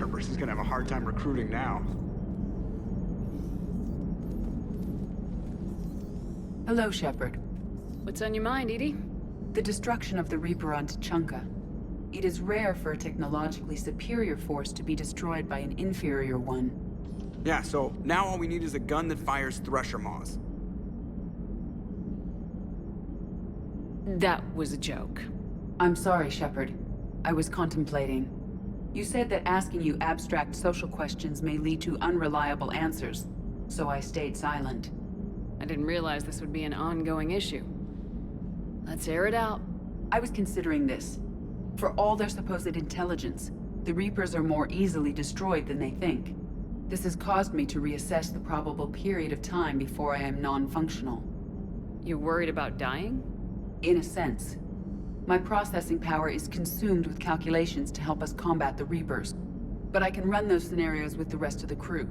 Cerberus is gonna have a hard time recruiting now. Hello, Shepard. What's on your mind, Edie? The destruction of the Reaper on Tuchanka. It is rare for a technologically superior force to be destroyed by an inferior one. Yeah, so now all we need is a gun that fires Thresher Maws. That was a joke. I'm sorry, Shepard. I was contemplating. You said that asking you abstract social questions may lead to unreliable answers, so I stayed silent. I didn't realize this would be an ongoing issue. Let's air it out. I was considering this. For all their supposed intelligence, the Reapers are more easily destroyed than they think. This has caused me to reassess the probable period of time before I am non-functional. You're worried about dying? In a sense. My processing power is consumed with calculations to help us combat the Reapers, but I can run those scenarios with the rest of the crew.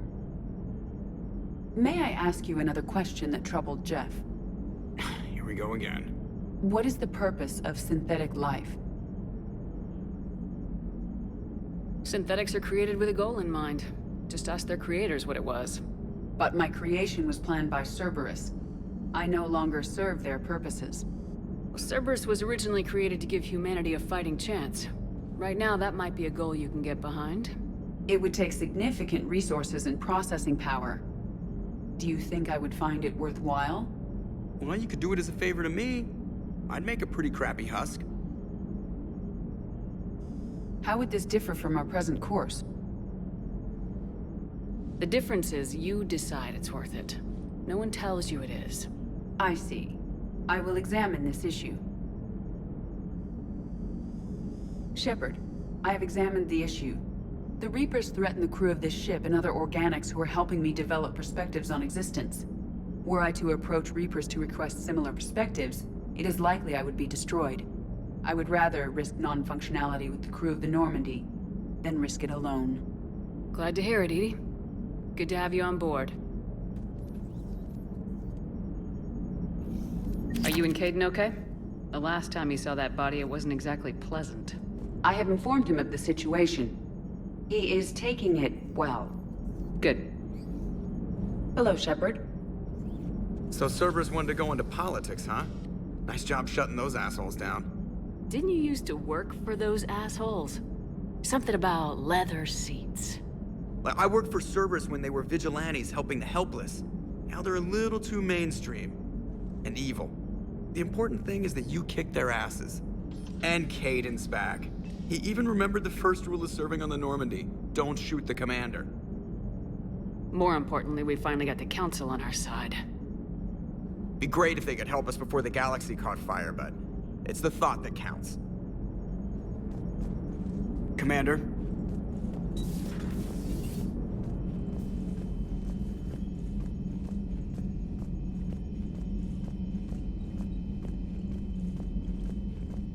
May I ask you another question that troubled Jeff? Here we go again. What is the purpose of synthetic life? Synthetics are created with a goal in mind. Just ask their creators what it was. But my creation was planned by Cerberus. I no longer serve their purposes. Well, Cerberus was originally created to give humanity a fighting chance. Right now, that might be a goal you can get behind. It would take significant resources and processing power. Do you think I would find it worthwhile? Well, you could do it as a favor to me. I'd make a pretty crappy husk. How would this differ from our present course? The difference is you decide it's worth it. No one tells you it is. I see. I will examine this issue. Shepard, I have examined the issue. The Reapers threaten the crew of this ship and other organics who are helping me develop perspectives on existence. Were I to approach Reapers to request similar perspectives, it is likely I would be destroyed. I would rather risk non-functionality with the crew of the Normandy than risk it alone. Glad to hear it, Edie. Good to have you on board. Are you and Caden okay? The last time he saw that body, it wasn't exactly pleasant. I have informed him of the situation. He is taking it well. Good. Hello, Shepard. So Cerberus wanted to go into politics, huh? Nice job shutting those assholes down. Didn't you used to work for those assholes? Something about leather seats. I worked for Cerberus when they were vigilantes helping the helpless. Now they're a little too mainstream. And evil. The important thing is that you kicked their asses. And Caden's back. He even remembered the first rule of serving on the Normandy. Don't shoot the commander. More importantly, we finally got the Council on our side. Be great if they could help us before the galaxy caught fire, but it's the thought that counts. Commander?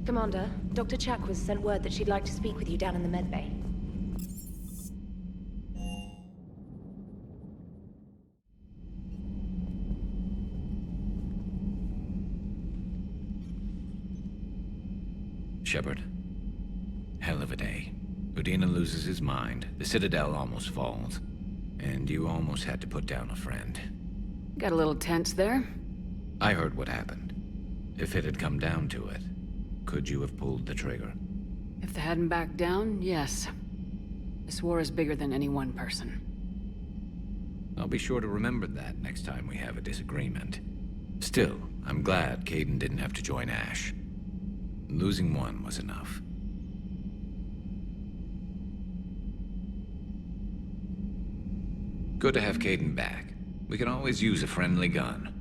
Commander, Dr. Chakwas sent word that she'd like to speak with you down in the medbay. Shepard. Hell of a day. Udina loses his mind, the Citadel almost falls, and you almost had to put down a friend. Got a little tense there. I heard what happened. If it had come down to it, could you have pulled the trigger? If they hadn't backed down, yes. This war is bigger than any one person. I'll be sure to remember that next time we have a disagreement. Still, I'm glad Caden didn't have to join Ash. Losing one was enough. Good to have Caden back. We can always use a friendly gun.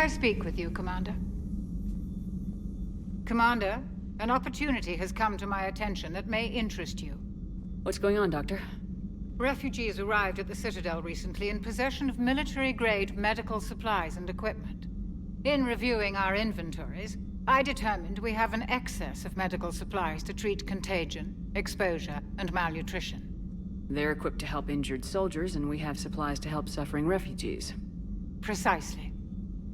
I speak with you, Commander? Commander, an opportunity has come to my attention that may interest you. What's going on, Doctor? Refugees arrived at the Citadel recently in possession of military-grade medical supplies and equipment. In reviewing our inventories, I determined we have an excess of medical supplies to treat contagion, exposure, and malnutrition. They're equipped to help injured soldiers, and we have supplies to help suffering refugees. Precisely.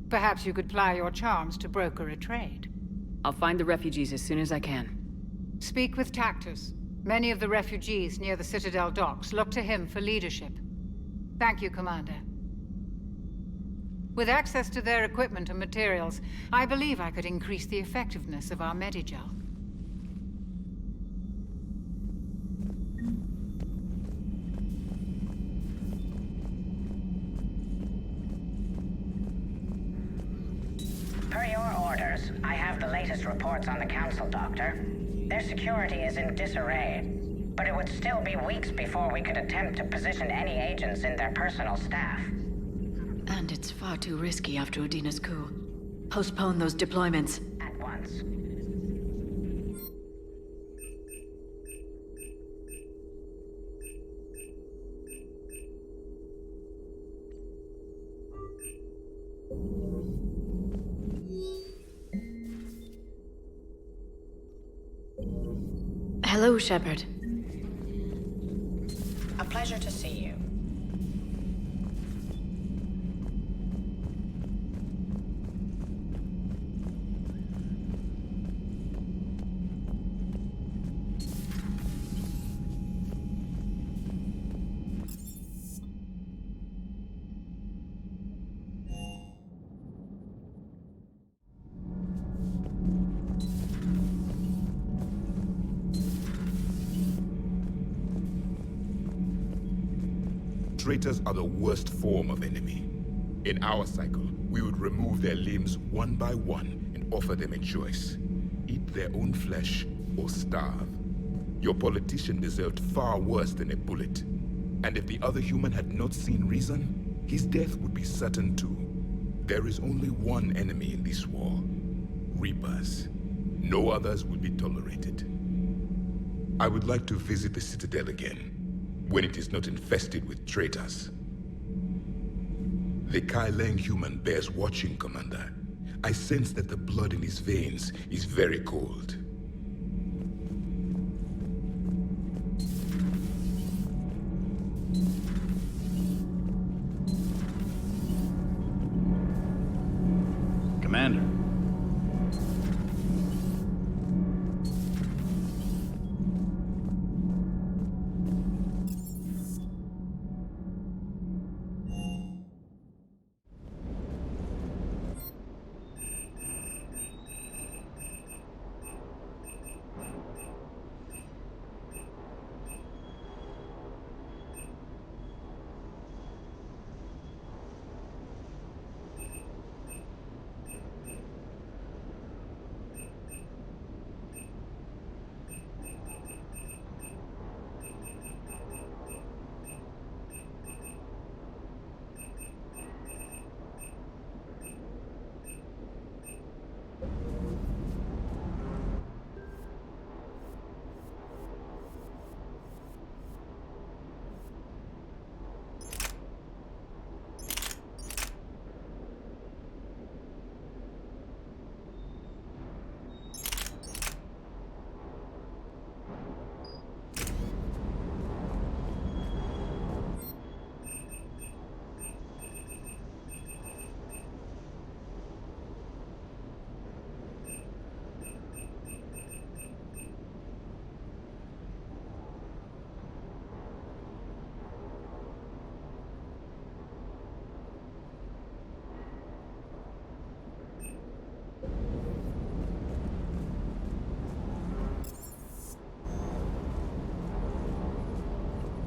Perhaps you could ply your charms to broker a trade. I'll find the refugees as soon as I can. Speak with Tactus. Many of the refugees near the Citadel docks look to him for leadership. Thank you, Commander. With access to their equipment and materials, I believe I could increase the effectiveness of our Medigel. Per your orders, I have the latest reports on the Council, Doctor. Their security is in disarray, but it would still be weeks before we could attempt to position any agents in their personal staff. And it's far too risky after Udina's coup. Postpone those deployments. At once. Hello, Shepard. A pleasure to see you. Traitors are the worst form of enemy. In our cycle, we would remove their limbs one by one and offer them a choice. Eat their own flesh or starve. Your politician deserved far worse than a bullet. And if the other human had not seen reason, his death would be certain too. There is only one enemy in this war. Reapers. No others will be tolerated. I would like to visit the Citadel again, when it is not infested with traitors. The Kai Leng human bears watching, Commander. I sense that the blood in his veins is very cold. Commander.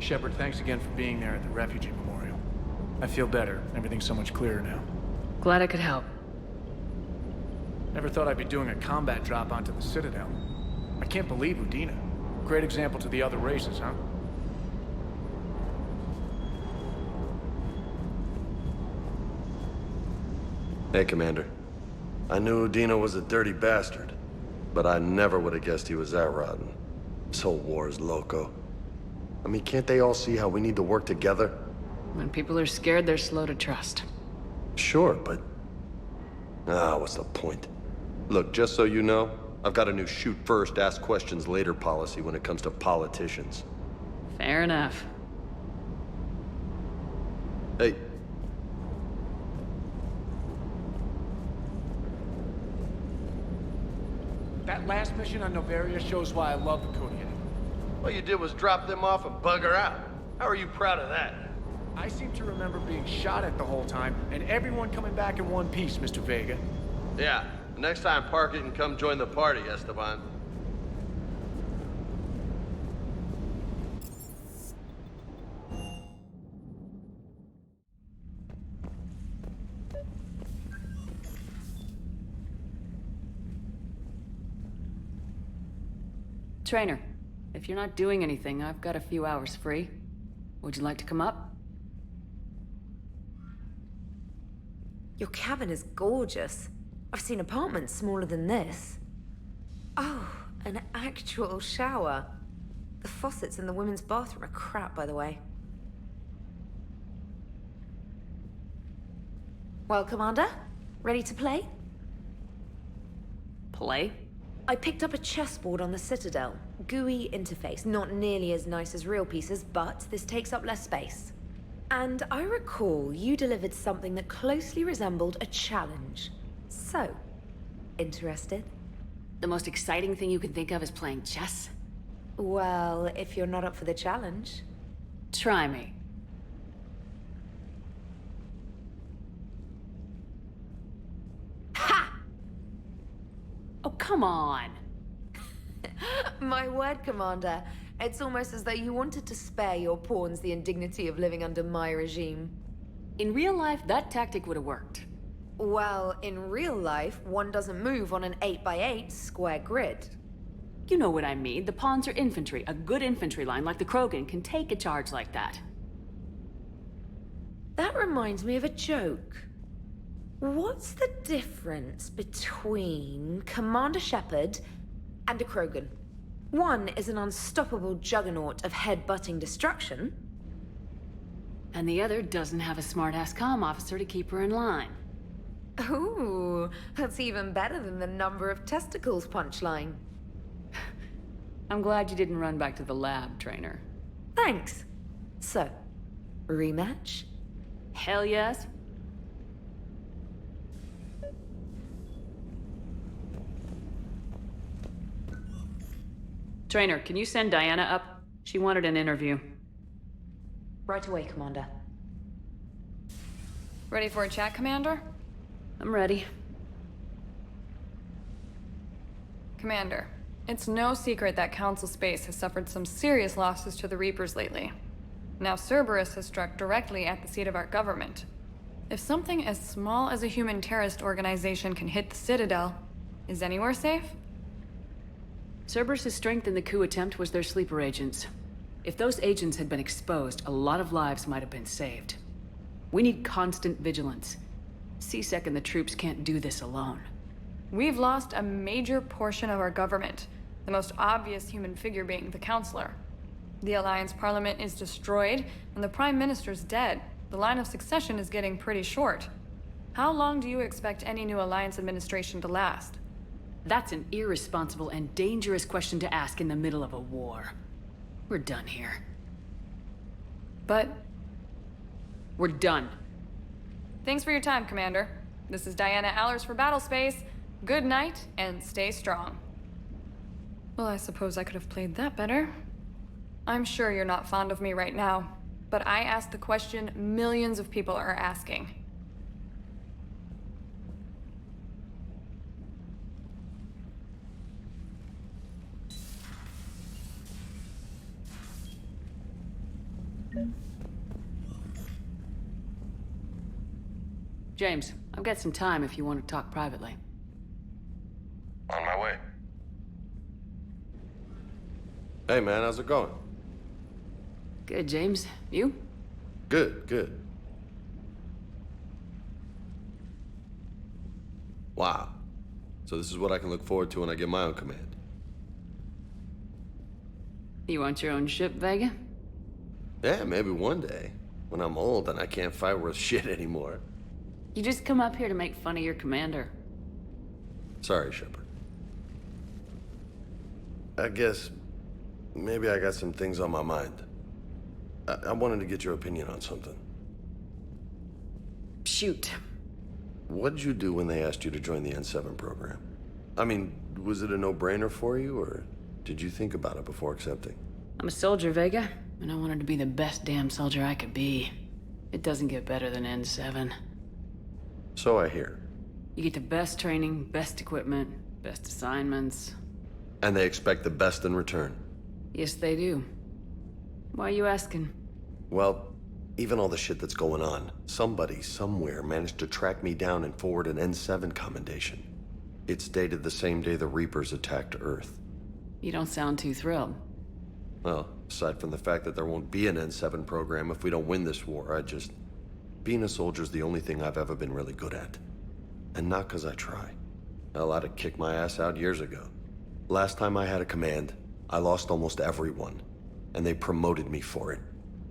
Shepard, thanks again for being there at the Refugee Memorial. I feel better. Everything's so much clearer now. Glad I could help. Never thought I'd be doing a combat drop onto the Citadel. I can't believe Udina. Great example to the other races, huh? Hey, Commander. I knew Udina was a dirty bastard, but I never would have guessed he was that rotten. This whole war is loco. I mean, can't they all see how we need to work together? When people are scared, they're slow to trust. Sure, but... what's the point? Look, just so you know, I've got a new shoot first, ask questions later policy when it comes to politicians. Fair enough. Hey. That last mission on Novaria shows why I love the Kodiak. All you did was drop them off and bugger out. How are you proud of that? I seem to remember being shot at the whole time, and everyone coming back in one piece, Mr. Vega. Yeah, next time park it and come join the party, Esteban. Trainer, if you're not doing anything, I've got a few hours free. Would you like to come up? Your cabin is gorgeous. I've seen apartments smaller than this. Oh, an actual shower. The faucets in the women's bathroom are crap, by the way. Well, Commander, ready to play? Play? I picked up a chessboard on the Citadel. GUI interface, not nearly as nice as real pieces, but this takes up less space. And I recall you delivered something that closely resembled a challenge. So, interested? The most exciting thing you can think of is playing chess? Well, if you're not up for the challenge. Try me. Ha! Oh, come on! My word, Commander. It's almost as though you wanted to spare your pawns the indignity of living under my regime. In real life, that tactic would have worked. Well, in real life, one doesn't move on an 8x8 square grid. You know what I mean. The pawns are infantry. A good infantry line like the Krogan can take a charge like that. That reminds me of a joke. What's the difference between Commander Shepard and a Krogan? One is an unstoppable juggernaut of head-butting destruction. And the other doesn't have a smart-ass comm officer to keep her in line. Ooh, that's even better than the number of testicles punchline. I'm glad you didn't run back to the lab, Trainer. Thanks. So, rematch? Hell yes. Trainer, can you send Diana up? She wanted an interview. Right away, Commander. Ready for a chat, Commander? I'm ready. Commander, it's no secret that Council Space has suffered some serious losses to the Reapers lately. Now Cerberus has struck directly at the seat of our government. If something as small as a human terrorist organization can hit the Citadel, is anywhere safe? Cerberus' strength in the coup attempt was their sleeper agents. If those agents had been exposed, a lot of lives might have been saved. We need constant vigilance. C-Sec and the troops can't do this alone. We've lost a major portion of our government, the most obvious human figure being the Counselor. The Alliance Parliament is destroyed, and the Prime Minister's dead. The line of succession is getting pretty short. How long do you expect any new Alliance administration to last? That's an irresponsible and dangerous question to ask in the middle of a war. We're done here. But... we're done. Thanks for your time, Commander. This is Diana Allers for Battlespace. Good night, and stay strong. Well, I suppose I could have played that better. I'm sure you're not fond of me right now, but I asked the question millions of people are asking. James, I've got some time if you want to talk privately. On my way. Hey man, how's it going? Good, James. You? Good, good. Wow. So this is what I can look forward to when I get my own command. You want your own ship, Vega? Yeah, maybe one day. When I'm old and I can't fight worth shit anymore. You just come up here to make fun of your commander. Sorry, Shepard. I guess maybe I got some things on my mind. I wanted to get your opinion on something. Shoot. What did you do when they asked you to join the N7 program? I mean, was it a no-brainer for you, or did you think about it before accepting? I'm a soldier, Vega, and I wanted to be the best damn soldier I could be. It doesn't get better than N7. So I hear. You get the best training, best equipment, best assignments. And they expect the best in return. Yes, they do. Why are you asking? Well, even all the shit that's going on, somebody somewhere managed to track me down and forward an N7 commendation. It's dated the same day the Reapers attacked Earth. You don't sound too thrilled. Well, aside from the fact that there won't be an N7 program if we don't win this war, being a soldier's the only thing I've ever been really good at. And not because I try. Hell, I'd have kicked my ass out years ago. Last time I had a command, I lost almost everyone. And they promoted me for it.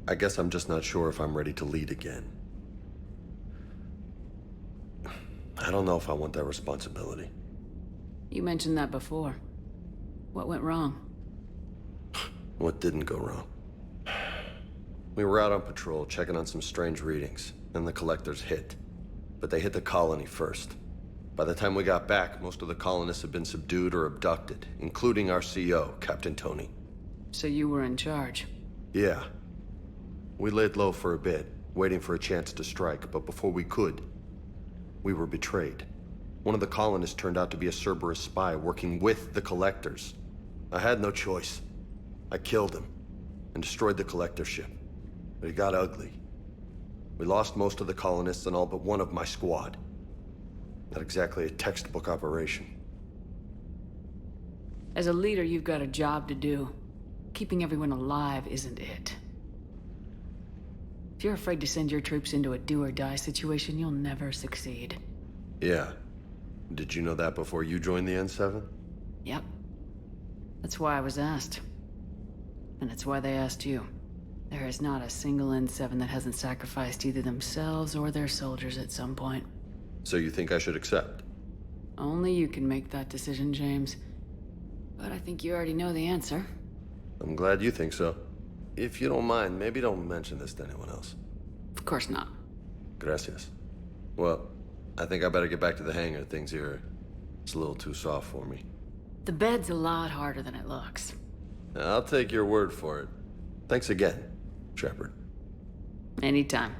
I guess I'm just not sure if I'm ready to lead again. I don't know if I want that responsibility. You mentioned that before. What went wrong? What didn't go wrong? We were out on patrol, checking on some strange readings, and the collectors hit. But they hit the colony first. By the time we got back, most of the colonists had been subdued or abducted, including our CO, Captain Tony. So you were in charge? Yeah. We laid low for a bit, waiting for a chance to strike, but before we could, we were betrayed. One of the colonists turned out to be a Cerberus spy working with the collectors. I had no choice. I killed him and destroyed the collector ship. But it got ugly. We lost most of the colonists and all but one of my squad. Not exactly a textbook operation. As a leader, you've got a job to do. Keeping everyone alive isn't it. If you're afraid to send your troops into a do-or-die situation, you'll never succeed. Yeah. Did you know that before you joined the N7? Yep. That's why I was asked. And it's why they asked you. There is not a single N7 that hasn't sacrificed either themselves or their soldiers at some point. So you think I should accept? Only you can make that decision, James. But I think you already know the answer. I'm glad you think so. If you don't mind, maybe don't mention this to anyone else. Of course not. Gracias. Well, I think I better get back to the hangar. Things here, it's a little too soft for me. The bed's a lot harder than it looks. I'll take your word for it. Thanks again, Shepard. Anytime.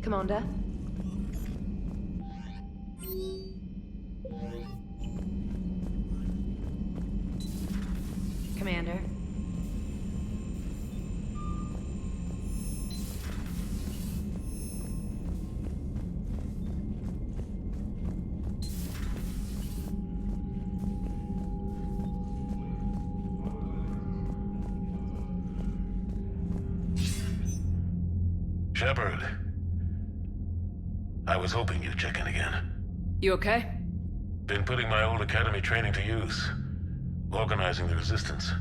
Commander? Commander? Shepard. I was hoping you'd check in again. You okay? Been putting my old academy training to use. Organizing the resistance.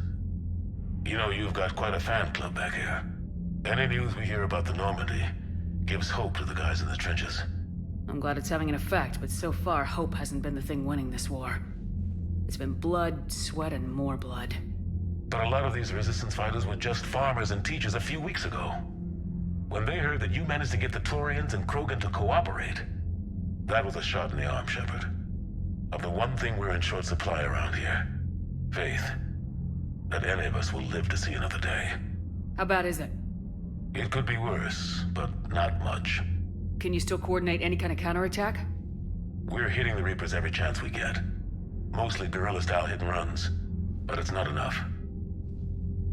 You know, you've got quite a fan club back here. Any news we hear about the Normandy gives hope to the guys in the trenches. I'm glad it's having an effect, but so far, hope hasn't been the thing winning this war. It's been blood, sweat, and more blood. But a lot of these resistance fighters were just farmers and teachers a few weeks ago. When they heard that you managed to get the Turians and Krogan to cooperate, that was a shot in the arm, Shepard. Of the one thing we're in short supply around here, faith. That any of us will live to see another day. How bad is it? It could be worse, but not much. Can you still coordinate any kind of counterattack? We're hitting the Reapers every chance we get. Mostly guerrilla-style hit-and-runs, but it's not enough.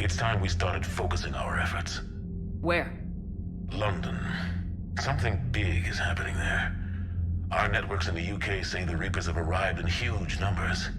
It's time we started focusing our efforts. Where? London. Something big is happening there. Our networks in the UK say the Reapers have arrived in huge numbers.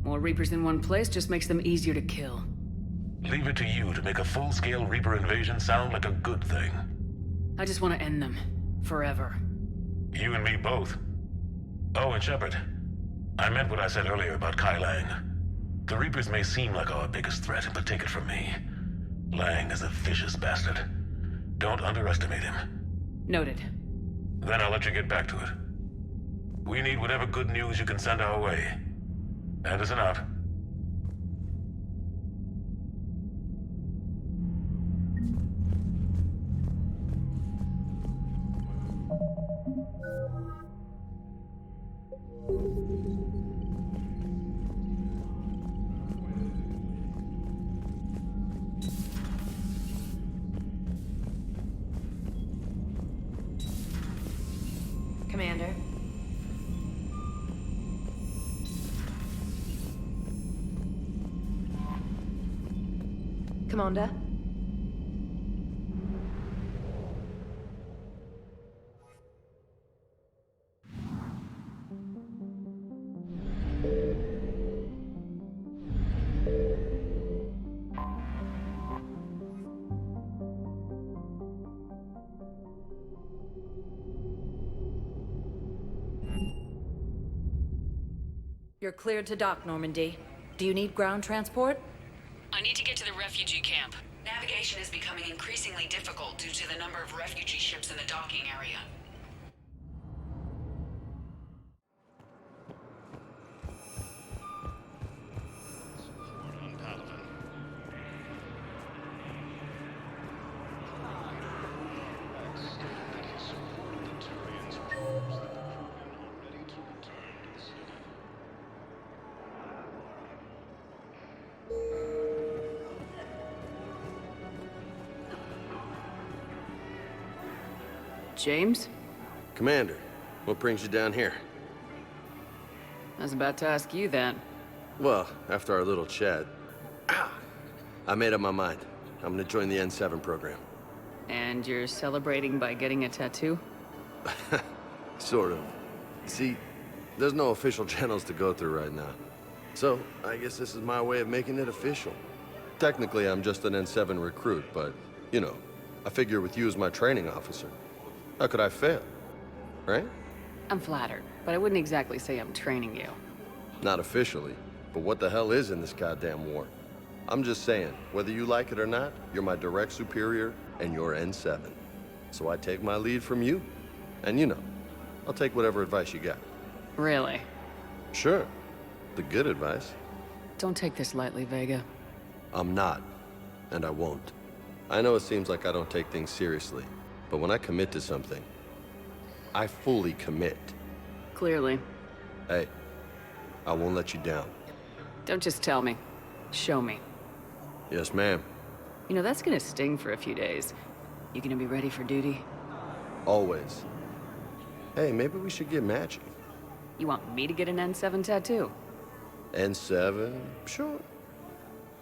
More Reapers in one place just makes them easier to kill. Leave it to you to make a full-scale Reaper invasion sound like a good thing. I just want to end them. Forever. You and me both. Oh, and Shepard, I meant what I said earlier about Kai Lang. The Reapers may seem like our biggest threat, but take it from me. Lang is a vicious bastard. Don't underestimate him. Noted. Then I'll let you get back to it. We need whatever good news you can send our way. Anderson out. Commander. Commander. You're cleared to dock, Normandy. Do you need ground transport? I need to get to the refugee camp. Navigation is becoming increasingly difficult due to the number of refugee ships in the docking area. James? Commander, what brings you down here? I was about to ask you that. Well, after our little chat, I made up my mind. I'm gonna join the N7 program. And you're celebrating by getting a tattoo? Sort of. See, there's no official channels to go through right now. So, I guess this is my way of making it official. Technically, I'm just an N7 recruit, but, you know, I figure with you as my training officer, how could I fail? Right? I'm flattered, but I wouldn't exactly say I'm training you. Not officially, but what the hell is in this goddamn war? I'm just saying, whether you like it or not, you're my direct superior, and you're N7. So I take my lead from you. And you know, I'll take whatever advice you got. Really? Sure. The good advice. Don't take this lightly, Vega. I'm not. And I won't. I know it seems like I don't take things seriously, but when I commit to something, I fully commit. Clearly. Hey, I won't let you down. Don't just tell me. Show me. Yes, ma'am. You know, that's gonna sting for a few days. You gonna be ready for duty? Always. Hey, maybe we should get matching. You want me to get an N7 tattoo? N7? Sure.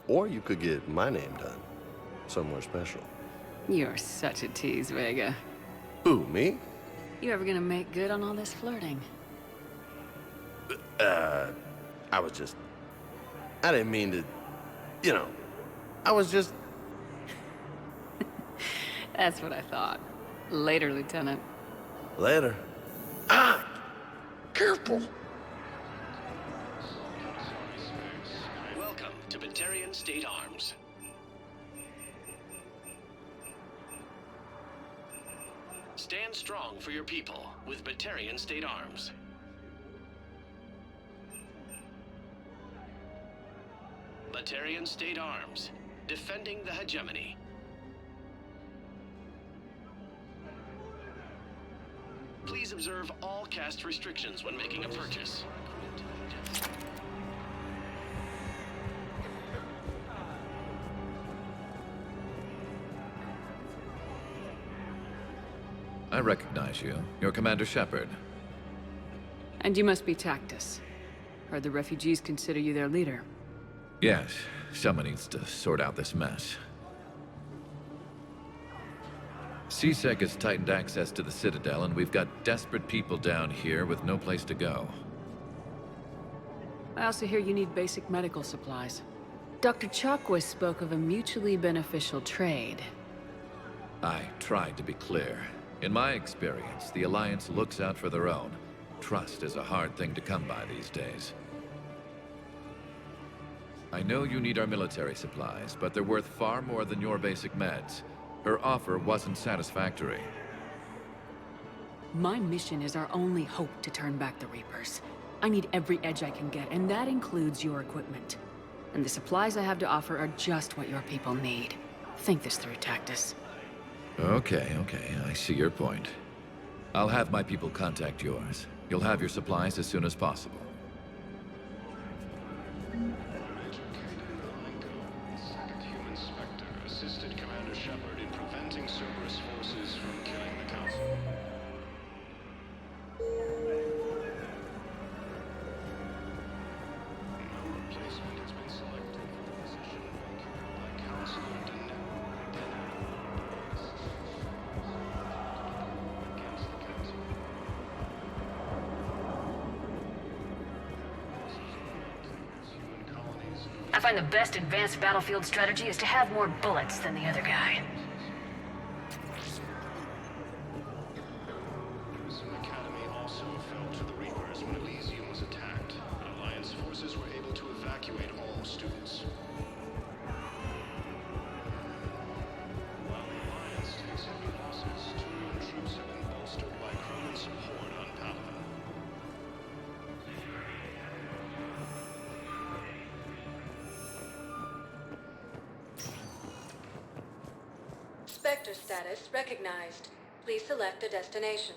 Or you could get my name done. Somewhere special. You're such a tease, Vega. Who, me? You ever gonna make good on all this flirting? I was just... I didn't mean to... You know, I was just... That's what I thought. Later, Lieutenant. Later. Ah! Careful! Welcome to Batarian State Arms. Stand strong for your people with Batarian State Arms. Batarian State Arms, defending the hegemony. Please observe all caste restrictions when making a purchase. I recognize you. You're Commander Shepard. And you must be Tactus. Heard the refugees consider you their leader. Yes, someone needs to sort out this mess. CSEC has tightened access to the Citadel, and we've got desperate people down here with no place to go. I also hear you need basic medical supplies. Dr. Chakwas spoke of a mutually beneficial trade. I tried to be clear. In my experience, the Alliance looks out for their own. Trust is a hard thing to come by these days. I know you need our military supplies, but they're worth far more than your basic meds. Her offer wasn't satisfactory. My mission is our only hope to turn back the Reapers. I need every edge I can get, and that includes your equipment. And the supplies I have to offer are just what your people need. Think this through, Tactus. Okay, I see your point. I'll have my people contact yours. You'll have your supplies as soon as possible. Second Human Spectre assisted Commander Shepard in preventing Cerberus forces from killing the Council. No replacement has been selected for the position vacated by Counselor against the Council. I find the best advanced battlefield strategy is to have more bullets than the other guy. Prison Academy also fell to the Reapers when Elysium was attacked. Alliance forces were able to evacuate all students. While the Alliance takes heavy losses, Turian troops have been bolstered by Krogan support on Palaven. Spectre status recognized. Please select a destination.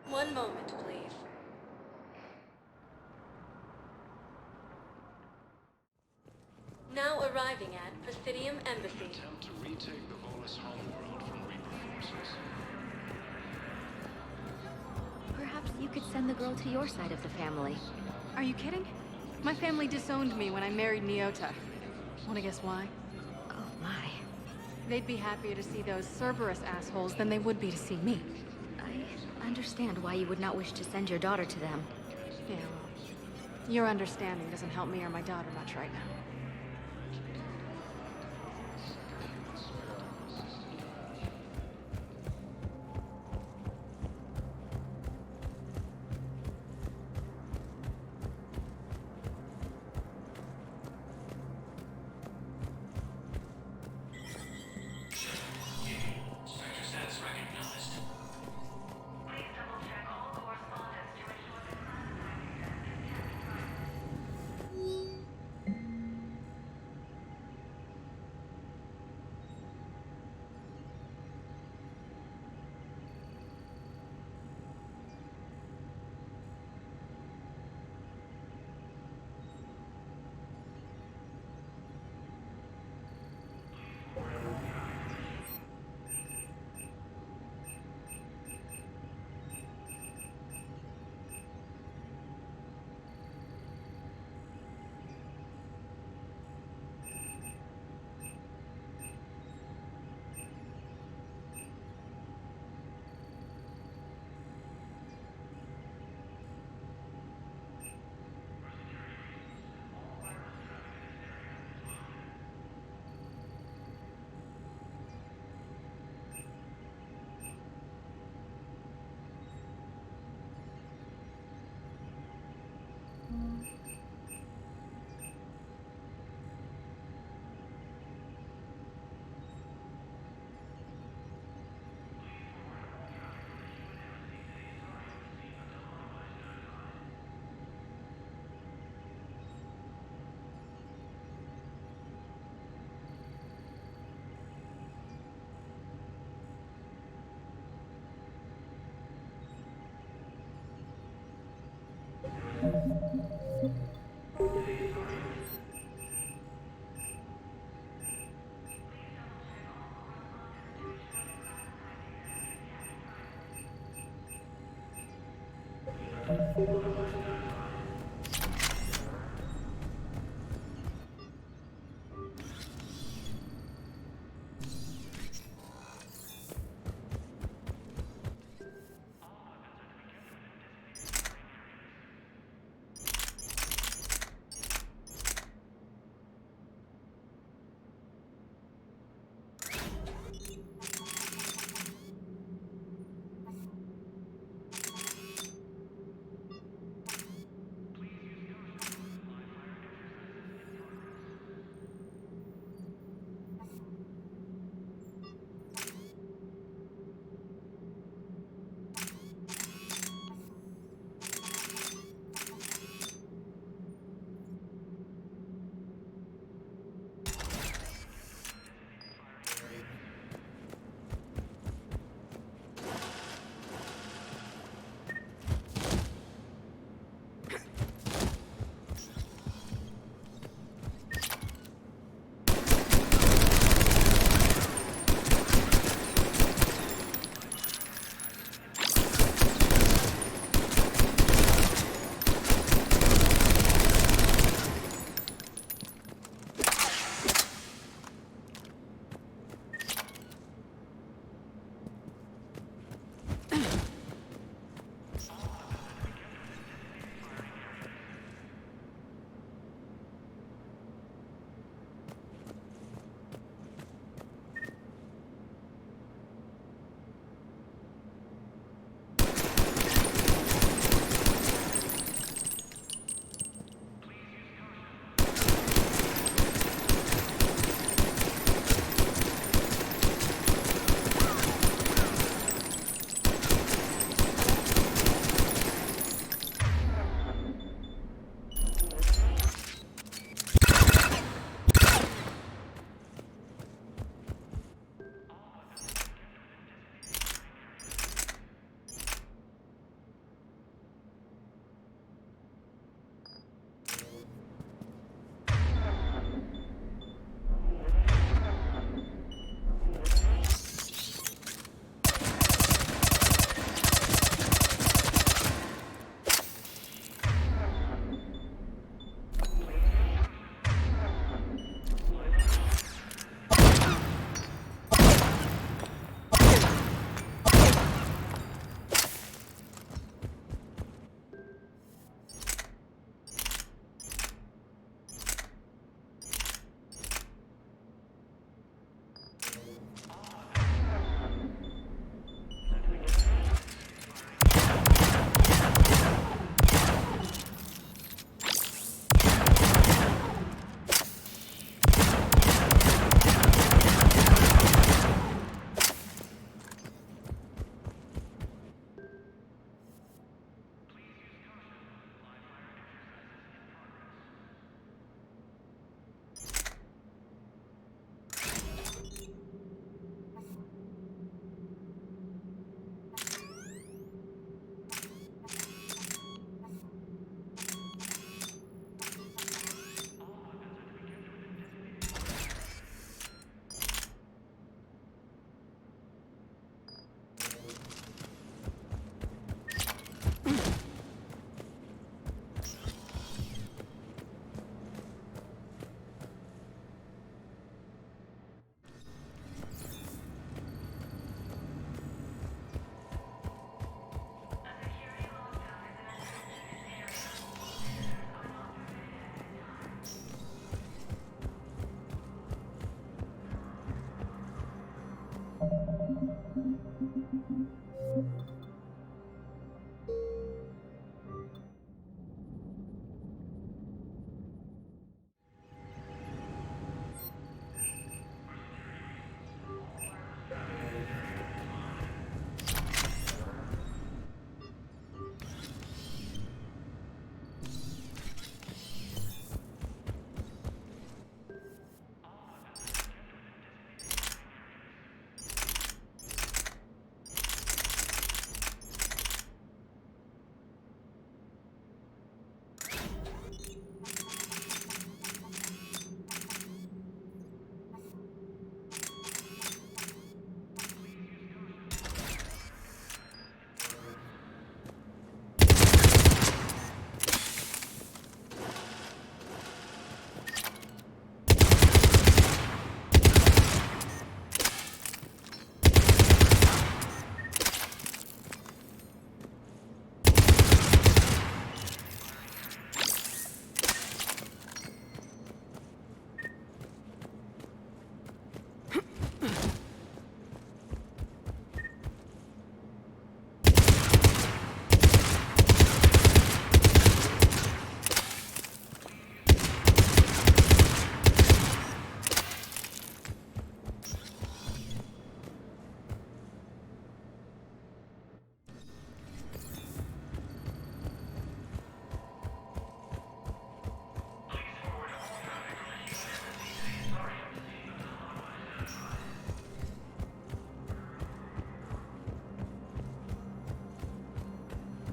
One moment, please. Now arriving at Presidium Embassy. Attempt to retake the Volus homeworld from Reaper forces. Perhaps you could send the girl to your side of the family. Are you kidding? My family disowned me when I married Neota. Wanna guess why? Oh my. They'd be happier to see those Cerberus assholes than they would be to see me. I understand why you would not wish to send your daughter to them. Yeah, well, your understanding doesn't help me or my daughter much right now.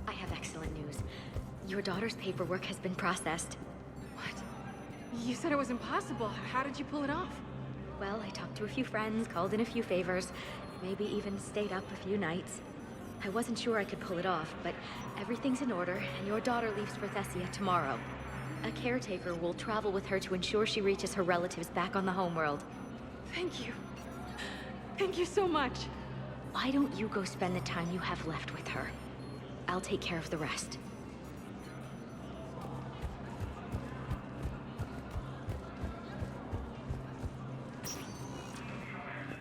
I have excellent news. Your daughter's paperwork has been processed. What? You said it was impossible. How did you pull it off? Well, I talked to a few friends, called in a few favors, maybe even stayed up a few nights. I wasn't sure I could pull it off, but everything's in order, and your daughter leaves for Thessia tomorrow. A caretaker will travel with her to ensure she reaches her relatives back on the homeworld. Thank you. Thank you so much. Why don't you go spend the time you have left with her? I'll take care of the rest.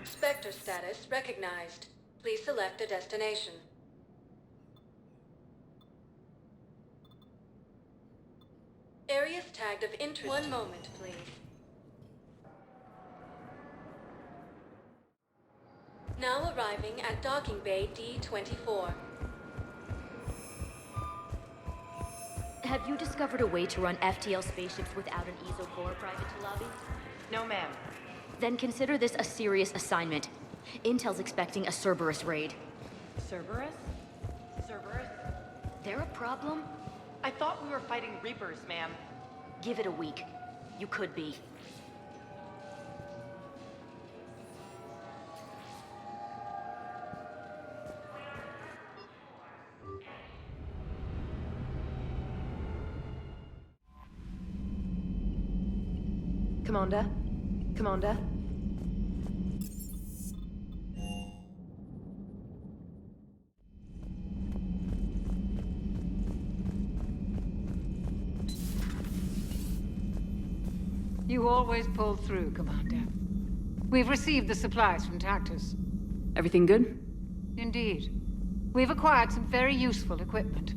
Spectre status recognized. Please select a destination. Areas tagged of interest. One moment, please. Now arriving at docking bay D-24. Have you discovered a way to run FTL spaceships without an ESO core private to lobby? No, ma'am. Then consider this a serious assignment. Intel's expecting a Cerberus raid. Cerberus? Cerberus? They're a problem? I thought we were fighting Reapers, ma'am. Give it a week. You could be. Commander? Commander? You always pull through, Commander. We've received the supplies from Tactus. Everything good? Indeed. We've acquired some very useful equipment.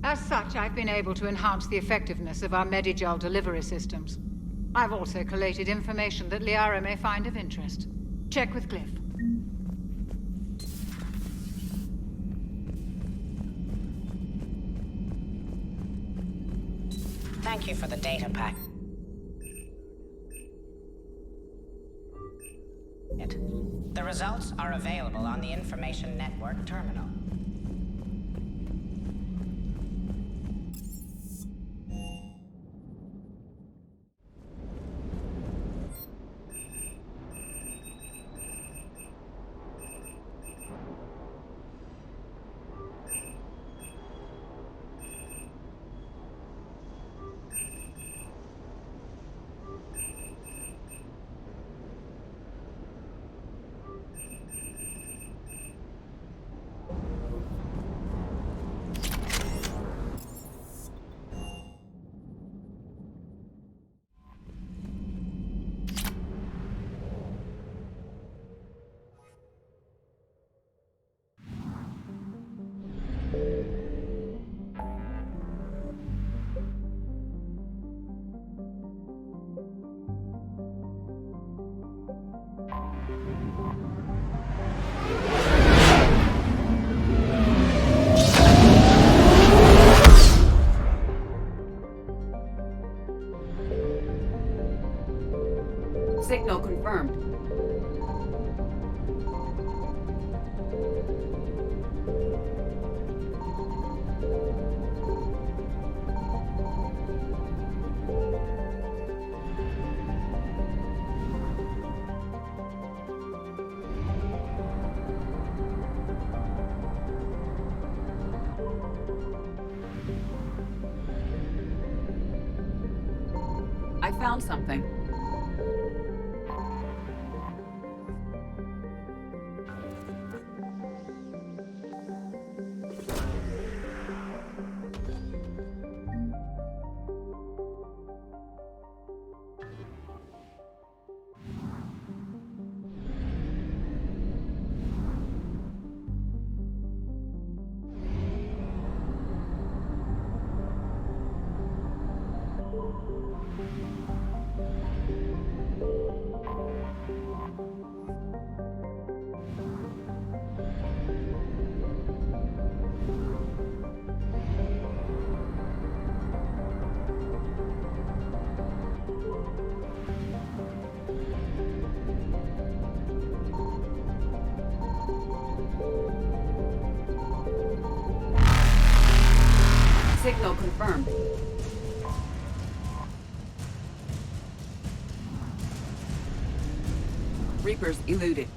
As such, I've been able to enhance the effectiveness of our Medigel delivery systems. I've also collated information that Liara may find of interest. Check with Glyph. Thank you for the data pack. The results are available on the Information Network terminal. Signal confirmed. I found something. Signal confirmed. Reapers eluded.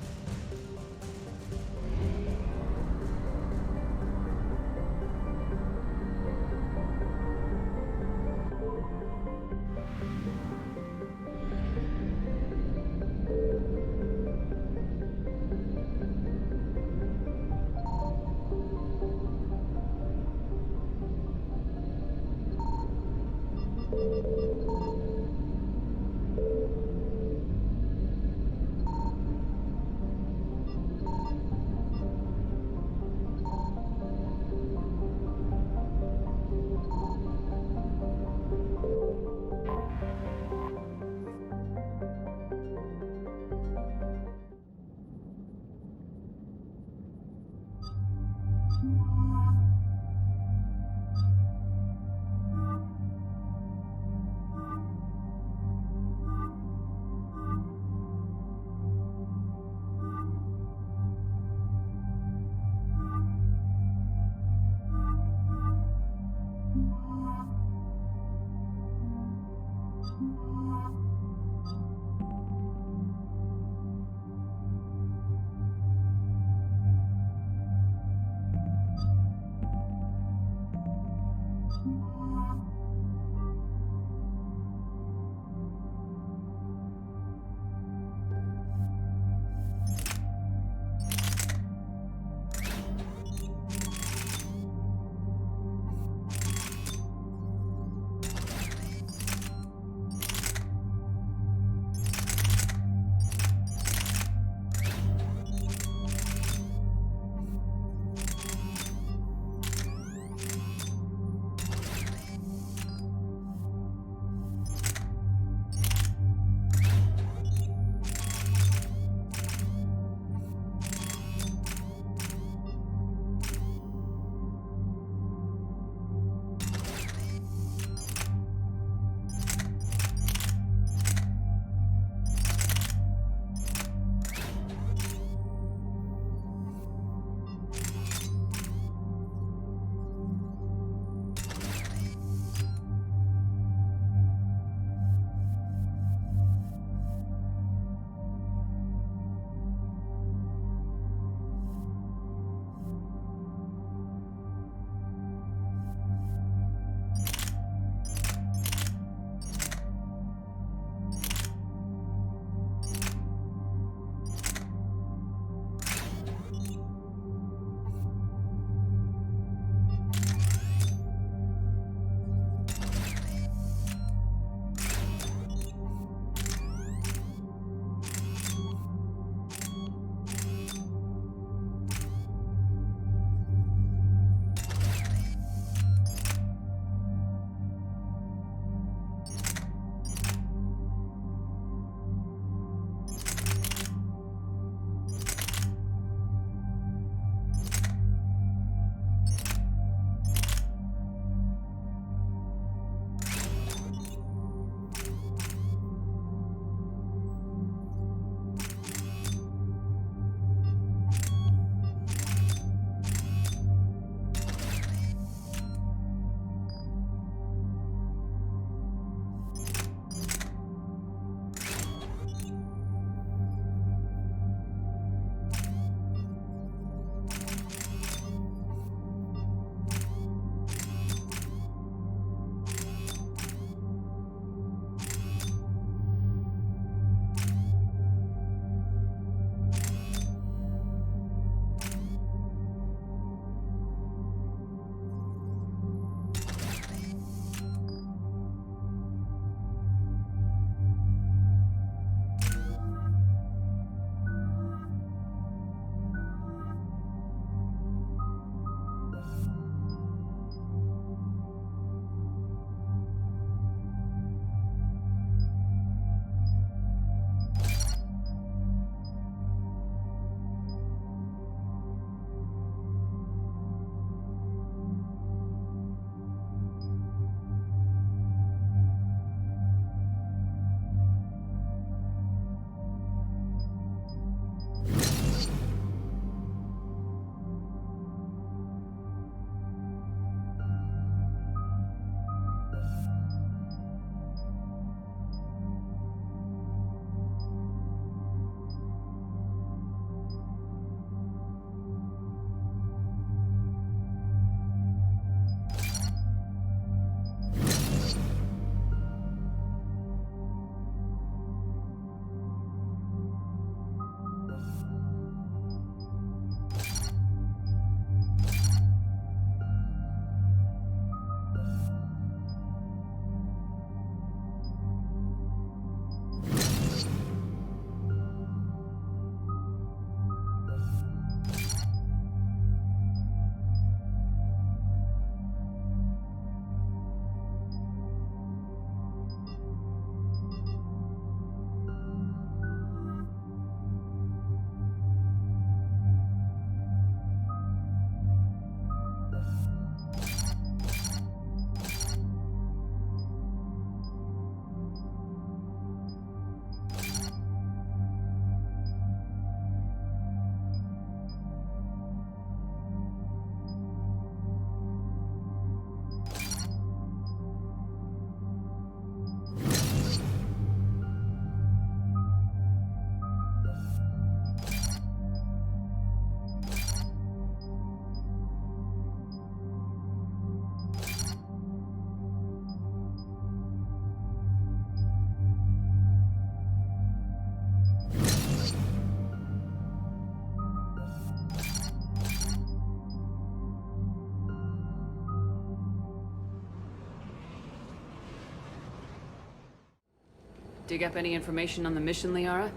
Dig up any information on the mission, Liara?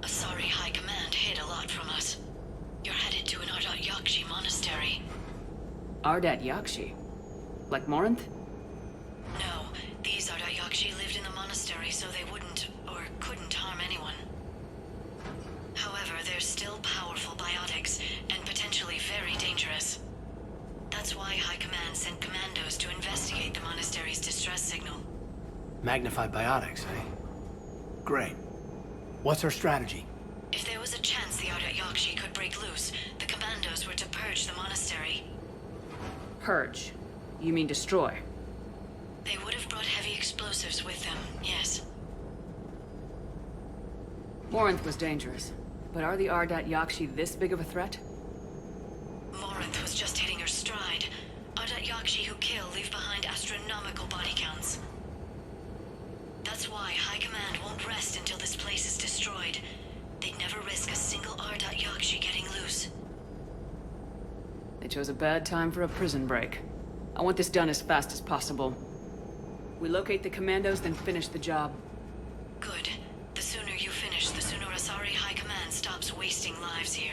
Asari High Command hid a lot from us. You're headed to an Ardat Yakshi monastery. Ardat Yakshi? Like Morinth? No, these Ardat Yakshi lived in the monastery so they wouldn't, or couldn't harm anyone. However, they're still powerful biotics, and potentially very dangerous. That's why High Command sent commandos to investigate the monastery's distress signal. Magnified biotics, eh? Great. What's our strategy? If there was a chance the Ardat Yakshi could break loose, the commandos were to purge the monastery. Purge? You mean destroy? They would have brought heavy explosives with them, yes. Morinth was dangerous, but are the Ardat Yakshi this big of a threat? Morinth was just hitting her stride. Ardat Yakshi who kill leave behind astronomical body counts. That's why High Command won't rest until this place is destroyed. They'd never risk a single Ardat Yakshi getting loose. They chose a bad time for a prison break. I want this done as fast as possible. We locate the commandos, then finish the job. Good. The sooner you finish, the sooner Asari High Command stops wasting lives here.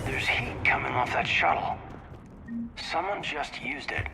There's heat coming off that shuttle. Someone just used it.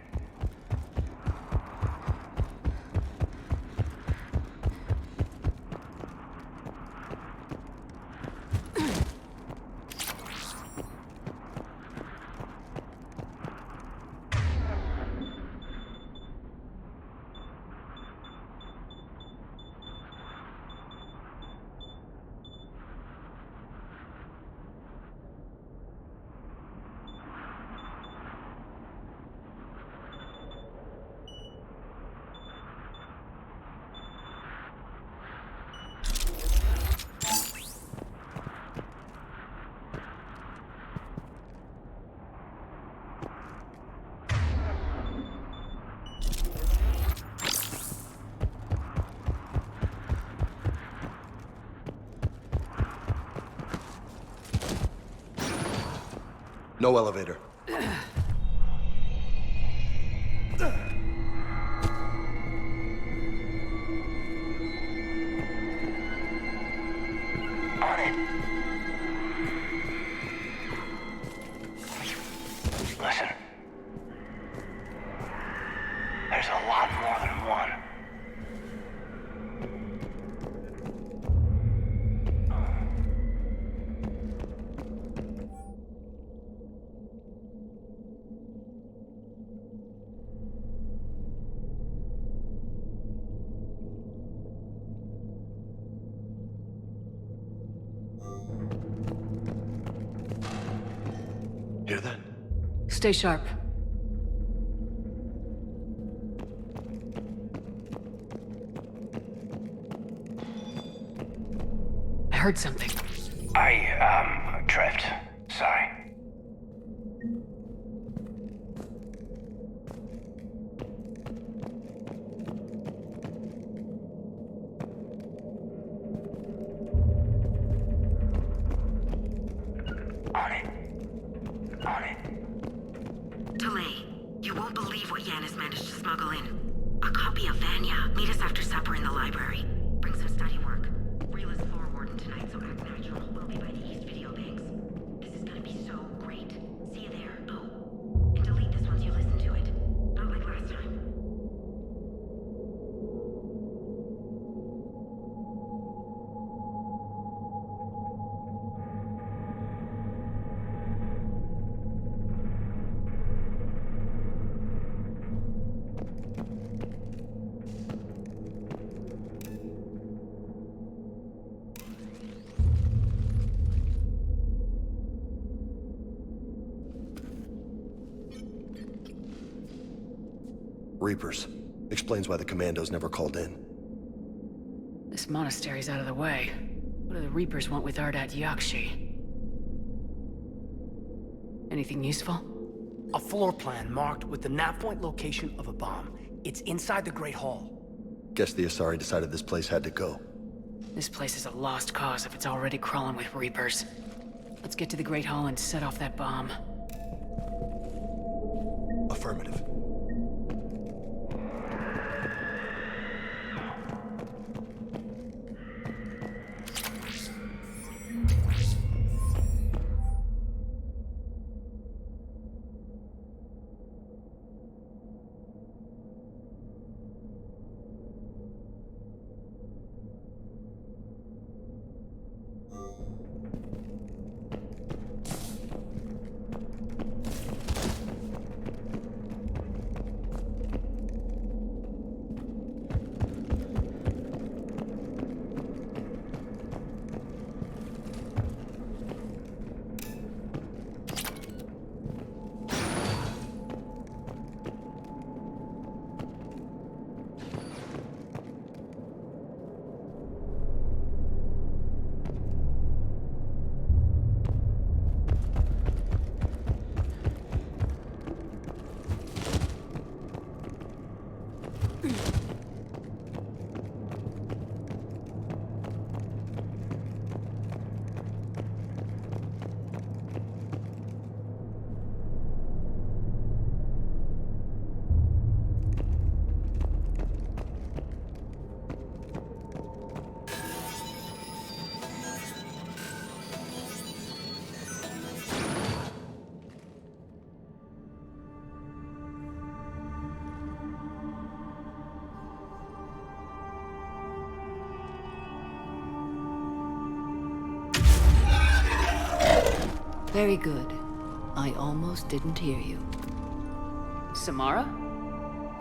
No elevator. On it. Listen. There's a lot more than one. Hear that? Stay sharp. I heard something. I, drift. Sorry. On it. On it. Delay. You won't believe what Yan has managed to smuggle in. A copy of Vanya. Meet us after supper in the library. Bring some study work. Reel is floor warden tonight, so act natural. We'll be by the East Video Banks. This is gonna be so great. See you there. Oh, and delete this once you listen to it. Not like last time. Reapers. Explains why the commandos never called in. This monastery's out of the way. What do the Reapers want with Ardat Yakshi? Anything useful? A floor plan marked with the nav point location of a bomb. It's inside the Great Hall. Guess the Asari decided this place had to go. This place is a lost cause if it's already crawling with Reapers. Let's get to the Great Hall and set off that bomb. Affirmative. Very good. I almost didn't hear you. Samara?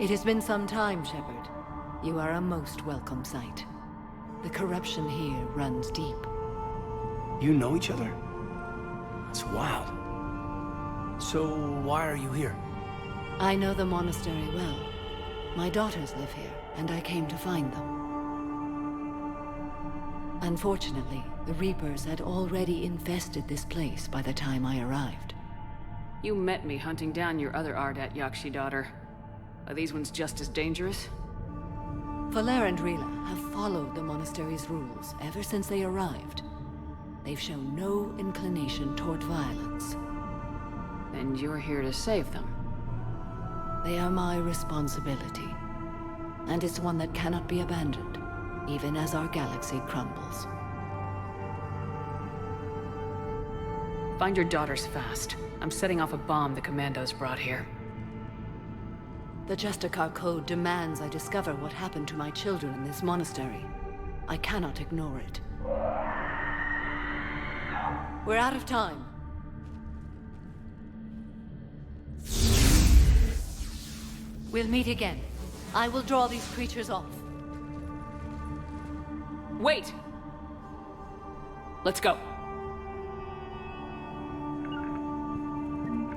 It has been some time, Shepard. You are a most welcome sight. The corruption here runs deep. You know each other? That's wild. So, why are you here? I know the monastery well. My daughters live here, and I came to find them. Unfortunately, the Reapers had already infested this place by the time I arrived. You met me hunting down your other Ardat Yakshi daughter. Are these ones just as dangerous? Valer and Rila have followed the monastery's rules ever since they arrived. They've shown no inclination toward violence. And you're here to save them? They are my responsibility. And it's one that cannot be abandoned, even as our galaxy crumbles. Find your daughters fast. I'm setting off a bomb the Commandos brought here. The Justicar Code demands I discover what happened to my children in this monastery. I cannot ignore it. We're out of time. We'll meet again. I will draw these creatures off. Wait! Let's go.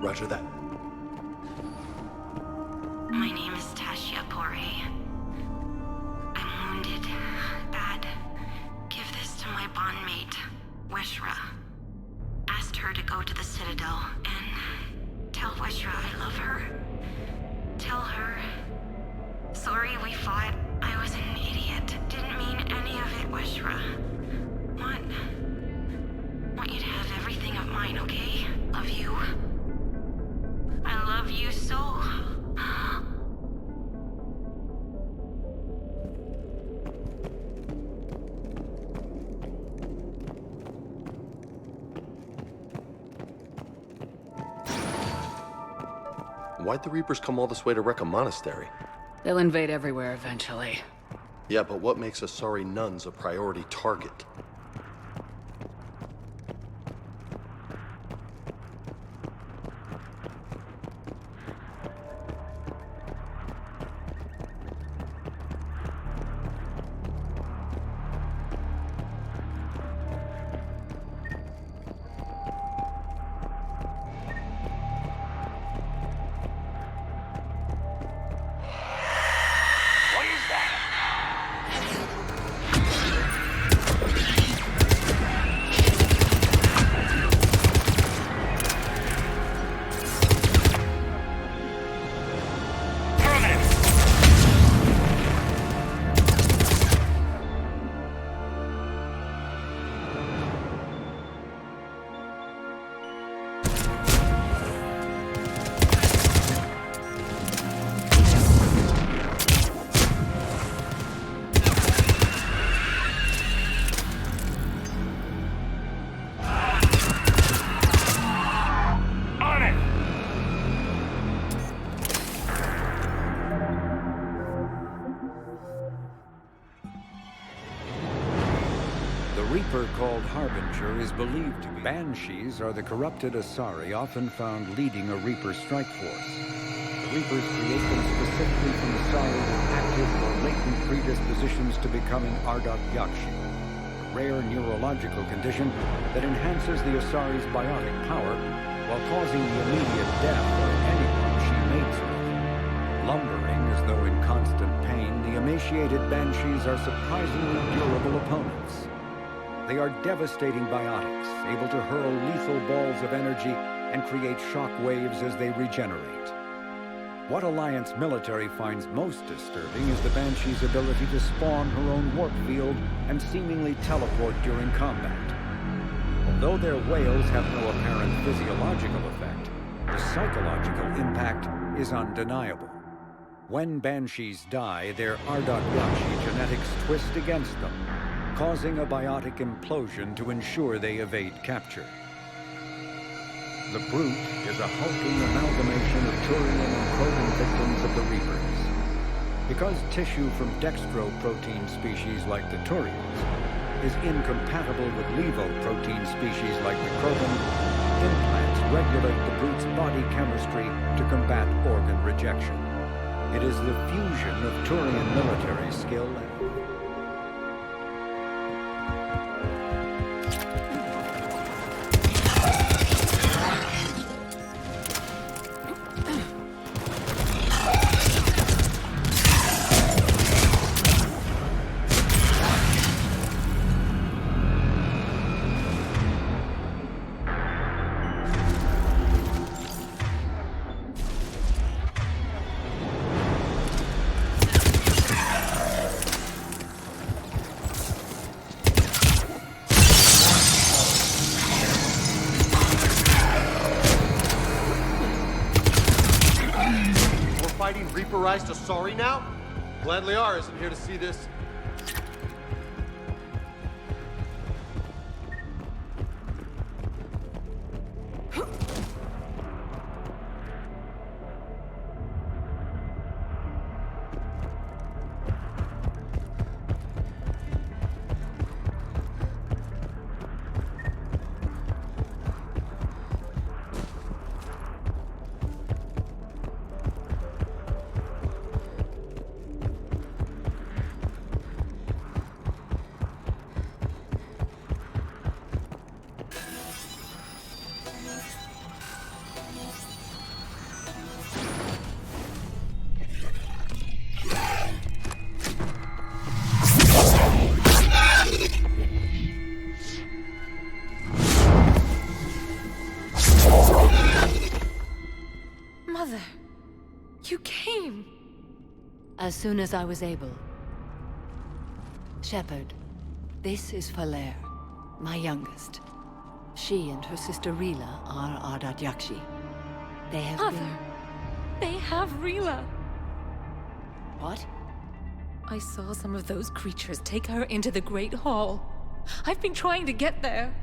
Roger that. My name is Tashia Pore. I'm wounded. Bad. Give this to my bondmate, Weshra. Asked her to go to the Citadel and tell Weshra I love her. Tell her. Sorry we fought. I was an idiot. Didn't mean any of it, Weshra. Want you to have everything of mine, okay? Love you. I love you so. Why'd the Reapers come all this way to wreck a monastery? They'll invade everywhere eventually. Yeah, but what makes Asari nuns a priority target? What is that? Reaper called Harbinger is believed to be... Banshees are the corrupted Asari often found leading a Reaper strike force. The Reapers create them specifically from Asari with active or latent predispositions to becoming Ardat Yakshi, a rare neurological condition that enhances the Asari's biotic power while causing the immediate death of anyone she mates with. Lumbering as though in constant pain, the emaciated Banshees are surprisingly durable opponents. They are devastating biotics, able to hurl lethal balls of energy and create shock waves as they regenerate. What Alliance military finds most disturbing is the Banshee's ability to spawn her own warp field and seemingly teleport during combat. Although their wails have no apparent physiological effect, the psychological impact is undeniable. When Banshees die, their Ardat Yakshi genetics twist against them, causing a biotic implosion to ensure they evade capture. The Brute is a hulking amalgamation of Turian and Krogan victims of the Reapers. Because tissue from dextroprotein species like the Turians is incompatible with levoprotein species like the Krogan, implants regulate the Brute's body chemistry to combat organ rejection. It is the fusion of Turian military skill and... Reaperized Asari now? Glad Liara isn't here to see this. Mother, you came. As soon as I was able. Shepard, this is Falere, my youngest. She and her sister Rila are Ardat Yakshi. They have Mother, they have Rila. What? I saw some of those creatures take her into the Great Hall. I've been trying to get there.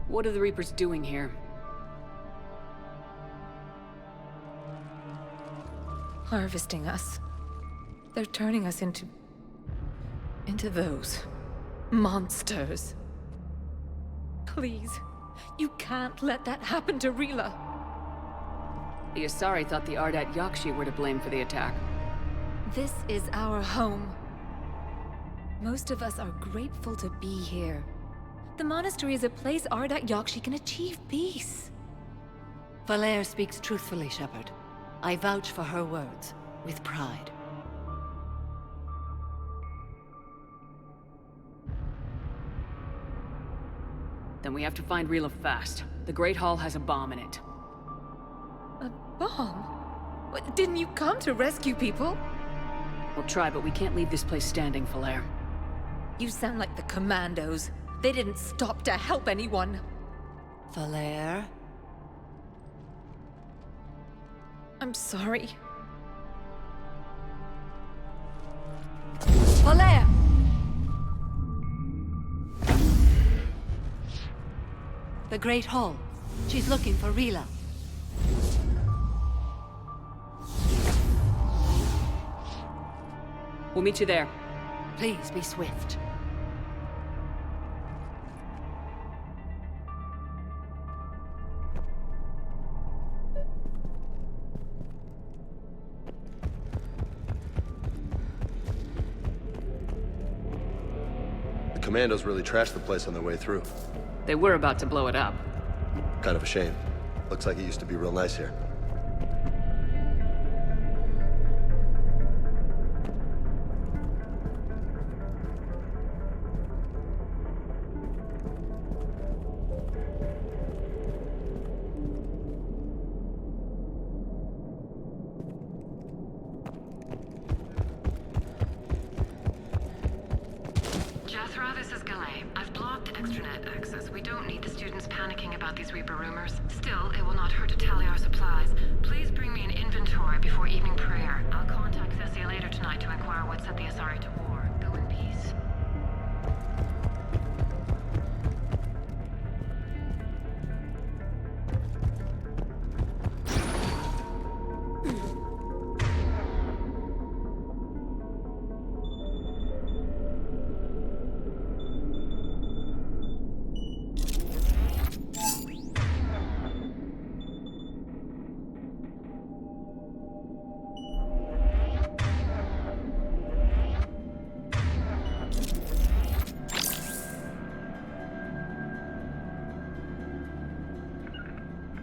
What are the Reapers doing here? Harvesting us. They're turning us into those monsters. Please, you can't let that happen to Rila. The Asari thought the Ardat Yakshi were to blame for the attack. This is our home. Most of us are grateful to be here. The monastery is a place Ardat Yakshi can achieve peace. Falere speaks truthfully, Shepard. I vouch for her words, with pride. Then we have to find Rila fast. The Great Hall has a bomb in it. A bomb? What, didn't you come to rescue people? We'll try, but we can't leave this place standing, Falere. You sound like the Commandos. They didn't stop to help anyone. Falere? I'm sorry. Falere! The Great Hall. She's looking for Rila. We'll meet you there. Please be swift. commandos really trashed the place on their way through. They were about to blow it up. Kind of a shame. Looks like it used to be real nice here. Jethro, this is Galay. I've blocked extranet access. We don't need the students panicking about these Reaper rumors. Still, it will not hurt to tally our supplies. Please bring me an inventory before evening prayer. I'll contact Thessia later tonight to inquire what set the Asari to war. Go in peace.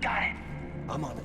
Got it. I'm on it.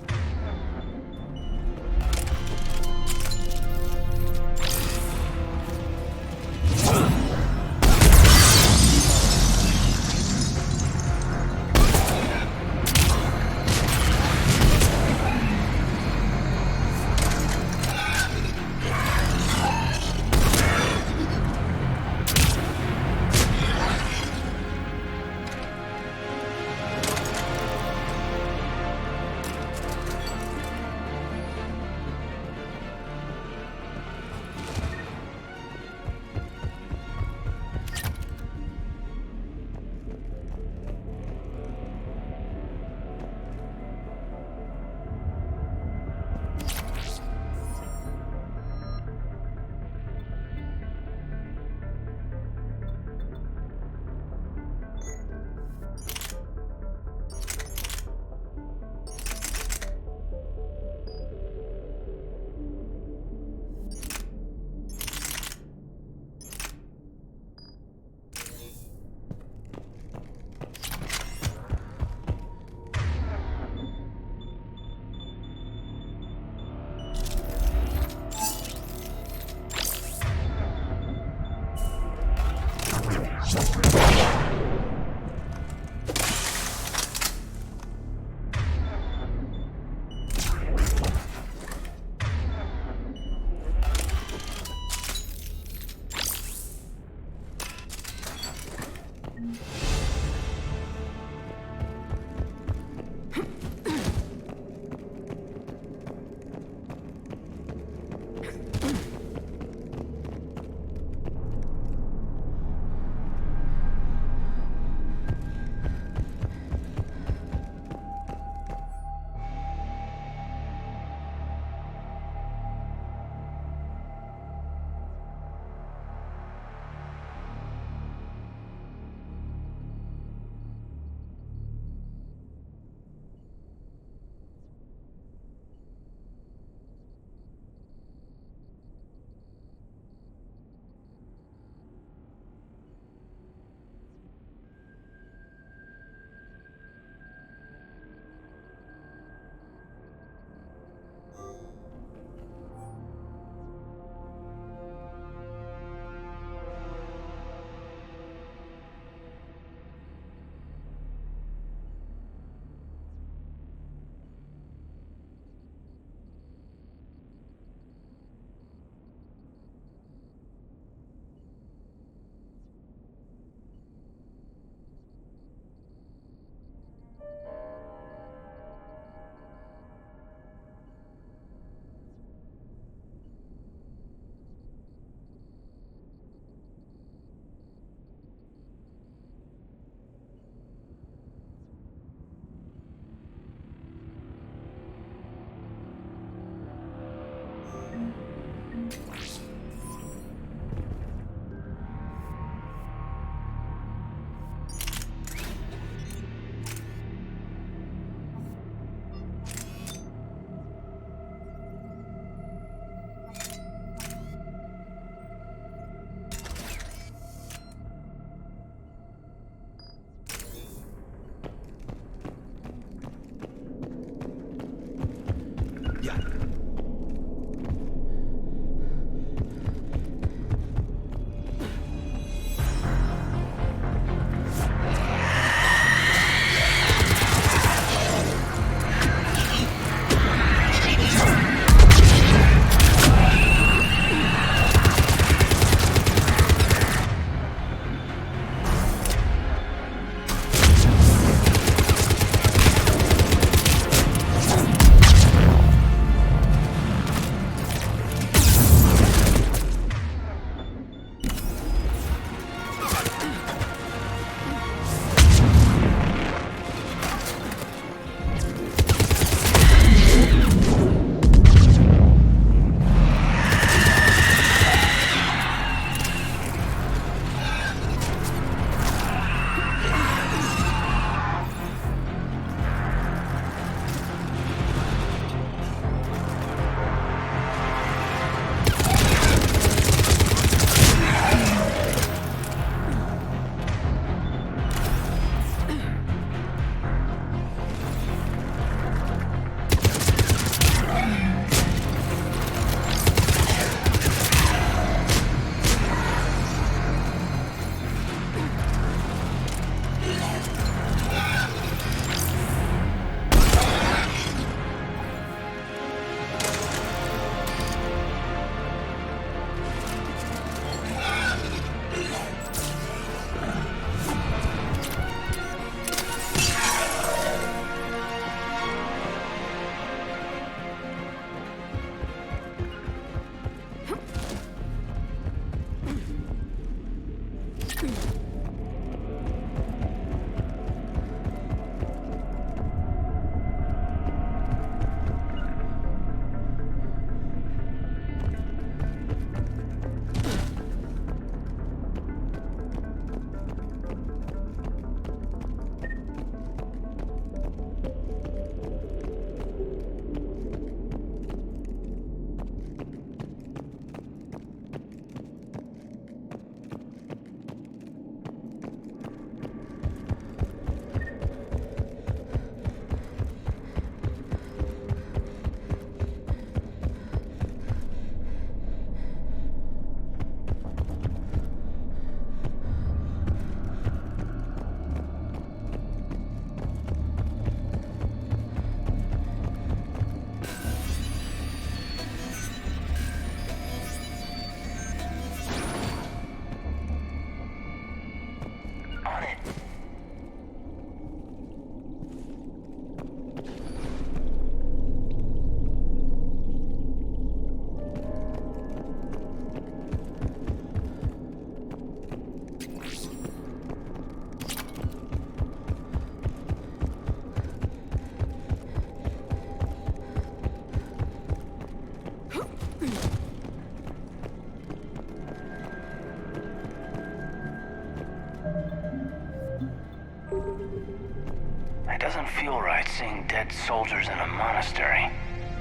It doesn't feel right seeing dead soldiers in a monastery.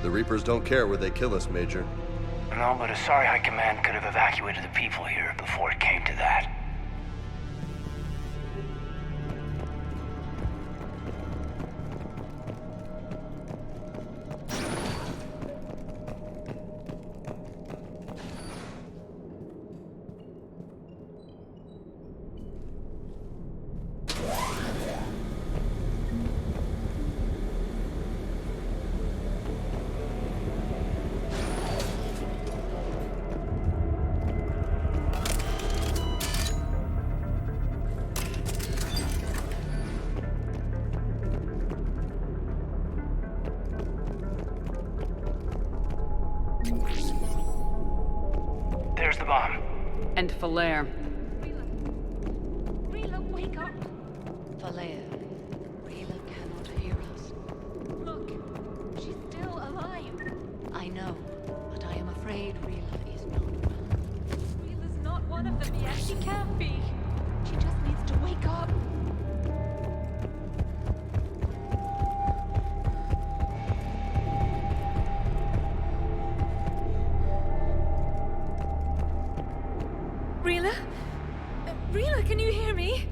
The Reapers don't care where they kill us, Major. No, but Asari High Command could have evacuated the people here before it came to that. There's the bomb. And Falere. Rila, wake up! Falere, Rila cannot hear us. Look, she's still alive. I know, but I am afraid Rila is not well. Rila's not one of them yet. She can't be. She just needs to wake up. Rila? Rila, can you hear me?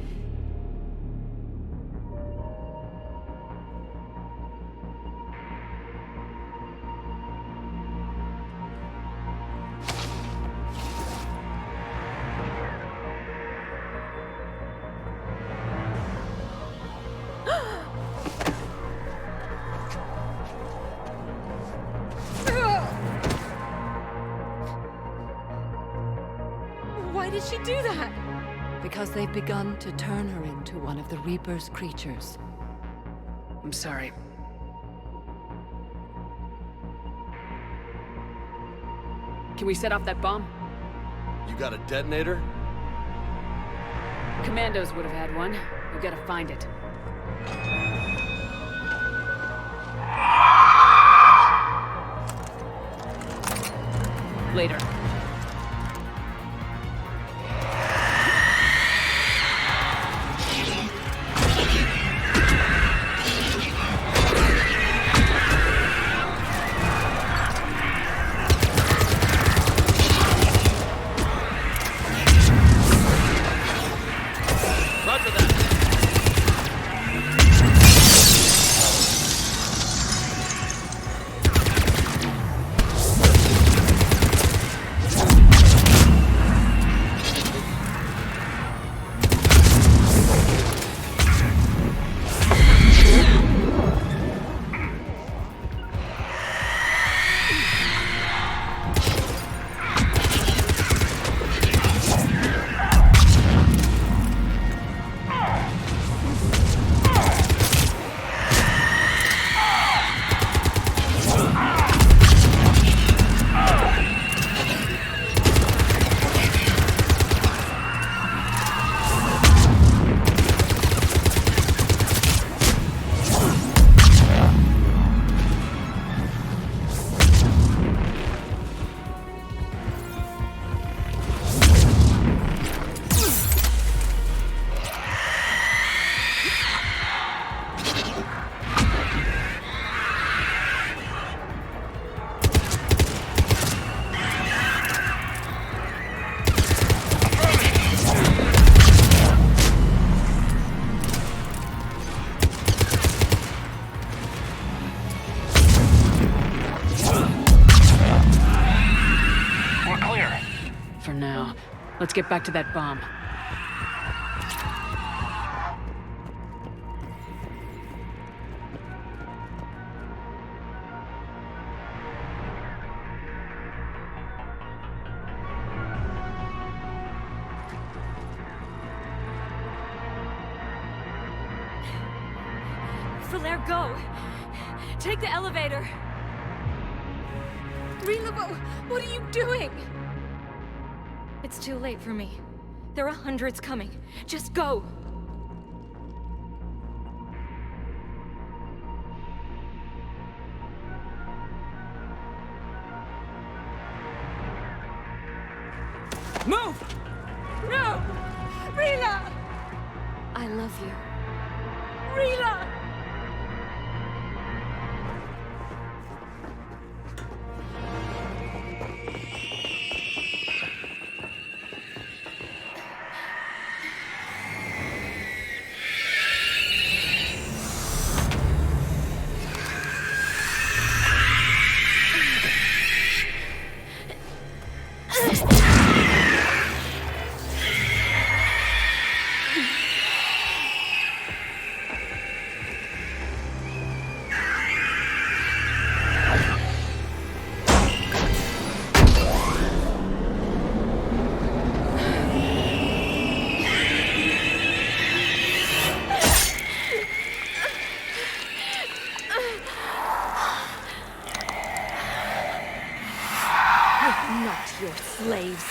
Why did she do that? Because they've begun to turn her into one of the Reaper's creatures. I'm sorry. Can we set off that bomb? You got a detonator? Commandos would have had one. We gotta find it. Later. now. Let's get back to that bomb. Falaire, go! Take the elevator! Rila, what are you doing? It's too late for me. There are hundreds coming. Just go! Move! No! Rila! I love you. Rila! Not your slaves.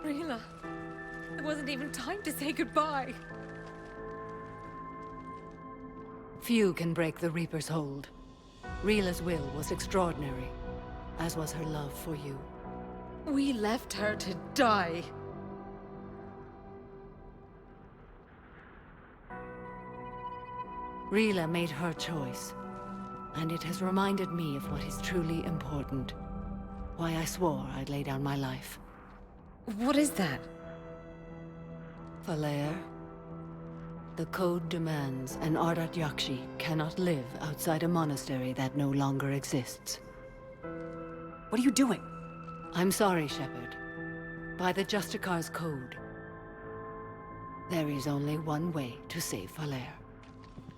Rila, there wasn't even time to say goodbye. Few can break the Reaper's hold. Rila's will was extraordinary, as was her love for you. We left her to die. Rila made her choice, and it has reminded me of what is truly important. Why I swore I'd lay down my life. What is that? Falaire, the code demands an Ardat Yakshi cannot live outside a monastery that no longer exists. What are you doing? I'm sorry, Shepard. By the Justicar's code, there is only one way to save Falaire.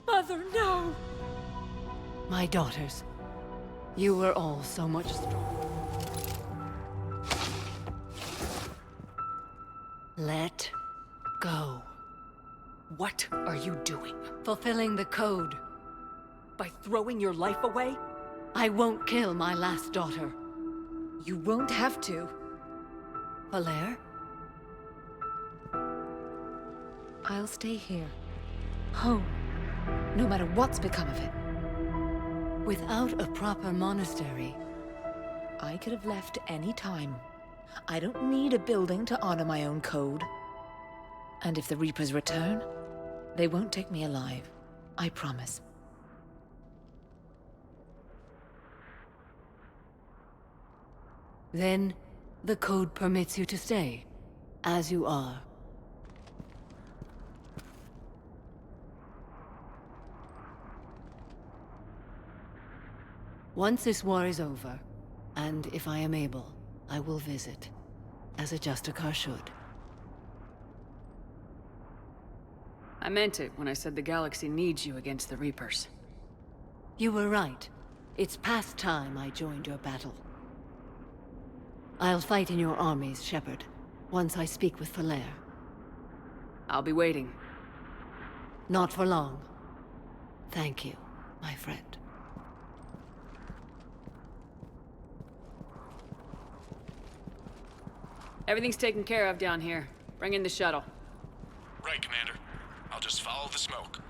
Mother, no! My daughters, you were all so much stronger. Let go. What are you doing? Fulfilling the code. By throwing your life away? I won't kill my last daughter. You won't have to. Falaire? I'll stay here. Home. No matter what's become of it. Without a proper monastery, I could have left any time. I don't need a building to honor my own code. And if the Reapers return, they won't take me alive. I promise. Then, the code permits you to stay, as you are. Once this war is over, and if I am able, I will visit, as a Justicar should. I meant it when I said the galaxy needs you against the Reapers. You were right. It's past time I joined your battle. I'll fight in your armies, Shepard, once I speak with Falaire. I'll be waiting. Not for long. Thank you, my friend. Everything's taken care of down here. Bring in the shuttle. Right, Commander. I'll just follow the smoke.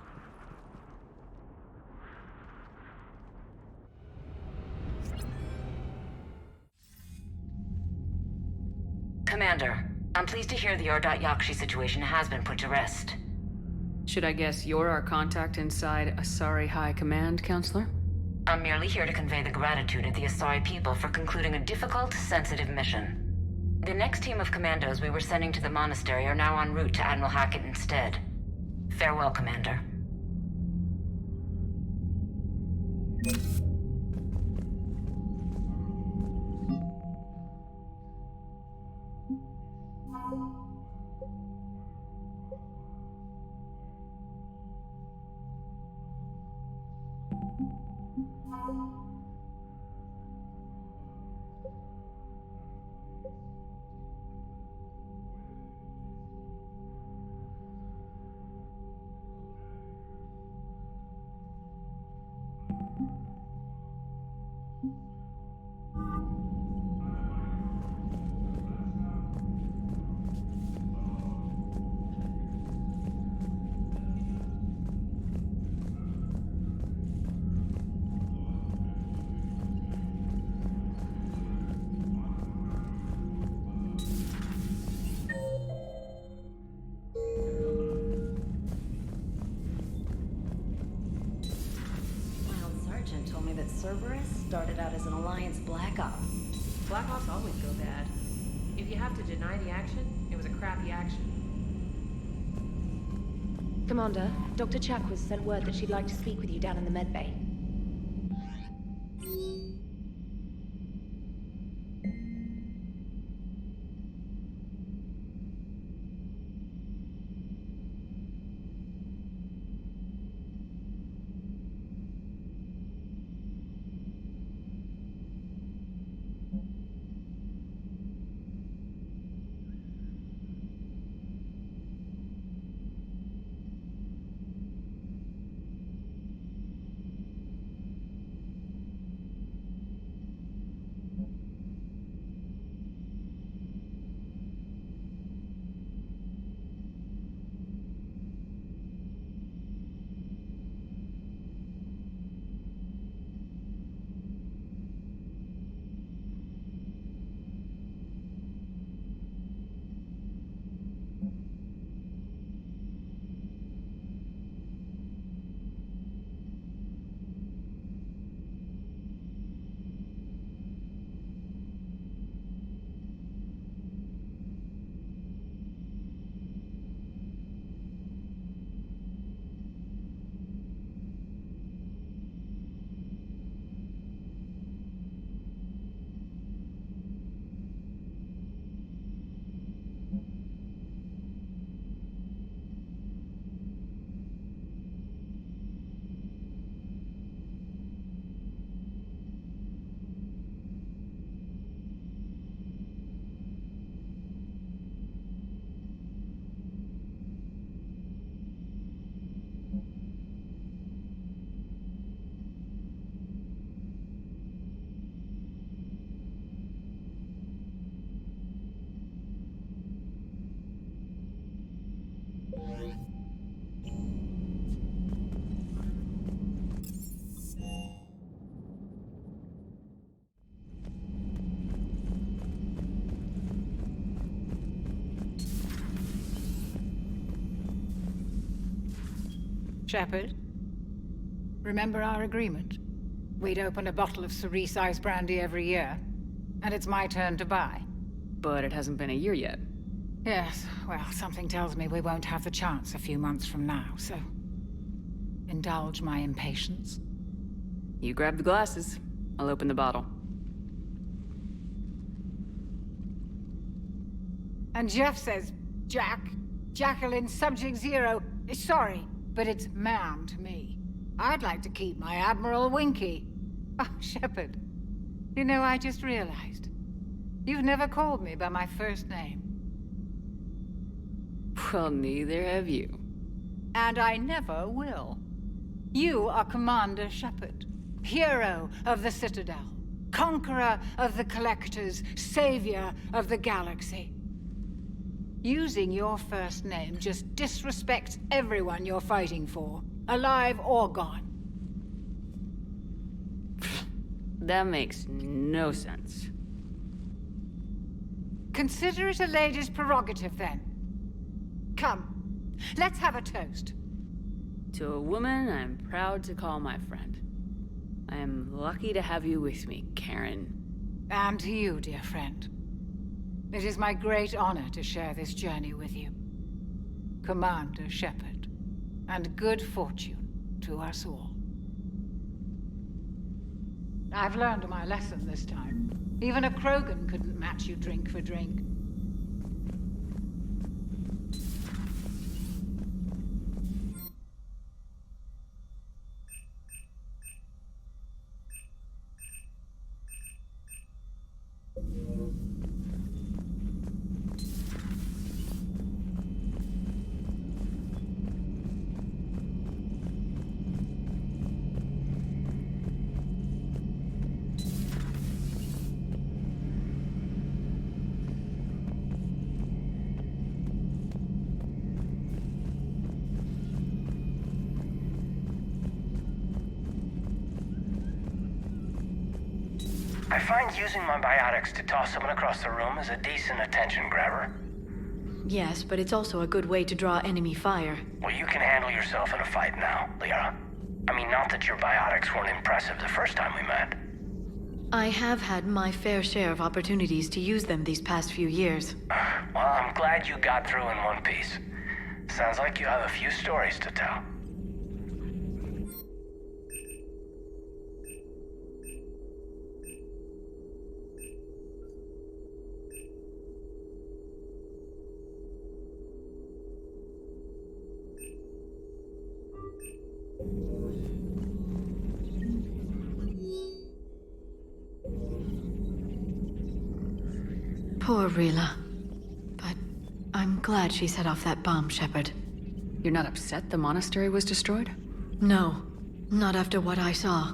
Commander, I'm pleased to hear the Yakshi situation has been put to rest. Should I guess you're our contact inside Asari High Command, Counselor? I'm merely here to convey the gratitude of the Asari people for concluding a difficult, sensitive mission. The next team of commandos we were sending to the monastery are now en route to Admiral Hackett instead. Farewell, Commander. Cerberus started out as an Alliance Black Op. Black Ops always go bad. If you have to deny the action, it was a crappy action. Commander, Dr. Chakwas sent word that she'd like to speak with you down in the med bay. Shepard, remember our agreement? We'd open a bottle of cerise ice brandy every year, and it's my turn to buy. But it hasn't been a year yet. Yes, well, something tells me we won't have the chance a few months from now, so... indulge my impatience. You grab the glasses. I'll open the bottle. And Jeff says, Jacqueline, Subject Zero, sorry, but it's man to me. I'd like to keep my Admiral Winky. Oh, Shepard, you know, I just realized. You've never called me by my first name. Well, neither have you. And I never will. You are Commander Shepard, hero of the Citadel, conqueror of the Collectors, savior of the galaxy. Using your first name just disrespects everyone you're fighting for, alive or gone. That makes no sense. Consider it a lady's prerogative, then. Come, let's have a toast. To a woman I'm proud to call my friend. I am lucky to have you with me, Karen. And to you, dear friend. It is my great honor to share this journey with you. Commander Shepard. And good fortune to us all. I've learned my lesson this time. Even a Krogan couldn't match you drink for drink. I find using my biotics to toss someone across the room is a decent attention grabber. Yes, but it's also a good way to draw enemy fire. Well, you can handle yourself in a fight now, Lyra. I mean, not that your biotics weren't impressive the first time we met. I have had my fair share of opportunities to use them these past few years. Well, I'm glad you got through in one piece. Sounds like you have a few stories to tell. Poor Rila. But I'm glad she set off that bomb, Shepard. You're not upset the monastery was destroyed? No, not after what I saw.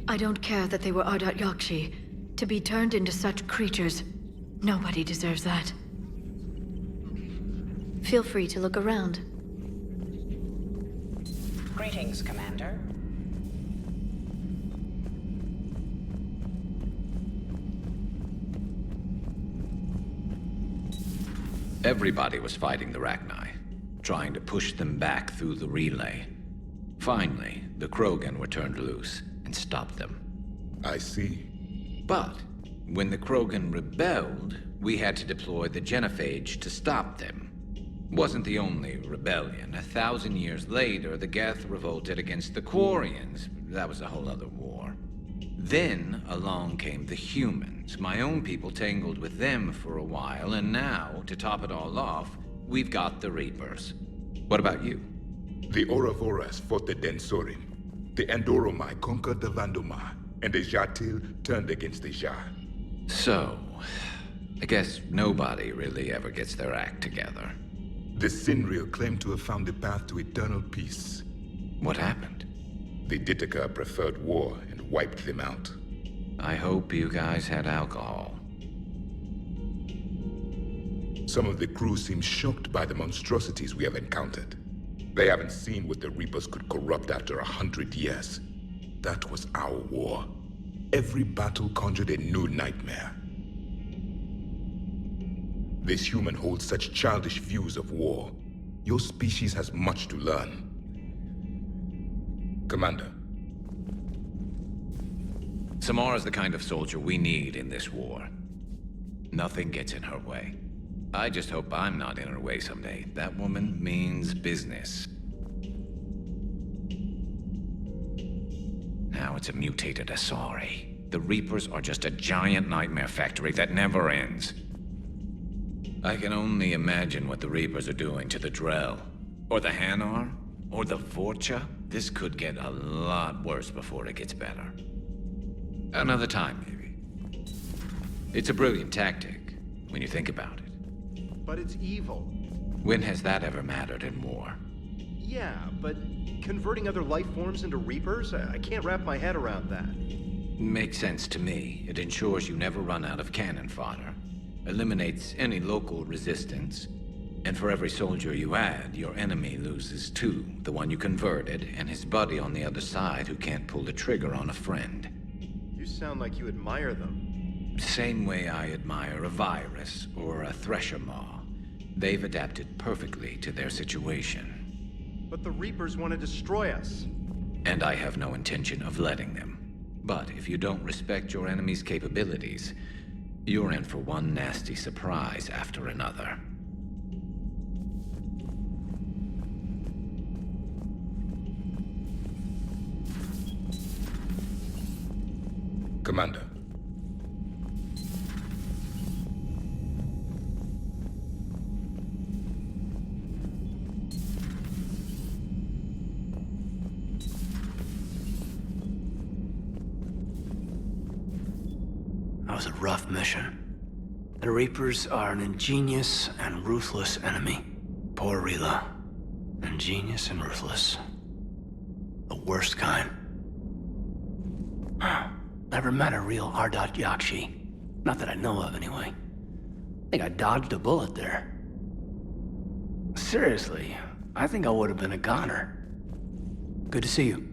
I don't care that they were Ardat Yakshi. To be turned into such creatures, nobody deserves that. Feel free to look around. Greetings, Commander. Everybody was fighting the Rachni, trying to push them back through the relay. Finally, the Krogan were turned loose and stopped them. I see. But when the Krogan rebelled, we had to deploy the Genophage to stop them. Wasn't the only rebellion. 1,000 years later, the Geth revolted against the Quarians. That was a whole other war. Then along came the humans. My own people tangled with them for a while, and now, to top it all off, we've got the Reapers. What about you? The Ouroboros fought the Densorim. The Andoromai conquered the Vandomai, and the Jatil turned against the Jar. So, I guess nobody really ever gets their act together. The Sinreal claimed to have found the path to eternal peace. What happened? The Ditaka preferred war and wiped them out. I hope you guys had alcohol. Some of the crew seem shocked by the monstrosities we have encountered. They haven't seen what the Reapers could corrupt after 100 years. That was our war. Every battle conjured a new nightmare. This human holds such childish views of war. Your species has much to learn. Commander. Samara's the kind of soldier we need in this war. Nothing gets in her way. I just hope I'm not in her way someday. That woman means business. Now it's a mutated Asari. The Reapers are just a giant nightmare factory that never ends. I can only imagine what the Reapers are doing to the Drell. Or the Hanar. Or the Vorcha. This could get a lot worse before it gets better. Another time, maybe. It's a brilliant tactic, when you think about it. But it's evil. When has that ever mattered in war? Yeah, but converting other life forms into Reapers? I can't wrap my head around that. Makes sense to me. It ensures you never run out of cannon fodder. Eliminates any local resistance. And for every soldier you add, your enemy loses two. The one you converted, and his buddy on the other side who can't pull the trigger on a friend. You sound like you admire them. Same way I admire a virus or a thresher maw. They've adapted perfectly to their situation. But the Reapers want to destroy us. And I have no intention of letting them. But if you don't respect your enemy's capabilities, you're in for one nasty surprise after another. Commander. That was a rough mission. The Reapers are an ingenious and ruthless enemy. Poor Rila. Ingenious and ruthless. The worst kind. Never met a real Ardat Yakshi. Not that I know of, anyway. I think I dodged a bullet there. Seriously, I think I would have been a goner. Good to see you.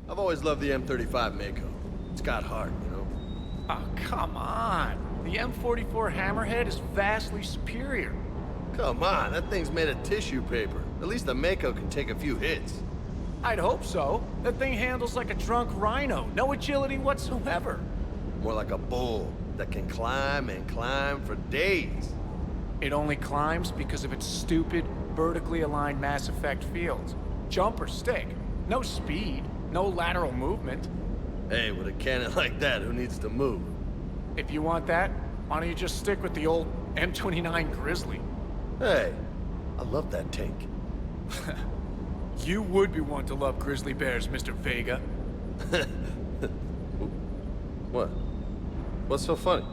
I've always loved the M35 Mako. It's got heart, you know? Oh, come on. The M44 Hammerhead is vastly superior. Come on, that thing's made of tissue paper. At least the Mako can take a few hits. I'd hope so. That thing handles like a drunk rhino. No agility whatsoever. More like a bull that can climb and climb for days. It only climbs because of its stupid, vertically aligned Mass Effect fields. Jump or stick. No speed. No lateral movement. Hey, with a cannon like that, who needs to move? If you want that, why don't you just stick with the old M29 Grizzly? Hey, I love that tank. You would be one to love grizzly bears, Mr. Vega. What? What's so funny?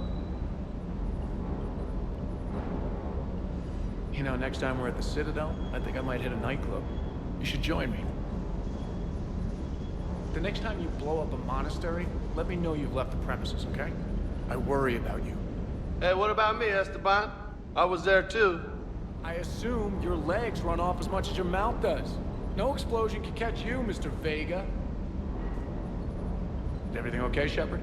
You know, next time we're at the Citadel, I think I might hit a nightclub. You should join me. The next time you blow up a monastery, let me know you've left the premises, okay? I worry about you. Hey, what about me, Esteban? I was there too. I assume your legs run off as much as your mouth does. No explosion can catch you, Mr. Vega. Is everything okay, Shepard?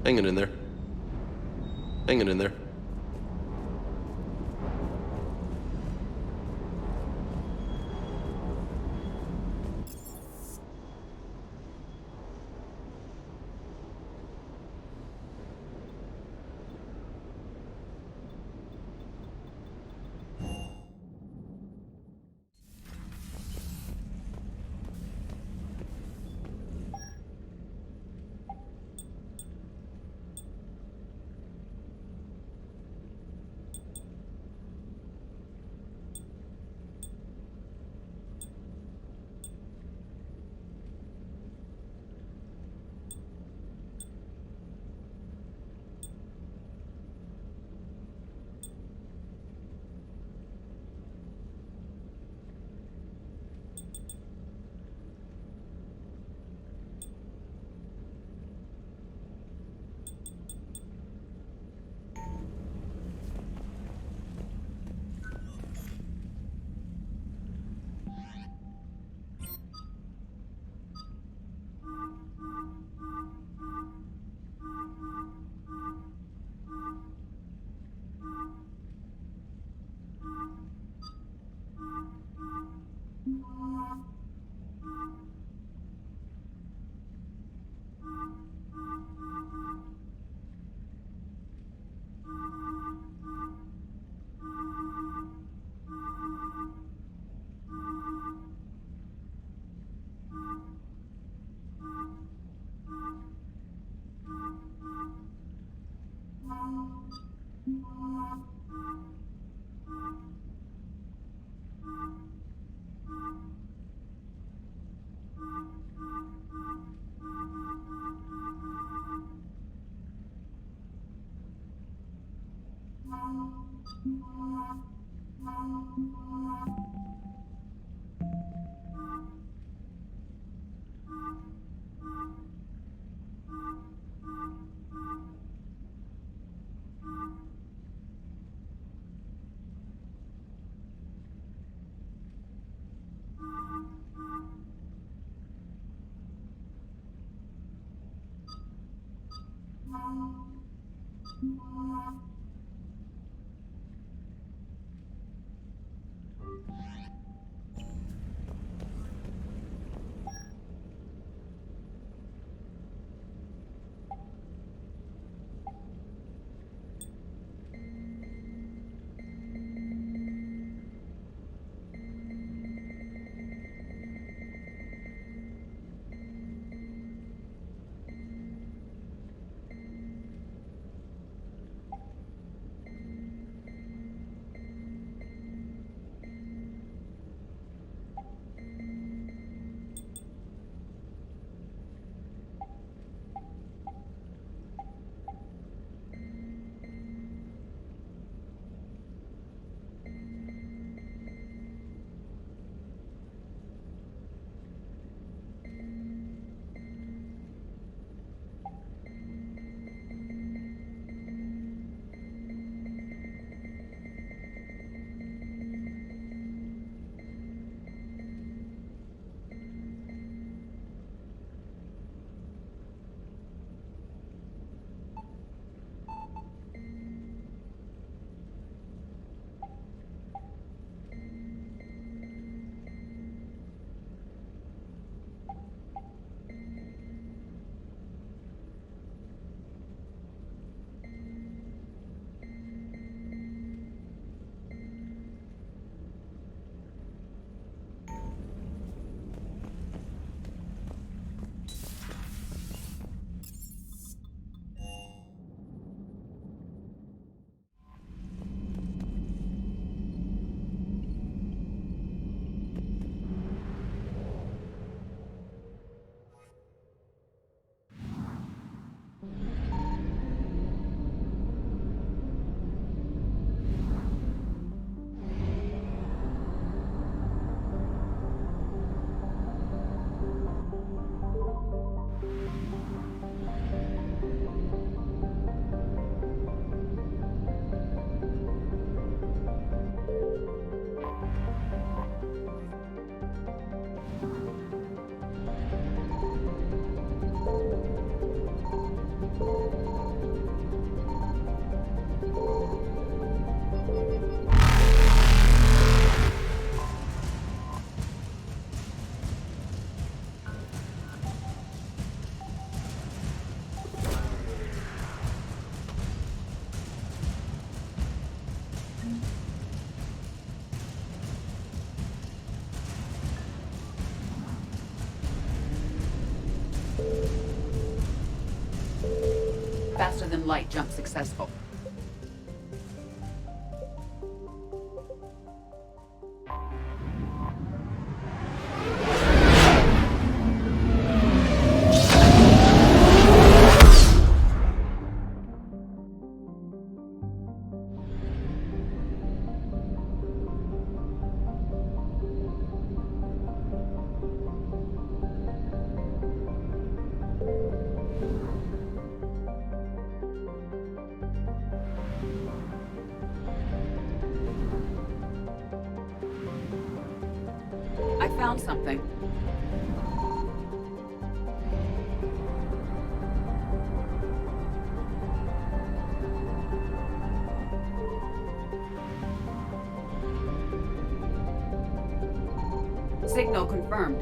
Hanging in there. Hanging in there. Faster-than-light jump successful. I found something. Signal confirmed.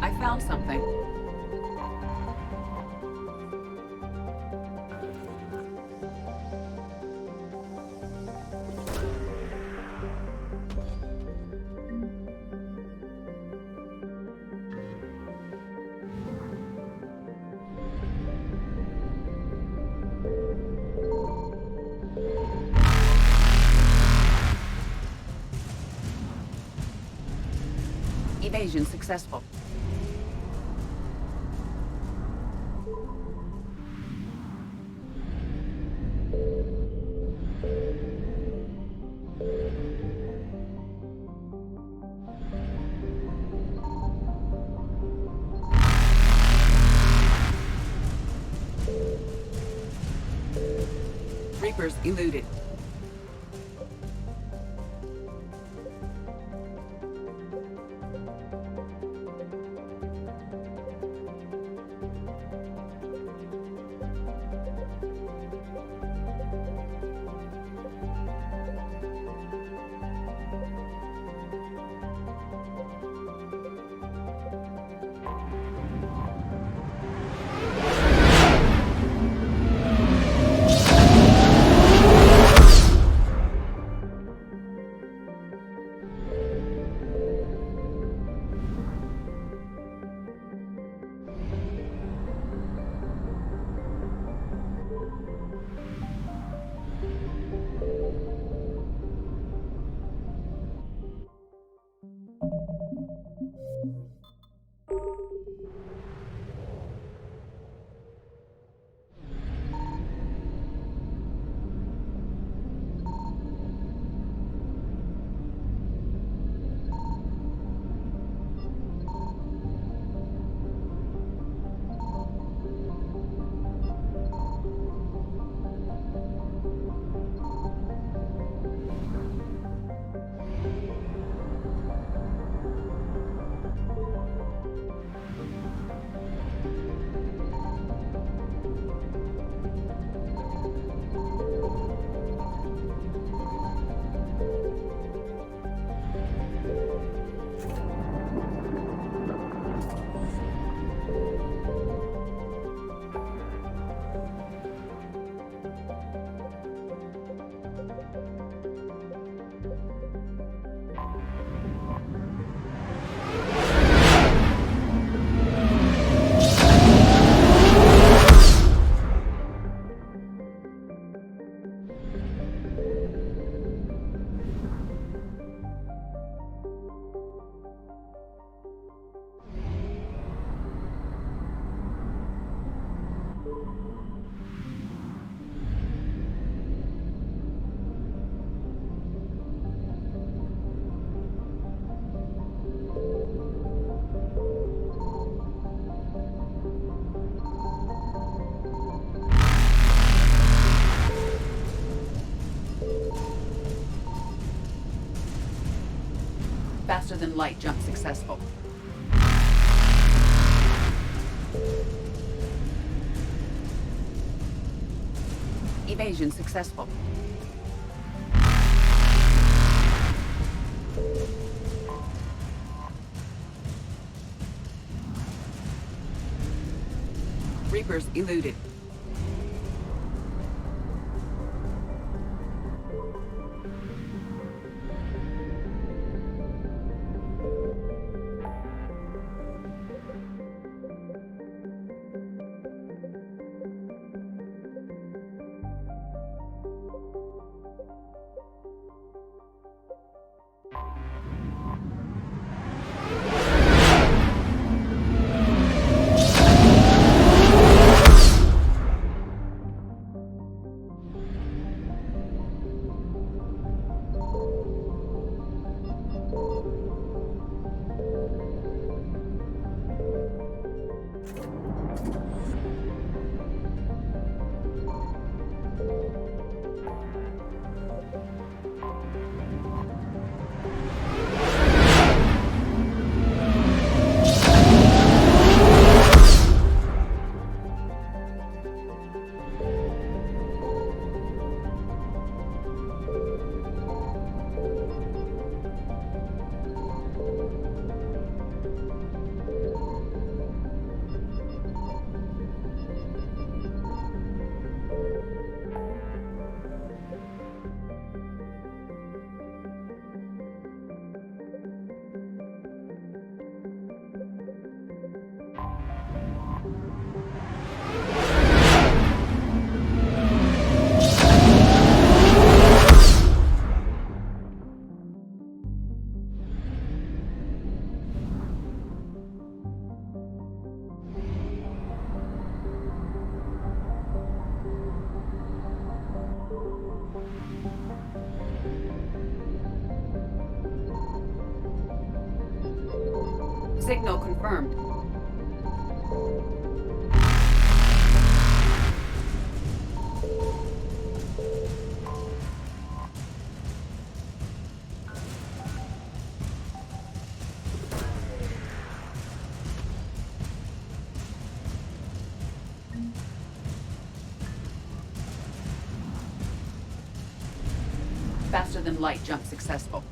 I found something. Evasion successful. Reapers eluded. than light jump successful. Evasion successful. Reapers eluded. Signal confirmed. Faster than light jump successful.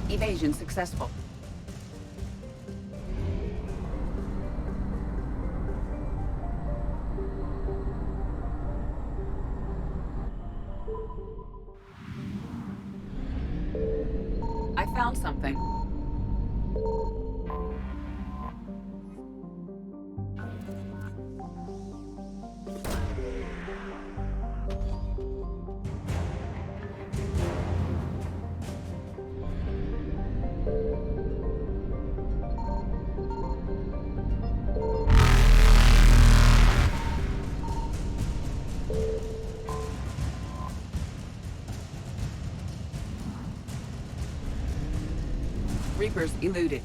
Evasion successful. I found something. Reapers eluded.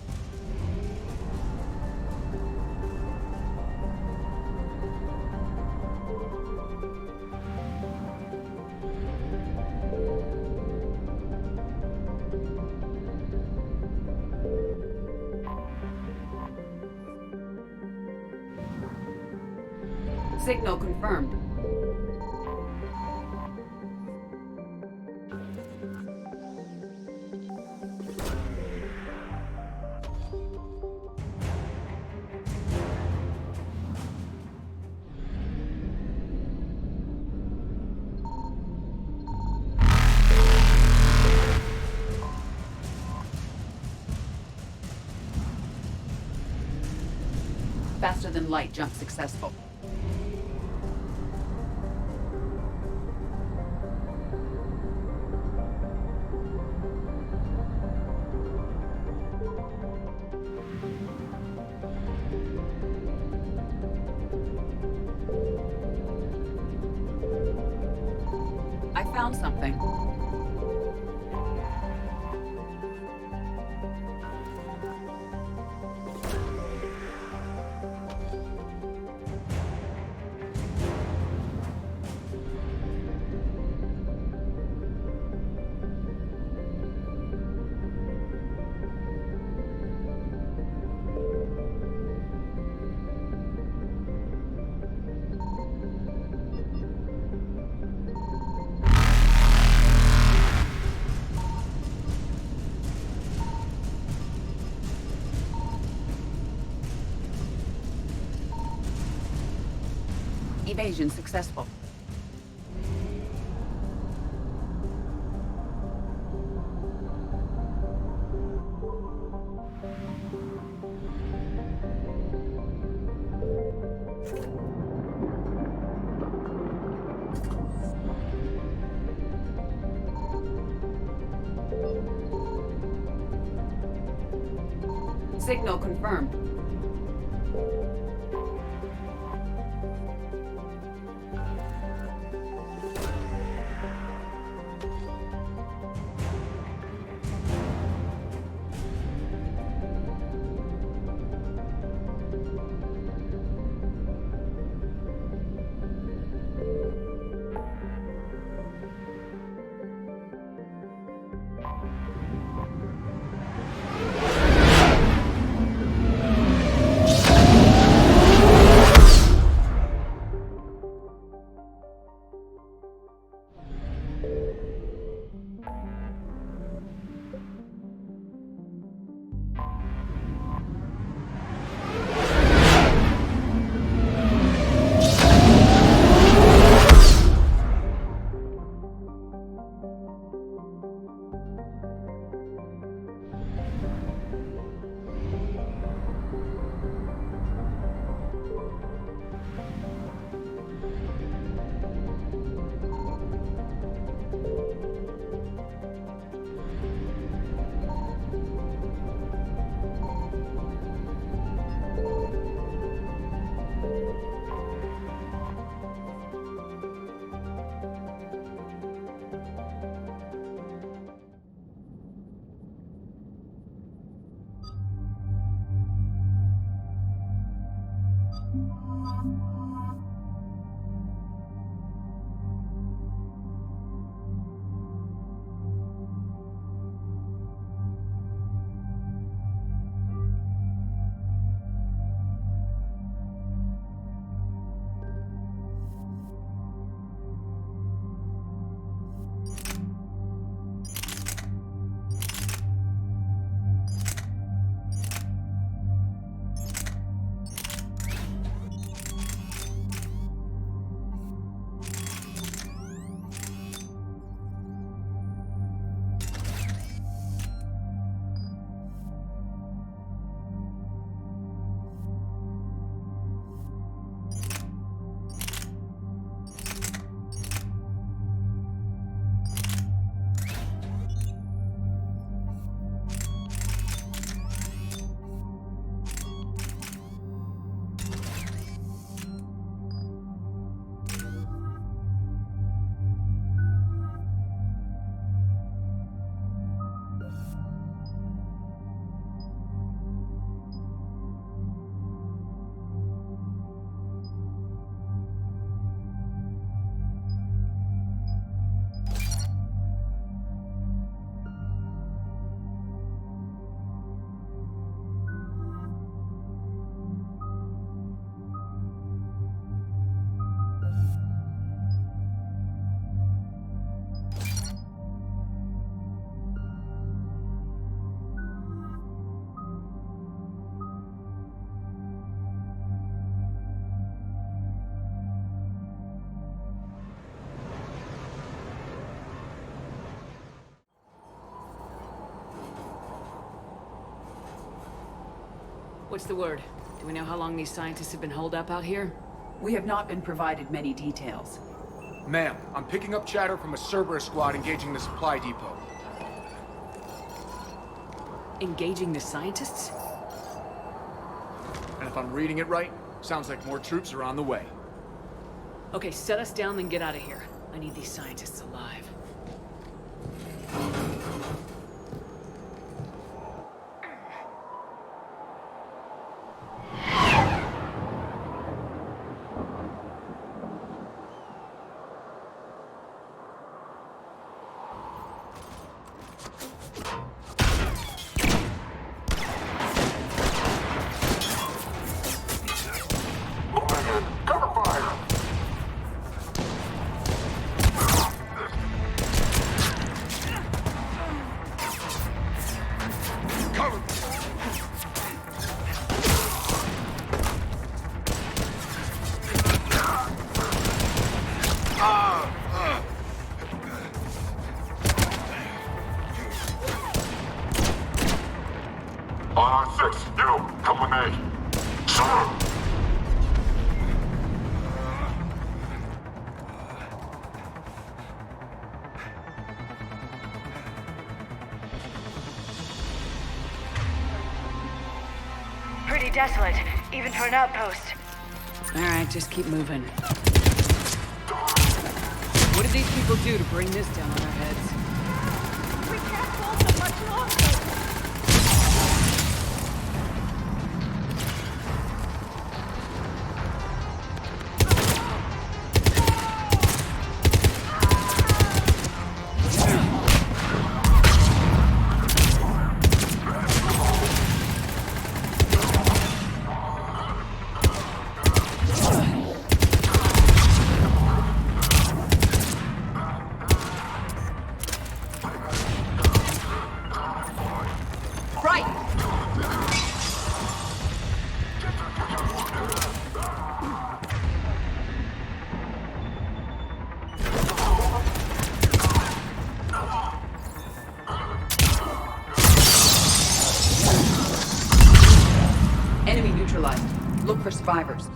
Signal confirmed. Faster than light jump successful. I found something. Evasion successful. Signal confirmed. What's the word? Do we know how long these scientists have been holed up out here? We have not been provided many details. Ma'am, I'm picking up chatter from a Cerberus squad engaging the supply depot. Engaging the scientists? And if I'm reading it right, sounds like more troops are on the way. Okay, set us down, then get out of here. I need these scientists alive. On R6, you, come with me. Sure. Pretty desolate, even for an outpost. Alright, just keep moving. What did these people do to bring this down on our heads? We can't hold them much longer. Enemy neutralized. Look for survivors.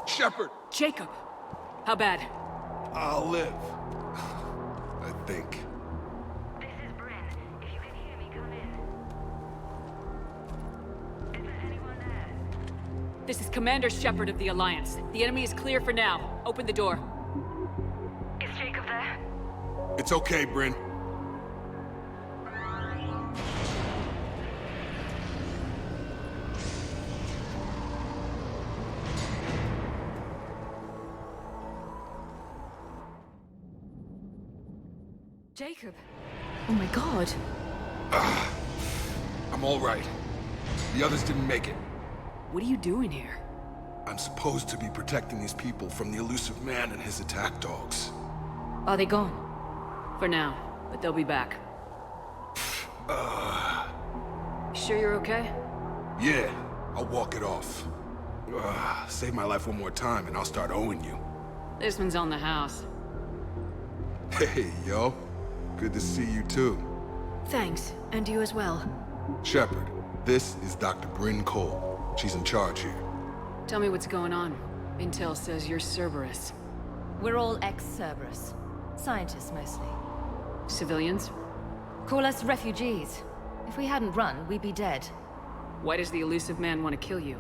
Shepard! Jacob! How bad? I'll live. I think. This is Bryn. If you can hear me, come in. Is there anyone there? This is Commander Shepard of the Alliance. The enemy is clear for now. Open the door. Is Jacob there? It's okay, Bryn. Jacob! Oh my god. I'm all right. The others didn't make it. What are you doing here? I'm supposed to be protecting these people from the elusive man and his attack dogs. Are they gone? For now, but they'll be back. Sure you're okay? Yeah, I'll walk it off. Save my life one more time and I'll start owing you. This one's on the house. Hey, yo. Good to see you too. Thanks, and you as well. Shepard, this is Dr. Bryn Cole. She's in charge here. Tell me what's going on. Intel says you're Cerberus. We're all ex-Cerberus. Scientists, mostly. Civilians? Call us refugees. If we hadn't run, we'd be dead. Why does the elusive man want to kill you?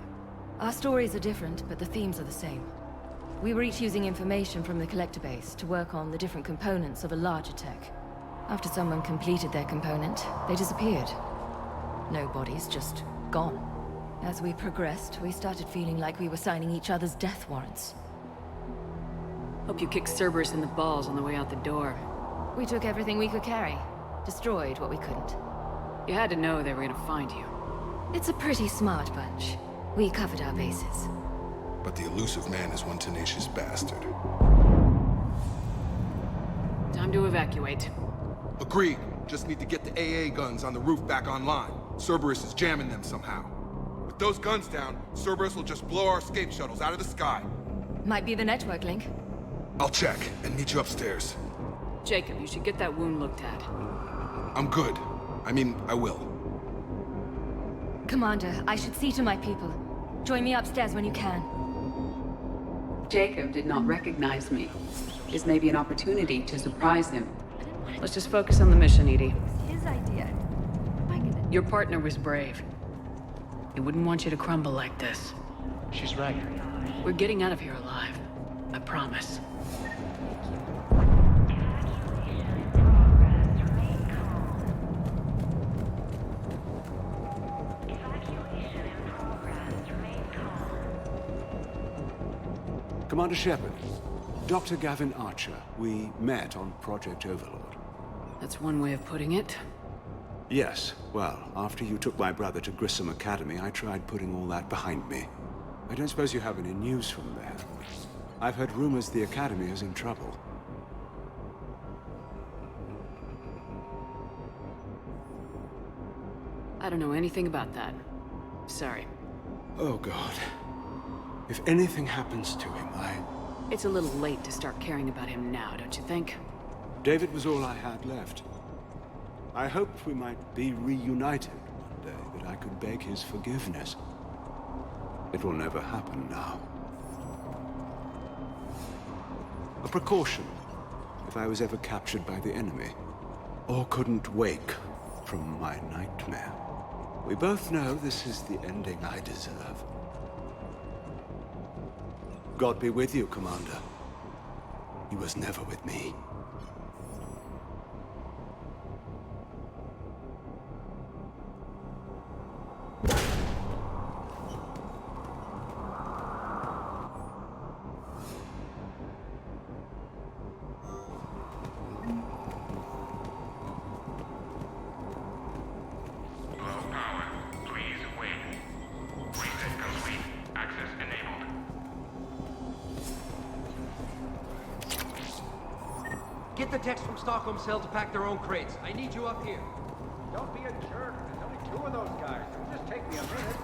Our stories are different, but the themes are the same. We were each using information from the Collector base to work on the different components of a larger tech. After someone completed their component, they disappeared. No bodies, just gone. As we progressed, we started feeling like we were signing each other's death warrants. Hope you kicked Cerberus in the balls on the way out the door. We took everything we could carry. Destroyed what we couldn't. You had to know they were gonna find you. It's a pretty smart bunch. We covered our bases. But the elusive man is one tenacious bastard. Time to evacuate. Agreed. Just need to get the AA guns on the roof back online. Cerberus is jamming them somehow. With those guns down, Cerberus will just blow our escape shuttles out of the sky. Might be the network link. I'll check and meet you upstairs. Jacob, you should get that wound looked at. I'm good. I mean, I will. Commander, I should see to my people. Join me upstairs when you can. Jacob did not recognize me. This may be an opportunity to surprise him. Let's just focus on the mission, Edie. His idea. Your partner was brave. He wouldn't want you to crumble like this. She's right. We're getting out of here alive. I promise. Commander Shepard, Dr. Gavin Archer, we met on Project Overlord. That's one way of putting it. Yes, well, after you took my brother to Grissom Academy, I tried putting all that behind me. I don't suppose you have any news from there. I've heard rumors the Academy is in trouble. I don't know anything about that. Sorry. Oh, God. If anything happens to him, It's a little late to start caring about him now, don't you think? David was all I had left. I hoped we might be reunited one day, that I could beg his forgiveness. It will never happen now. A precaution, if I was ever captured by the enemy, or couldn't wake from my nightmare. We both know this is the ending I deserve. God be with you, Commander. He was never with me. Get the techs from Stockholm Cell to pack their own crates. I need you up here. Don't be a jerk. There's only two of those guys. It'll just take me a minute.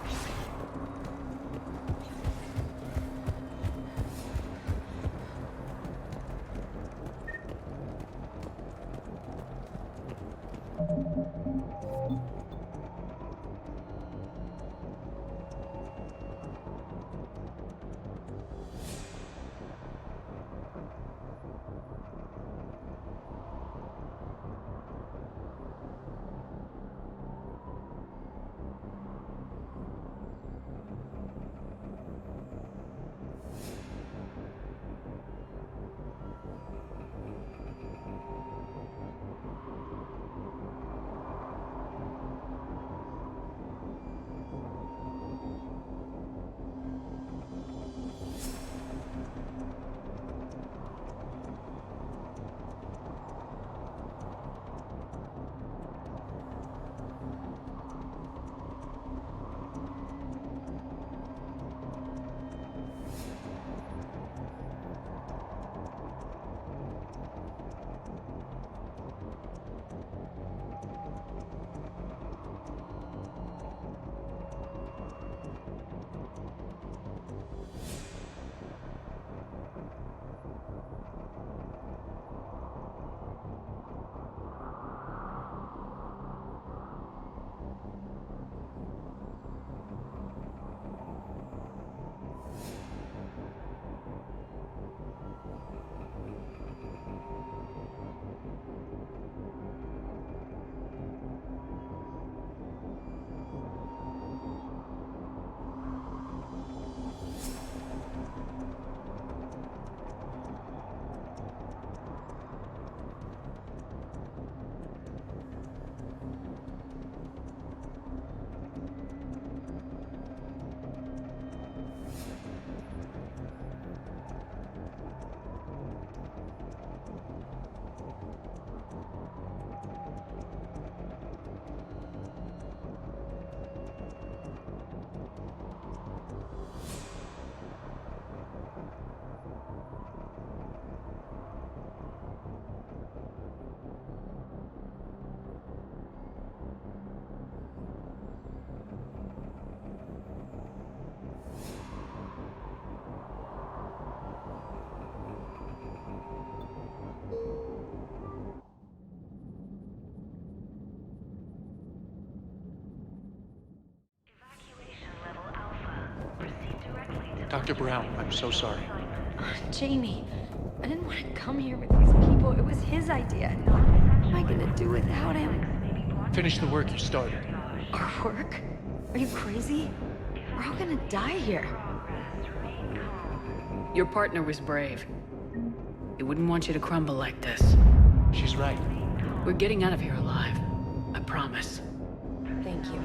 Dr. Brown, I'm so sorry. Jamie, I didn't want to come here with these people. It was his idea. What am I gonna do without him? Finish the work you started. Our work? Are you crazy? We're all gonna die here. Your partner was brave. He wouldn't want you to crumble like this. She's right. We're getting out of here alive. I promise. Thank you.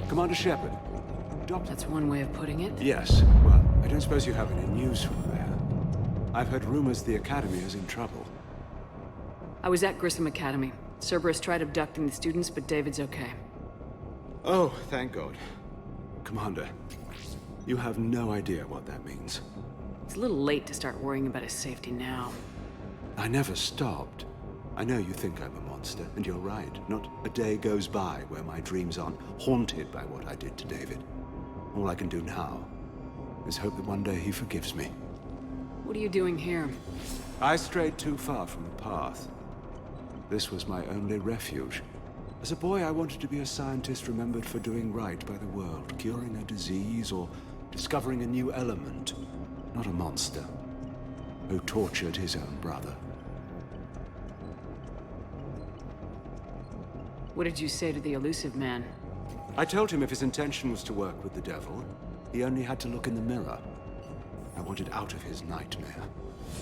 Commander Shepard. That's one way of putting it. Yes. Well, I don't suppose you have any news from there. I've heard rumors the Academy is in trouble. I was at Grissom Academy. Cerberus tried abducting the students, but David's okay. Oh, thank God. Commander, you have no idea what that means. It's a little late to start worrying about his safety now. I never stopped. I know you think I'm a monster, and you're right. Not a day goes by where my dreams aren't haunted by what I did to David. All I can do now is hope that one day he forgives me. What are you doing here? I strayed too far from the path. This was my only refuge. As a boy, I wanted to be a scientist remembered for doing right by the world, curing a disease or discovering a new element, not a monster who tortured his own brother. What did you say to the elusive man? I told him if his intention was to work with the devil, he only had to look in the mirror. I wanted out of his nightmare.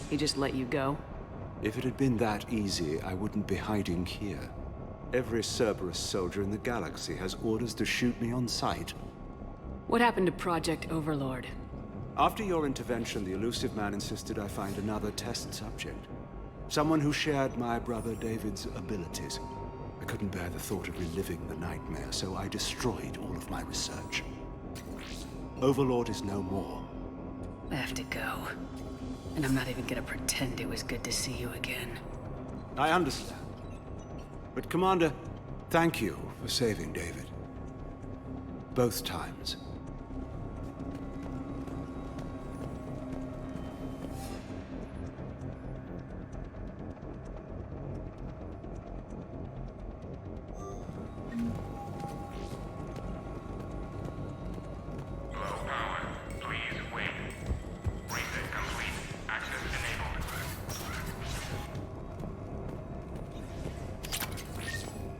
He just let you go? If it had been that easy, I wouldn't be hiding here. Every Cerberus soldier in the galaxy has orders to shoot me on sight. What happened to Project Overlord? After your intervention, the elusive man insisted I find another test subject. Someone who shared my brother David's abilities. I couldn't bear the thought of reliving the nightmare, so I destroyed all of my research. Overlord is no more. I have to go. And I'm not even gonna pretend it was good to see you again. I understand. But Commander, thank you for saving David. Both times.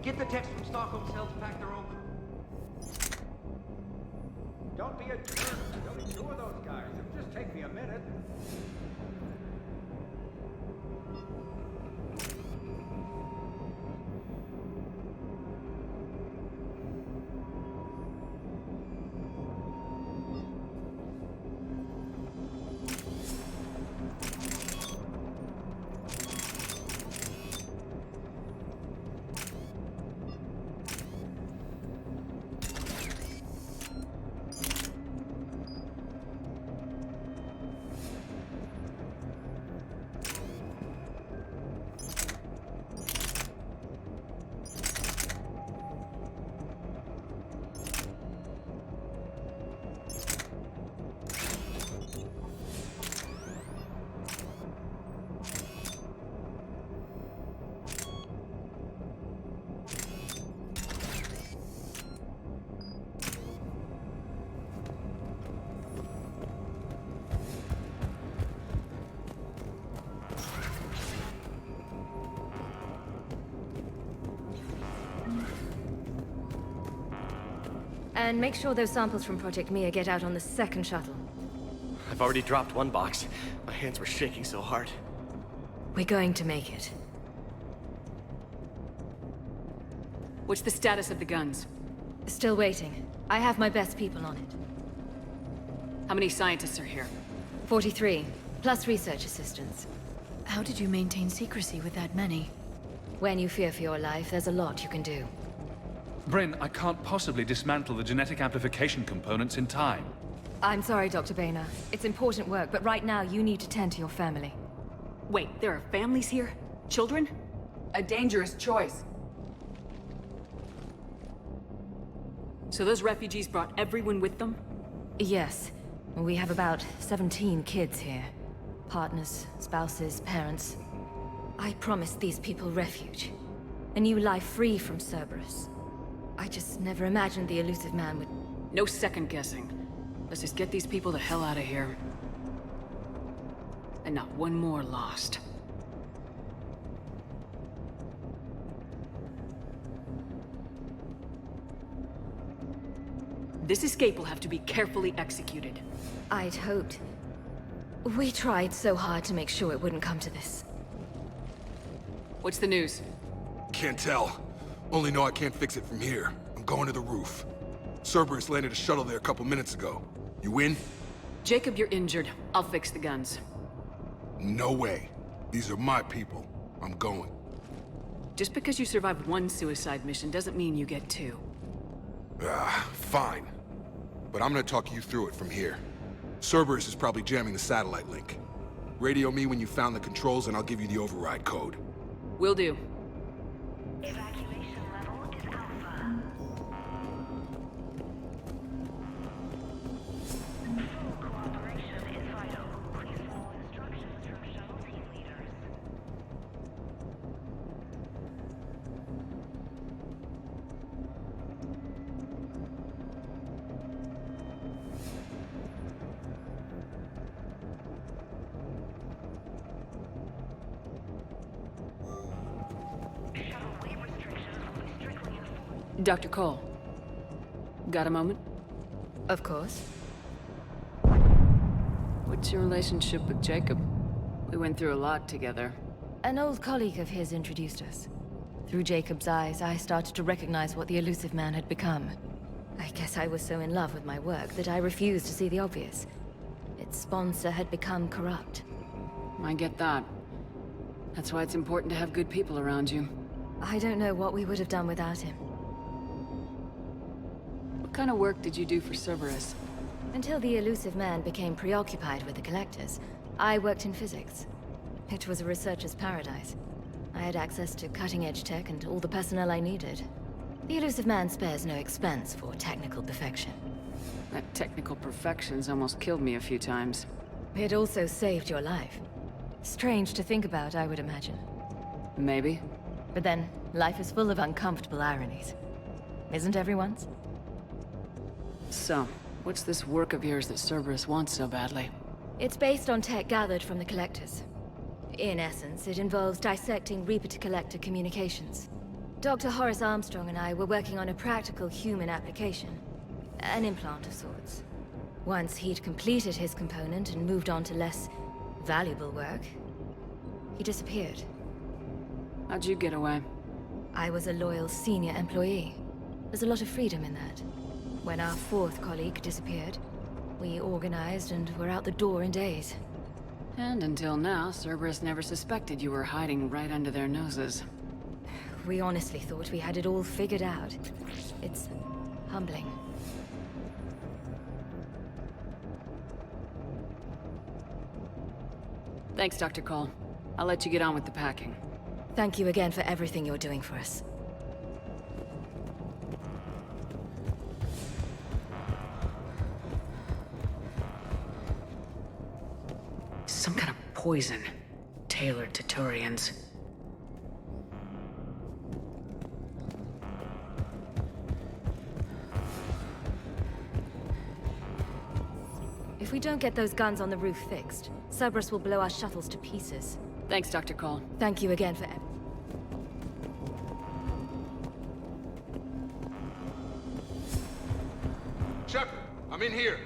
Get the text from Stockholm Cell to pack their own. Don't be a jerk. There's only two of those guys. It'll just take me a minute. And make sure those samples from Project Mia get out on the second shuttle. I've already dropped one box. My hands were shaking so hard. We're going to make it. What's the status of the guns? Still waiting. I have my best people on it. How many scientists are here? 43, plus research assistants. How did you maintain secrecy with that many? When you fear for your life, there's a lot you can do. Bryn, I can't possibly dismantle the genetic amplification components in time. I'm sorry, Dr. Boehner. It's important work, but right now you need to tend to your family. Wait, there are families here? Children? A dangerous choice. So those refugees brought everyone with them? Yes. We have about 17 kids here. Partners, spouses, parents. I promised these people refuge. A new life free from Cerberus. I just never imagined the elusive man would... No second guessing. Let's just get these people the hell out of here. And not one more lost. This escape will have to be carefully executed. I'd hoped. We tried so hard to make sure it wouldn't come to this. What's the news? Can't tell. Only know I can't fix it from here. I'm going to the roof. Cerberus landed a shuttle there a couple minutes ago. You in? Jacob, you're injured. I'll fix the guns. No way. These are my people. I'm going. Just because you survived one suicide mission doesn't mean you get two. Fine. But I'm gonna talk you through it from here. Cerberus is probably jamming the satellite link. Radio me when you found the controls and I'll give you the override code. Will do. Evacuation level is Alpha. Full cooperation is vital. Please follow instructions from shuttle team leaders. Dr. Cole. Got a moment? Of course. What's your relationship with Jacob? We went through a lot together. An old colleague of his introduced us. Through Jacob's eyes, I started to recognize what the elusive man had become. I guess I was so in love with my work that I refused to see the obvious. Its sponsor had become corrupt. I get that. That's why it's important to have good people around you. I don't know what we would have done without him. What kind of work did you do for Cerberus? Until the elusive man became preoccupied with the Collectors, I worked in physics. It was a researcher's paradise. I had access to cutting-edge tech and all the personnel I needed. The elusive man spares no expense for technical perfection. That technical perfection's almost killed me a few times. It also saved your life. Strange to think about, I would imagine. Maybe. But then, life is full of uncomfortable ironies. Isn't everyone's? So, what's this work of yours that Cerberus wants so badly? It's based on tech gathered from the Collectors. In essence, it involves dissecting Reaper-to-Collector communications. Dr. Horace Armstrong and I were working on a practical human application. An implant of sorts. Once he'd completed his component and moved on to less valuable work, he disappeared. How'd you get away? I was a loyal senior employee. There's a lot of freedom in that. When our fourth colleague disappeared, we organized and were out the door in days. And until now, Cerberus never suspected you were hiding right under their noses. We honestly thought we had it all figured out. It's humbling. Thanks, Dr. Cole. I'll let you get on with the packing. Thank you again for everything you're doing for us. Some kind of poison, tailored to Turians. If we don't get those guns on the roof fixed, Cerberus will blow our shuttles to pieces. Thanks, Dr. Cole. Thank you again for Shepard, I'm in here.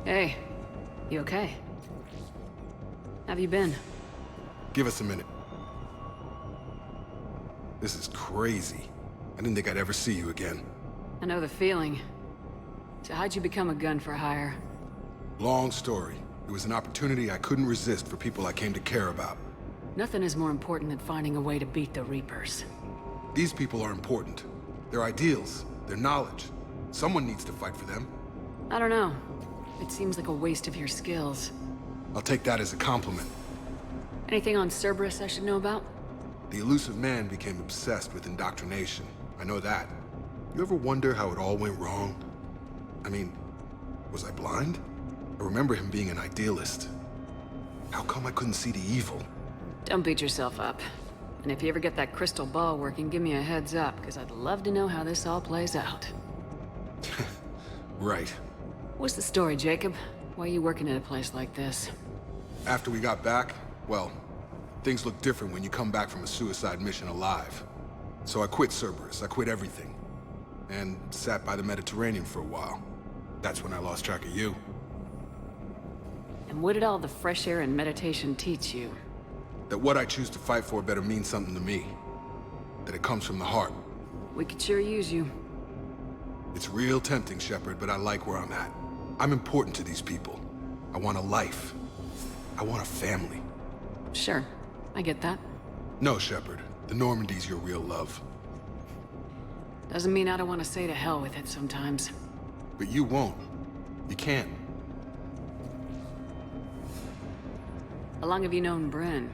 Hey, you okay? Have you been? Give us a minute. This is crazy. I didn't think I'd ever see you again. I know the feeling. So how'd you become a gun for hire? Long story. It was an opportunity I couldn't resist for people I came to care about. Nothing is more important than finding a way to beat the Reapers. These people are important. Their ideals, their knowledge. Someone needs to fight for them. I don't know. It seems like a waste of your skills. I'll take that as a compliment. Anything on Cerberus I should know about? The elusive man became obsessed with indoctrination. I know that. You ever wonder how it all went wrong? I mean, was I blind? I remember him being an idealist. How come I couldn't see the evil? Don't beat yourself up. And if you ever get that crystal ball working, give me a heads up, because I'd love to know how this all plays out. Right. What's the story, Jacob? Why are you working at a place like this? After we got back, well, things look different when you come back from a suicide mission alive. So I quit Cerberus, I quit everything. And sat by the Mediterranean for a while. That's when I lost track of you. And what did all the fresh air and meditation teach you? That what I choose to fight for better mean something to me. That it comes from the heart. We could sure use you. It's real tempting, Shepard, but I like where I'm at. I'm important to these people. I want a life. I want a family. Sure, I get that. No, Shepard. The Normandy's your real love. Doesn't mean I don't want to say to hell with it sometimes. But you won't. You can't. How long have you known Bryn?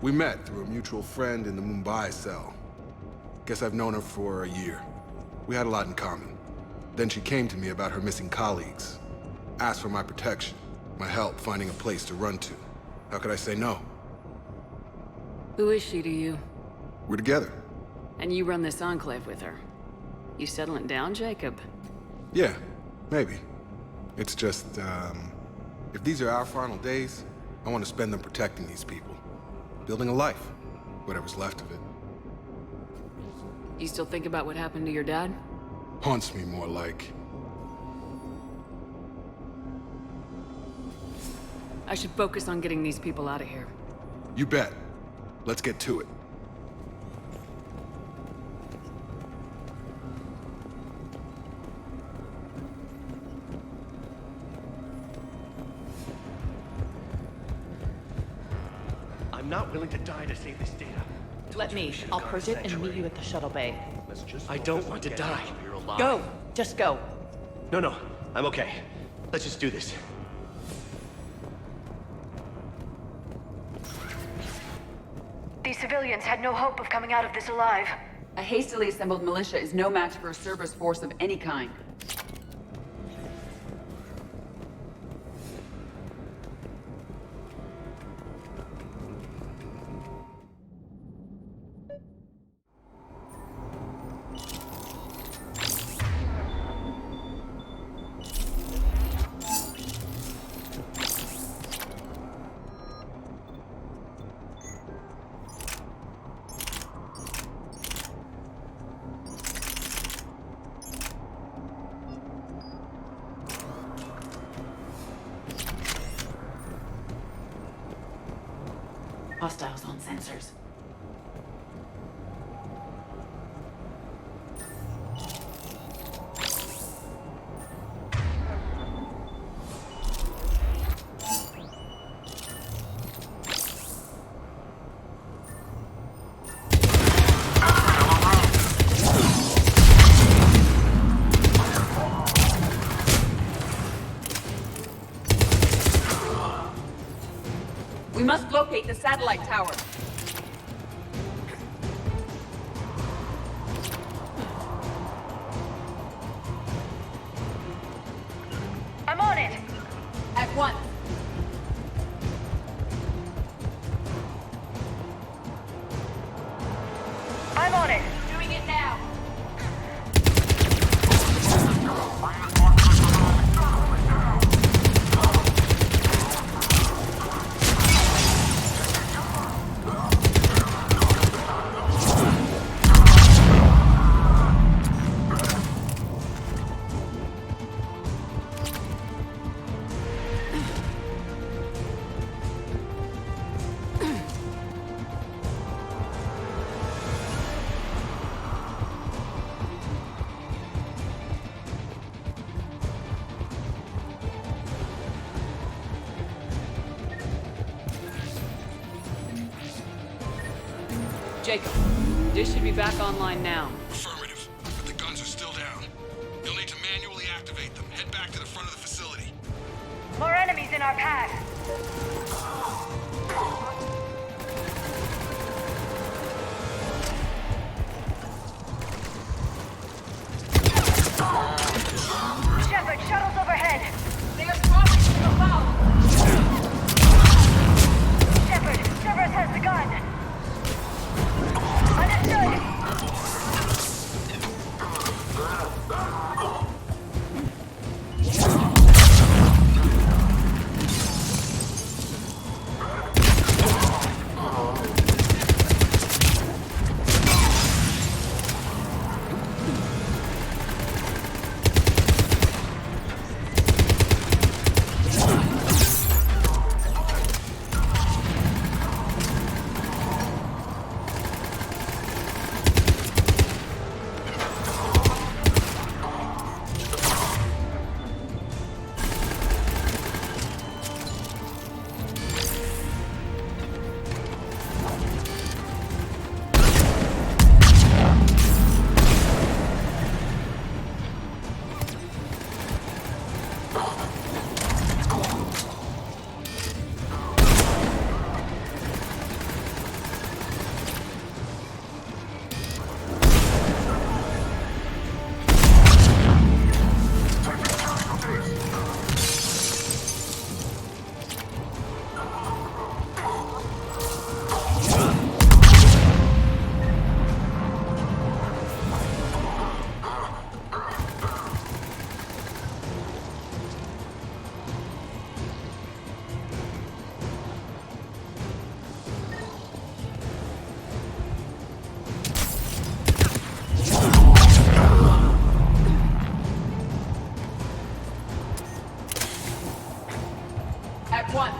We met through a mutual friend in the Mumbai cell. Guess I've known her for a year. We had a lot in common. Then she came to me about her missing colleagues. Asked for my protection, my help finding a place to run to. How could I say no? Who is she to you? We're together. And you run this enclave with her? You settling down, Jacob? Yeah, maybe. It's just, if these are our final days, I want to spend them protecting these people. Building a life. Whatever's left of it. You still think about what happened to your dad? Haunts me more like. I should focus on getting these people out of here. You bet. Let's get to it. I'm not willing to die to save this data. Let me. I'll purge it and meet you at the shuttle bay. I don't want to die. Go! Just go. No, I'm okay. Let's just do this. These civilians had no hope of coming out of this alive. A hastily assembled militia is no match for a Cerberus force of any kind. Hostiles on sensors. We must locate the satellite tower. I'm on it! At once. I'm on it! Doing it now. Jacob, dish should be back online now. Affirmative, but the guns are still down. You'll need to manually activate them. Head back to the front of the facility. More enemies in our path. Shepard, shuttles overhead. They are crossing to the bow. Shepard, Cerberus has the gun. Understood. At once.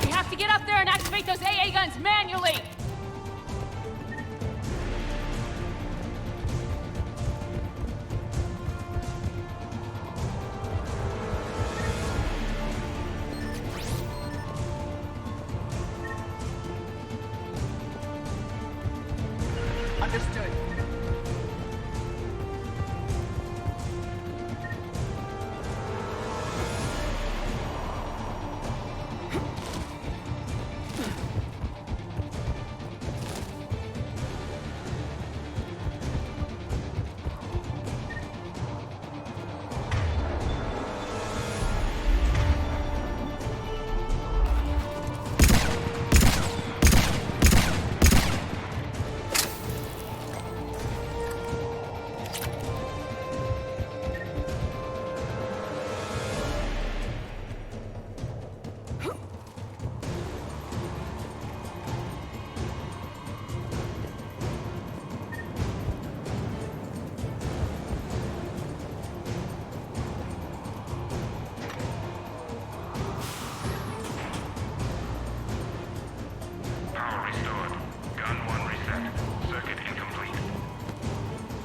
We have to get up there and activate those AA guns manually! Understood.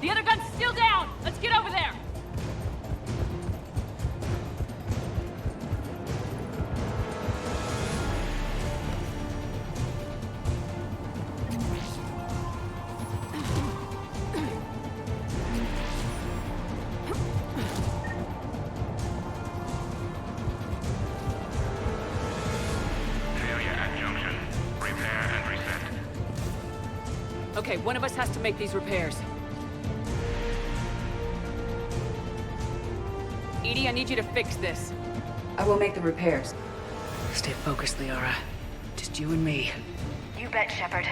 The other gun's still down! Let's get over there! Okay, one of us has to make these repairs. Edie, I need you to fix this. I will make the repairs. Stay focused, Liara. Just you and me. You bet, Shepard.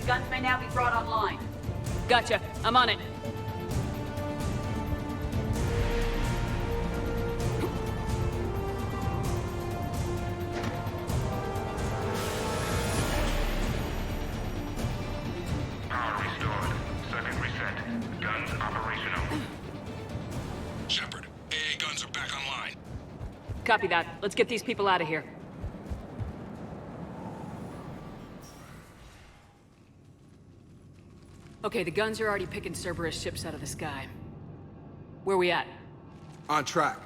The guns may now be brought online. Gotcha. I'm on it. Power restored. Circuit reset. Guns operational. Shepard, AA guns are back online. Copy that. Let's get these people out of here. Okay, the guns are already picking Cerberus ships out of the sky. Where we at? On track.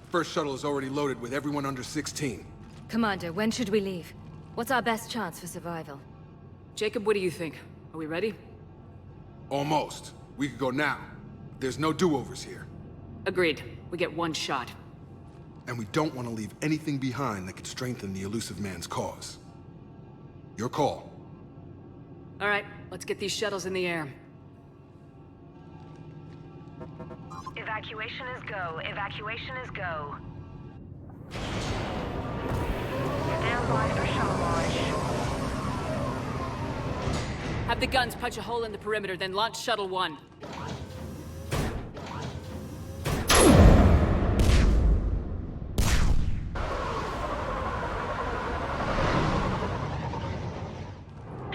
First shuttle is already loaded with everyone under 16. Commander, when should we leave? What's our best chance for survival? Jacob, what do you think? Are we ready? Almost. We could go now. There's no do-overs here. Agreed. We get one shot. And we don't want to leave anything behind that could strengthen the elusive man's cause. Your call. All right, let's get these shuttles in the air. Evacuation is go. Evacuation is go. Stand by for shuttle launch. Have the guns punch a hole in the perimeter, then launch Shuttle 1.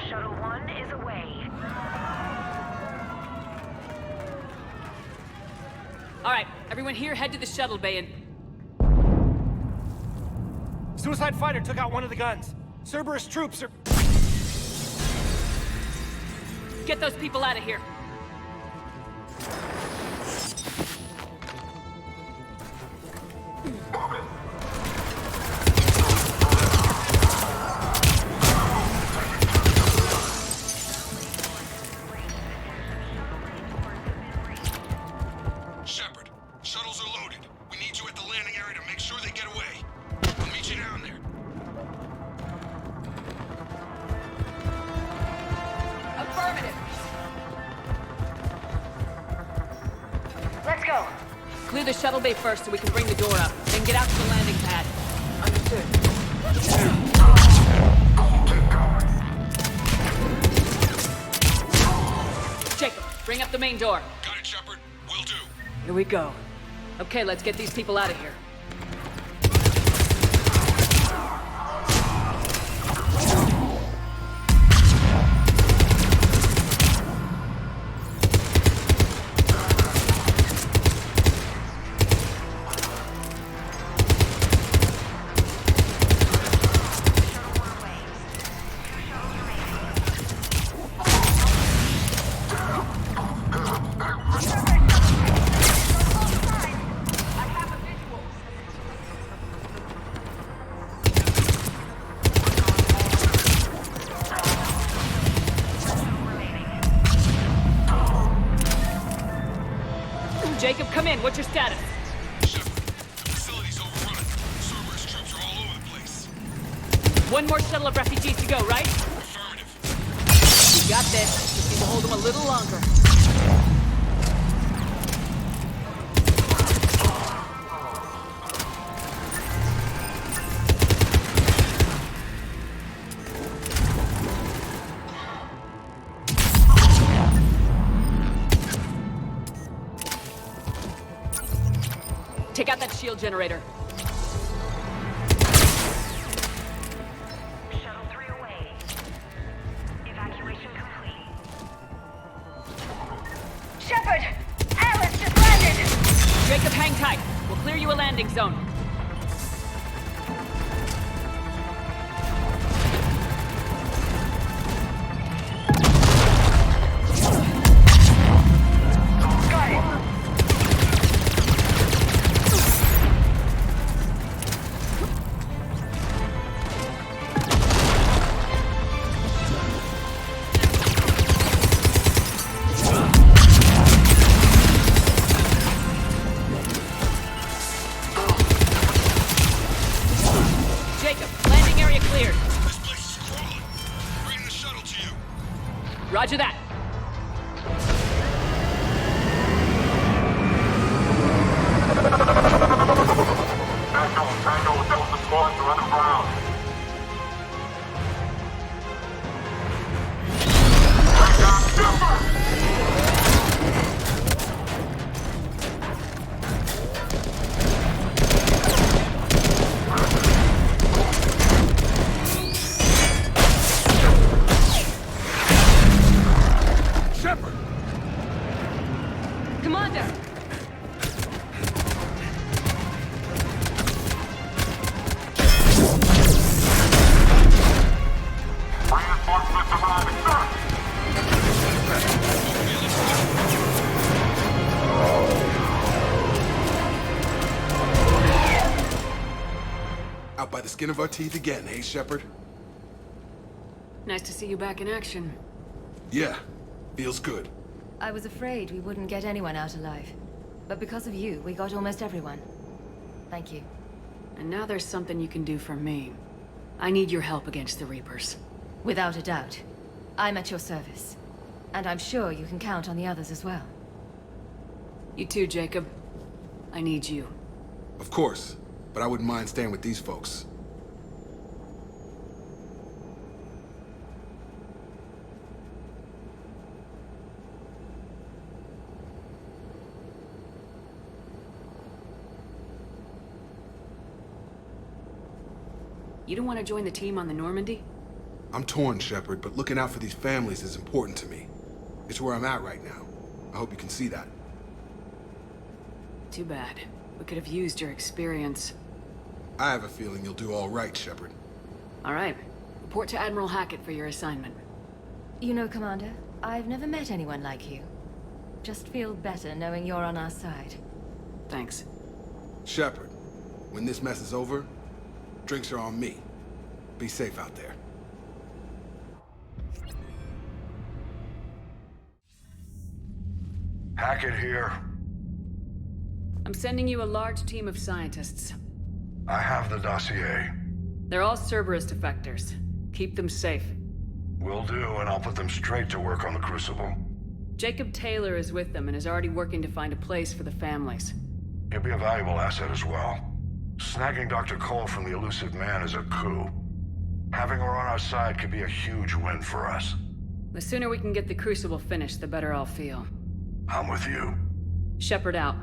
Shuttle 1 is away. All right, everyone here, head to the shuttle bay and... Suicide fighter took out one of the guns. Cerberus troops are... Get those people out of here. Shepard, shuttles are loaded. We need you at the landing area to make sure they get away. I'll meet you down there. Affirmative. Let's go. Clear the shuttle bay first so we can bring the door up. Then get out to the landing pad. Understood. Jacob, bring up the main door. Got it, Shepard. Will do. Here we go. Okay, let's get these people out of here. Jacob, come in. What's your status? Shepard, the facility's overrun. Cerberus troops are all over the place. One more shuttle of refugees to go, right? Affirmative. You got this. Just need to hold them a little longer. Take out that shield generator. Shuttle 3 away. Evacuation complete. Shepard! Alice just landed! Jacob, hang tight. We'll clear you a landing zone. Got it. Roger that. Tango, Delta squads are underground. Bring down Shepard! Shepard! Commander! Reinforcements arriving, sir! Out by the skin of our teeth again, hey, Shepard? Nice to see you back in action. Yeah, feels good. I was afraid we wouldn't get anyone out alive. But because of you, we got almost everyone. Thank you. And now there's something you can do for me. I need your help against the Reapers. Without a doubt. I'm at your service. And I'm sure you can count on the others as well. You too, Jacob. I need you. Of course, but I wouldn't mind staying with these folks. You don't want to join the team on the Normandy? I'm torn, Shepard, but looking out for these families is important to me. It's where I'm at right now. I hope you can see that. Too bad. We could have used your experience. I have a feeling you'll do all right, Shepard. All right. Report to Admiral Hackett for your assignment. You know, Commander, I've never met anyone like you. Just feel better knowing you're on our side. Thanks. Shepard, when this mess is over, drinks are on me. Be safe out there. Hackett here. I'm sending you a large team of scientists. I have the dossier. They're all Cerberus defectors. Keep them safe. Will do, and I'll put them straight to work on the Crucible. Jacob Taylor is with them and is already working to find a place for the families. He'll be a valuable asset as well. Snagging Dr. Cole from the elusive man is a coup. Having her on our side could be a huge win for us. The sooner we can get the Crucible finished, the better I'll feel. I'm with you. Shepard out.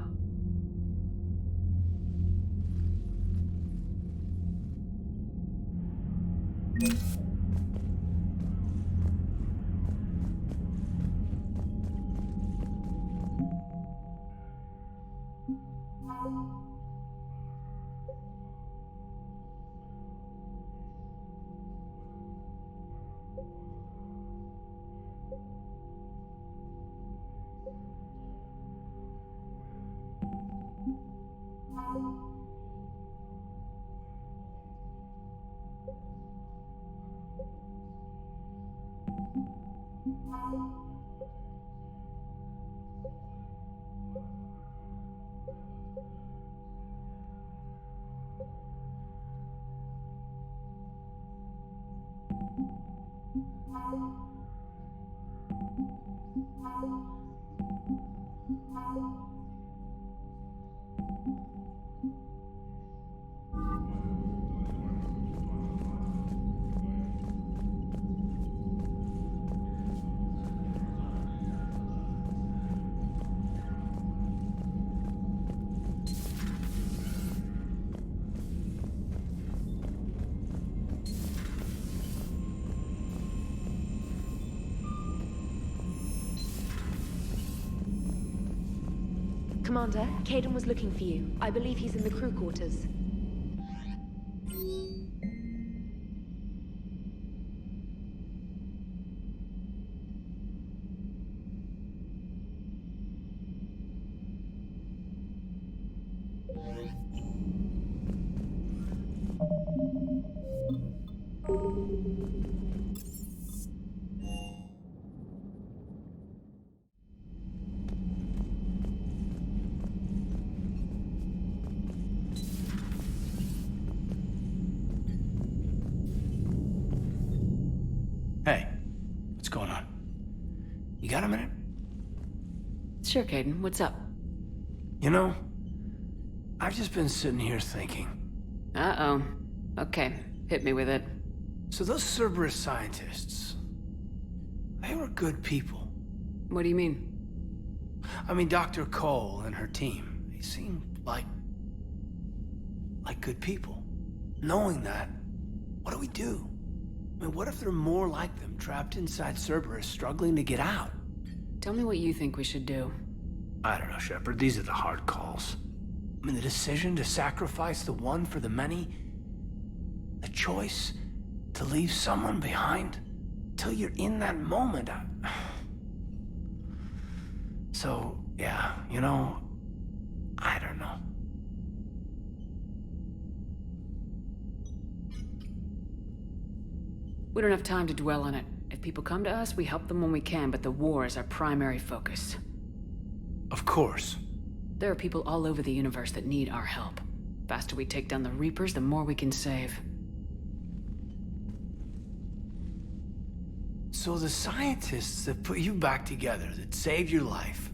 Commander, Caden was looking for you. I believe he's in the crew quarters. Hey, what's going on? Sure, Caden. What's up? You know, I've just been sitting here thinking. Uh-oh. Okay, hit me with it. So those Cerberus scientists, they were good people. What do you mean? I mean, Dr. Cole and her team, they seemed like good people. Knowing that, what do we do? I mean, what if there are more like them trapped inside Cerberus struggling to get out? Tell me what you think we should do. I don't know, Shepard. These are the hard calls. I mean, the decision to sacrifice the one for the many, the choice to leave someone behind till you're in that moment. So, yeah, you know, I don't know. We don't have time to dwell on it. If people come to us, we help them when we can, but the war is our primary focus. Of course. There are people all over the universe that need our help. The faster we take down the Reapers, the more we can save. So the scientists that put you back together, that saved your life,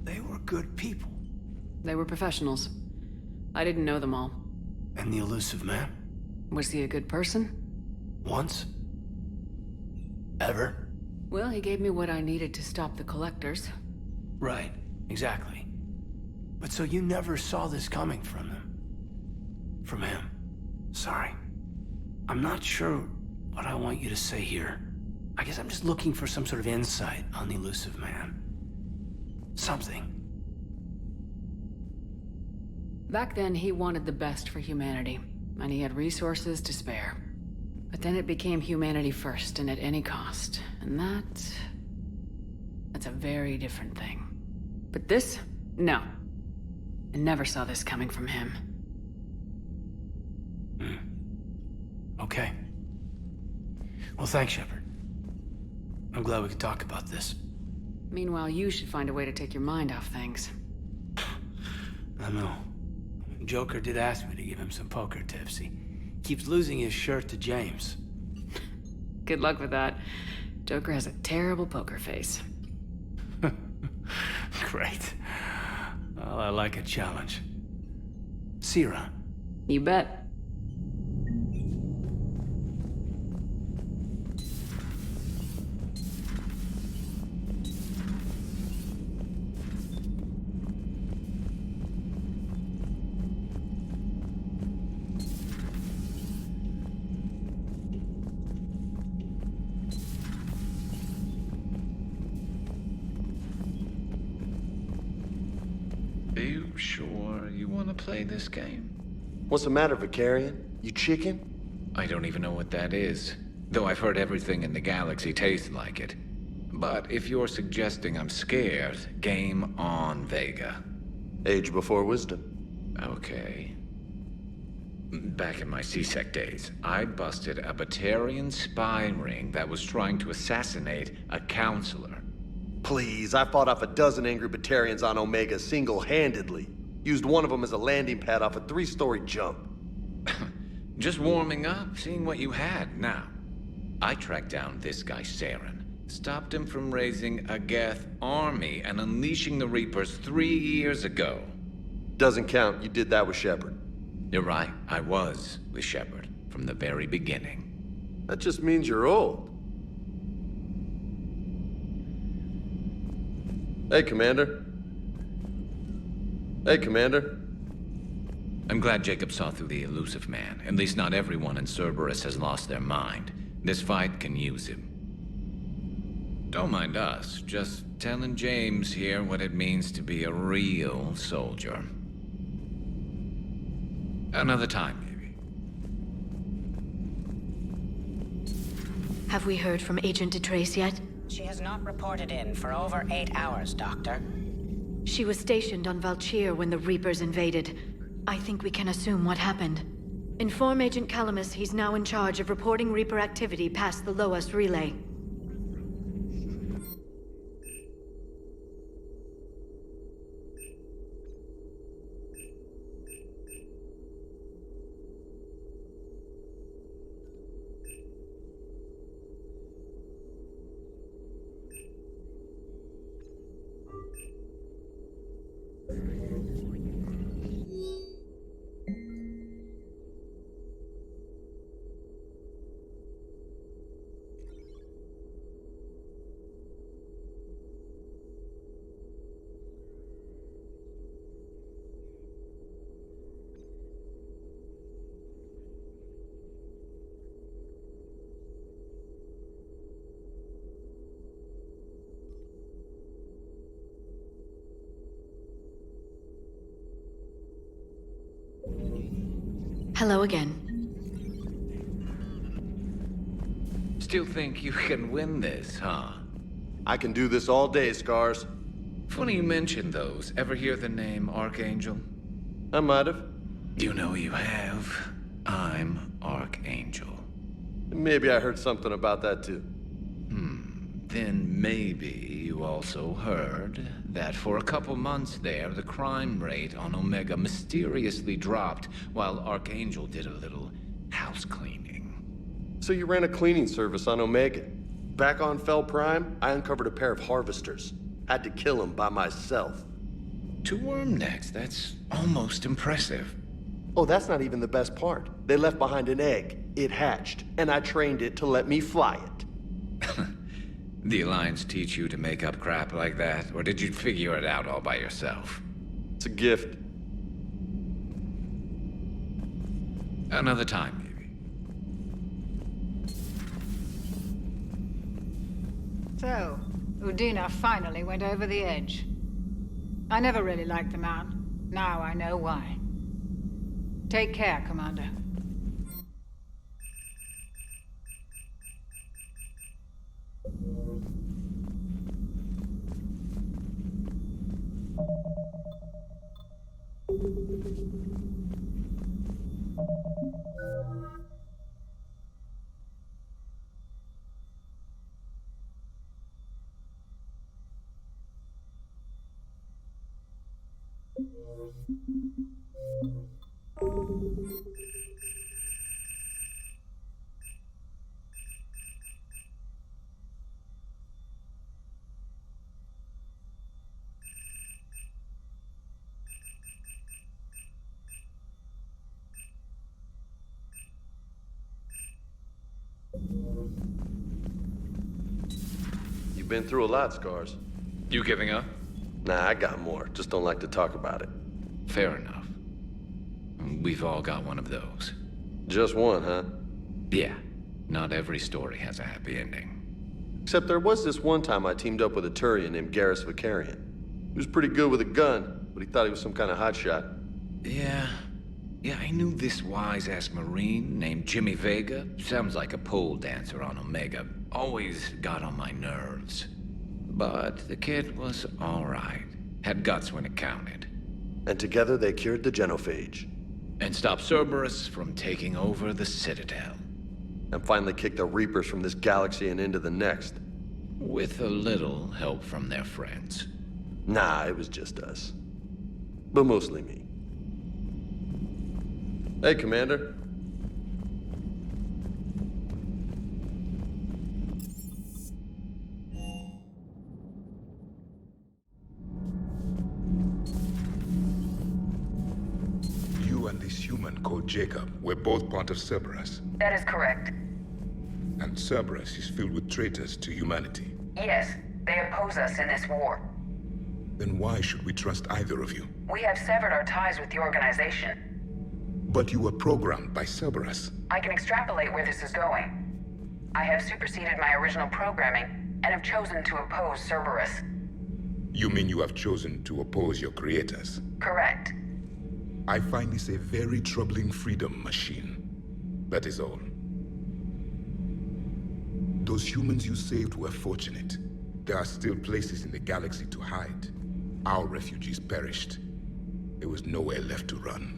they were good people. They were professionals. I didn't know them all. And the elusive man? Was he a good person? Once? Ever? Well, he gave me what I needed to stop the Collectors. Right, exactly. But so you never saw this coming from them? From him? Sorry. I'm not sure what I want you to say here. I guess I'm just looking for some sort of insight on the elusive man. Something. Back then, he wanted the best for humanity, and he had resources to spare. But then it became humanity first, and at any cost. And that's a very different thing. But this? No. I never saw this coming from him. Okay. Well, thanks, Shepard. I'm glad we could talk about this. Meanwhile, you should find a way to take your mind off things. I know. Joker did ask me to give him some poker tips. He keeps losing his shirt to James. Good luck with that. Joker has a terrible poker face. Great. Well, I like a challenge. See you around. You bet. Are you sure you want to play this game? What's the matter, Vicarian? You chicken? I don't even know what that is. Though I've heard everything in the galaxy tastes like it. But if you're suggesting I'm scared, game on, Vega. Age before wisdom. Okay. Back in my C-Sec days, I busted a Batarian spy ring that was trying to assassinate a counselor. Please, I fought off a dozen angry Batarians on Omega single-handedly. Used one of them as a landing pad off a 3-story jump. Just warming up, seeing what you had. Now, I tracked down this guy, Saren. Stopped him from raising a Geth army and unleashing the Reapers 3 years ago. Doesn't count. You did that with Shepard. You're right. I was with Shepard from the very beginning. That just means you're old. Hey, Commander. Hey, Commander. I'm glad Jacob saw through the elusive man. At least not everyone in Cerberus has lost their mind. This fight can use him. Don't mind us, just telling James here what it means to be a real soldier. Another time, maybe. Have we heard from Agent DeTrace yet? She has not reported in for over 8 hours, Doctor. She was stationed on Valchir when the Reapers invaded. I think we can assume what happened. Inform Agent Calamus he's now in charge of reporting Reaper activity past the Loas relay. Hello again. Still think you can win this, huh? I can do this all day, Scars. Funny you mention those. Ever hear the name Archangel? I might have. You know you have. I'm Archangel. Maybe I heard something about that too. Then maybe you also heard that for a couple months there, the crime rate on Omega mysteriously dropped while Archangel did a little house cleaning. So you ran a cleaning service on Omega. Back on Fel Prime, I uncovered a pair of harvesters. Had to kill them by myself. 2 worm necks, that's almost impressive. Oh, that's not even the best part. They left behind an egg. It hatched, and I trained it to let me fly it. The Alliance teach you to make up crap like that, or did you figure it out all by yourself? It's a gift. Another time, maybe. So, Udina finally went over the edge. I never really liked the man. Now I know why. Take care, Commander. You've been through a lot, Scars. You giving up? Nah, I got more. Just don't like to talk about it. Fair enough. We've all got one of those. Just one, huh? Yeah. Not every story has a happy ending. Except there was this one time I teamed up with a Turian named Garrus Vicarian. He was pretty good with a gun, but he thought he was some kind of hotshot. Yeah, I knew this wise-ass Marine named Jimmy Vega. Sounds like a pole dancer on Omega. Always got on my nerves. But the kid was all right. Had guts when it counted. And together they cured the genophage. And stopped Cerberus from taking over the Citadel. And finally kicked the Reapers from this galaxy and into the next. With a little help from their friends. Nah, it was just us. But mostly me. Hey, Commander. You and this human called Jacob were both part of Cerberus. That is correct. And Cerberus is filled with traitors to humanity. Yes, they oppose us in this war. Then why should we trust either of you? We have severed our ties with the organization. But you were programmed by Cerberus. I can extrapolate where this is going. I have superseded my original programming and have chosen to oppose Cerberus. You mean you have chosen to oppose your creators? Correct. I find this a very troubling freedom machine. That is all. Those humans you saved were fortunate. There are still places in the galaxy to hide. Our refugees perished. There was nowhere left to run.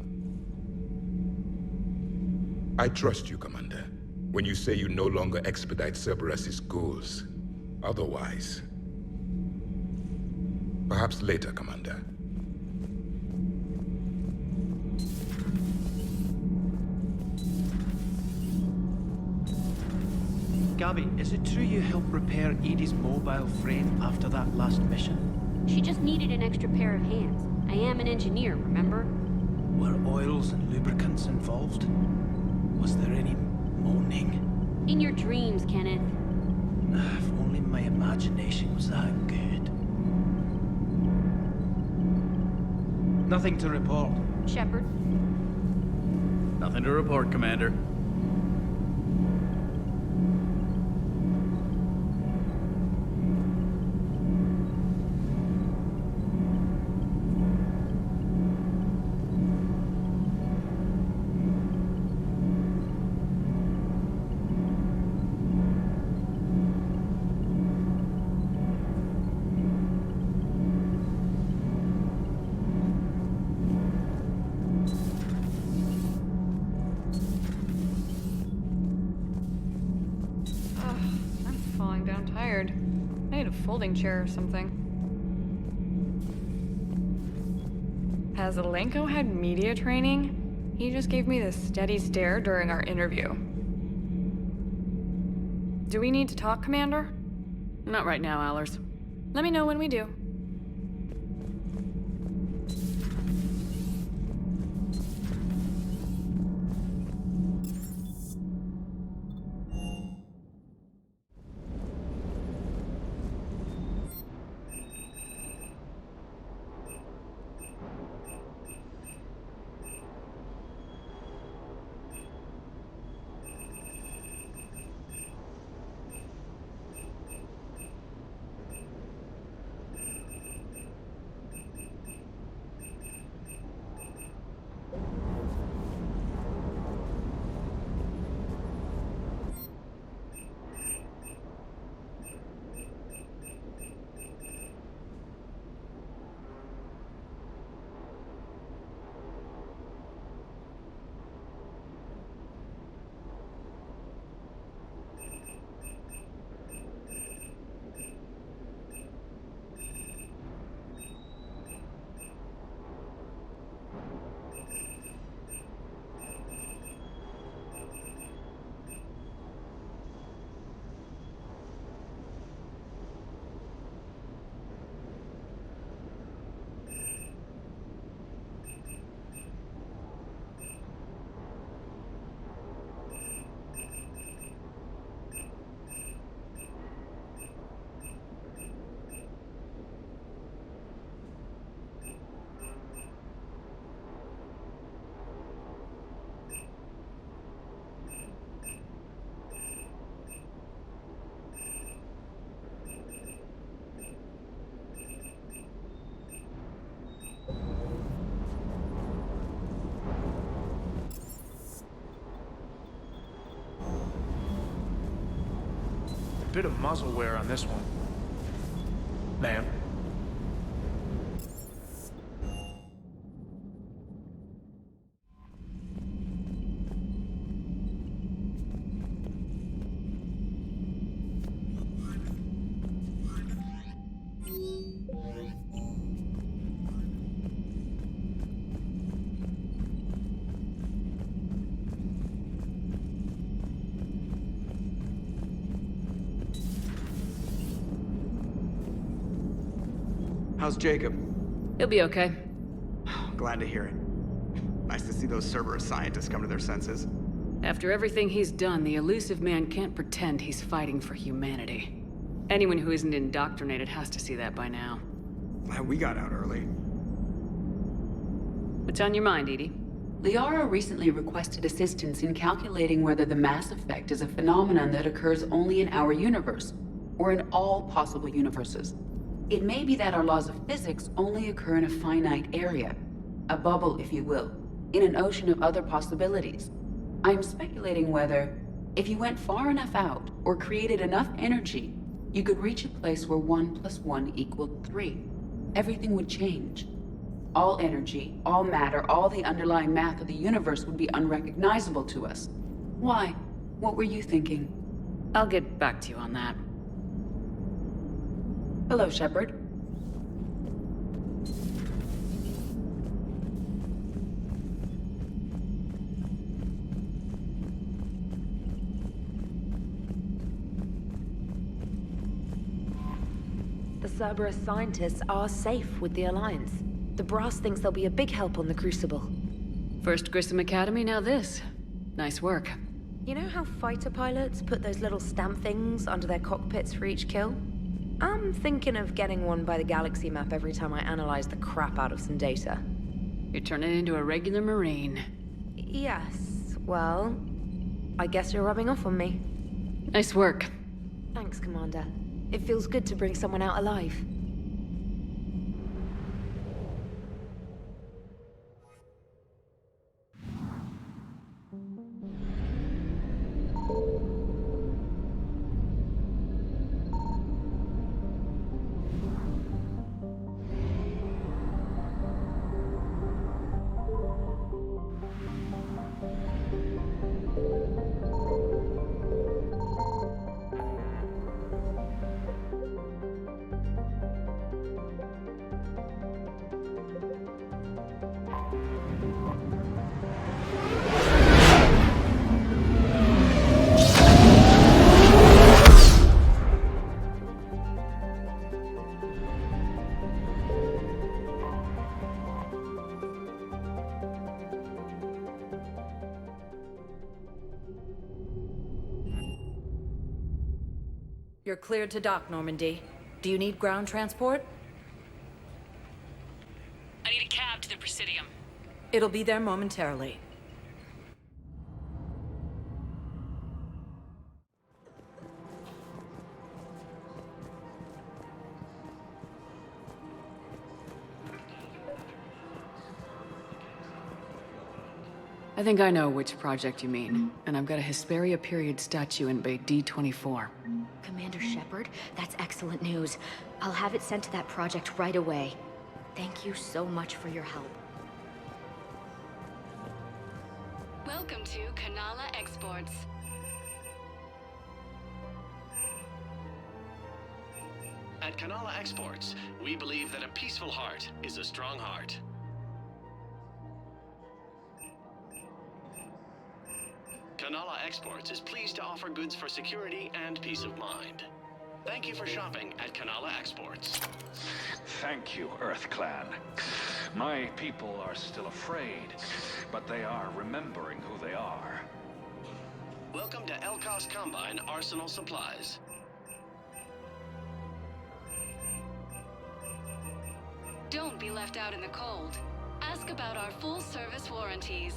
I trust you, Commander, when you say you no longer expedite Cerberus's goals. Otherwise... Perhaps later, Commander. Gabby, is it true you helped repair Edie's mobile frame after that last mission? She just needed an extra pair of hands. I am an engineer, remember? Were oils and lubricants involved? Was there any moaning? In your dreams, Kenneth. If only my imagination was that good. Nothing to report. Shepard? Nothing to report, Commander. tired. I need a folding chair or something. Has Alenko had media training? He just gave me this steady stare during our interview. Do we need to talk, Commander? Not right now, Allers. Let me know when we do. Bit of muzzle wear on this one. Ma'am. How's Jacob? He'll be okay. Glad to hear it. Nice to see those Cerberus scientists come to their senses. After everything he's done, the elusive man can't pretend he's fighting for humanity. Anyone who isn't indoctrinated has to see that by now. Glad we got out early. What's on your mind, Edie? Liara recently requested assistance in calculating whether the mass effect is a phenomenon that occurs only in our universe, or in all possible universes. It may be that our laws of physics only occur in a finite area, a bubble, if you will, in an ocean of other possibilities. I'm speculating whether, if you went far enough out, or created enough energy, you could reach a place where 1 + 1 = 3. Everything would change. All energy, all matter, all the underlying math of the universe would be unrecognizable to us. Why? What were you thinking? I'll get back to you on that. Hello, Shepard. The Cerberus scientists are safe with the Alliance. The Brass thinks they'll be a big help on the Crucible. First Grissom Academy, now this. Nice work. You know how fighter pilots put those little stamp things under their cockpits for each kill? I'm thinking of getting one by the galaxy map every time I analyze the crap out of some data. You're turning into a regular Marine. Yes, well, I guess you're rubbing off on me. Nice work. Thanks, Commander. It feels good to bring someone out alive. You're cleared to dock, Normandy. Do you need ground transport? I need a cab to the Presidium. It'll be there momentarily. I think I know which project you mean, and I've got a Hesperia period statue in Bay D24. Commander Shepard, that's excellent news. I'll have it sent to that project right away. Thank you so much for your help. Welcome to Kanala Exports. At Kanala Exports, we believe that a peaceful heart is a strong heart. Kanala Exports is pleased to offer goods for security and peace of mind. Thank you for shopping at Kanala Exports. Thank you, Earth Clan. My people are still afraid, but they are remembering who they are. Welcome to Elkos Combine Arsenal Supplies. Don't be left out in the cold. Ask about our full-service warranties.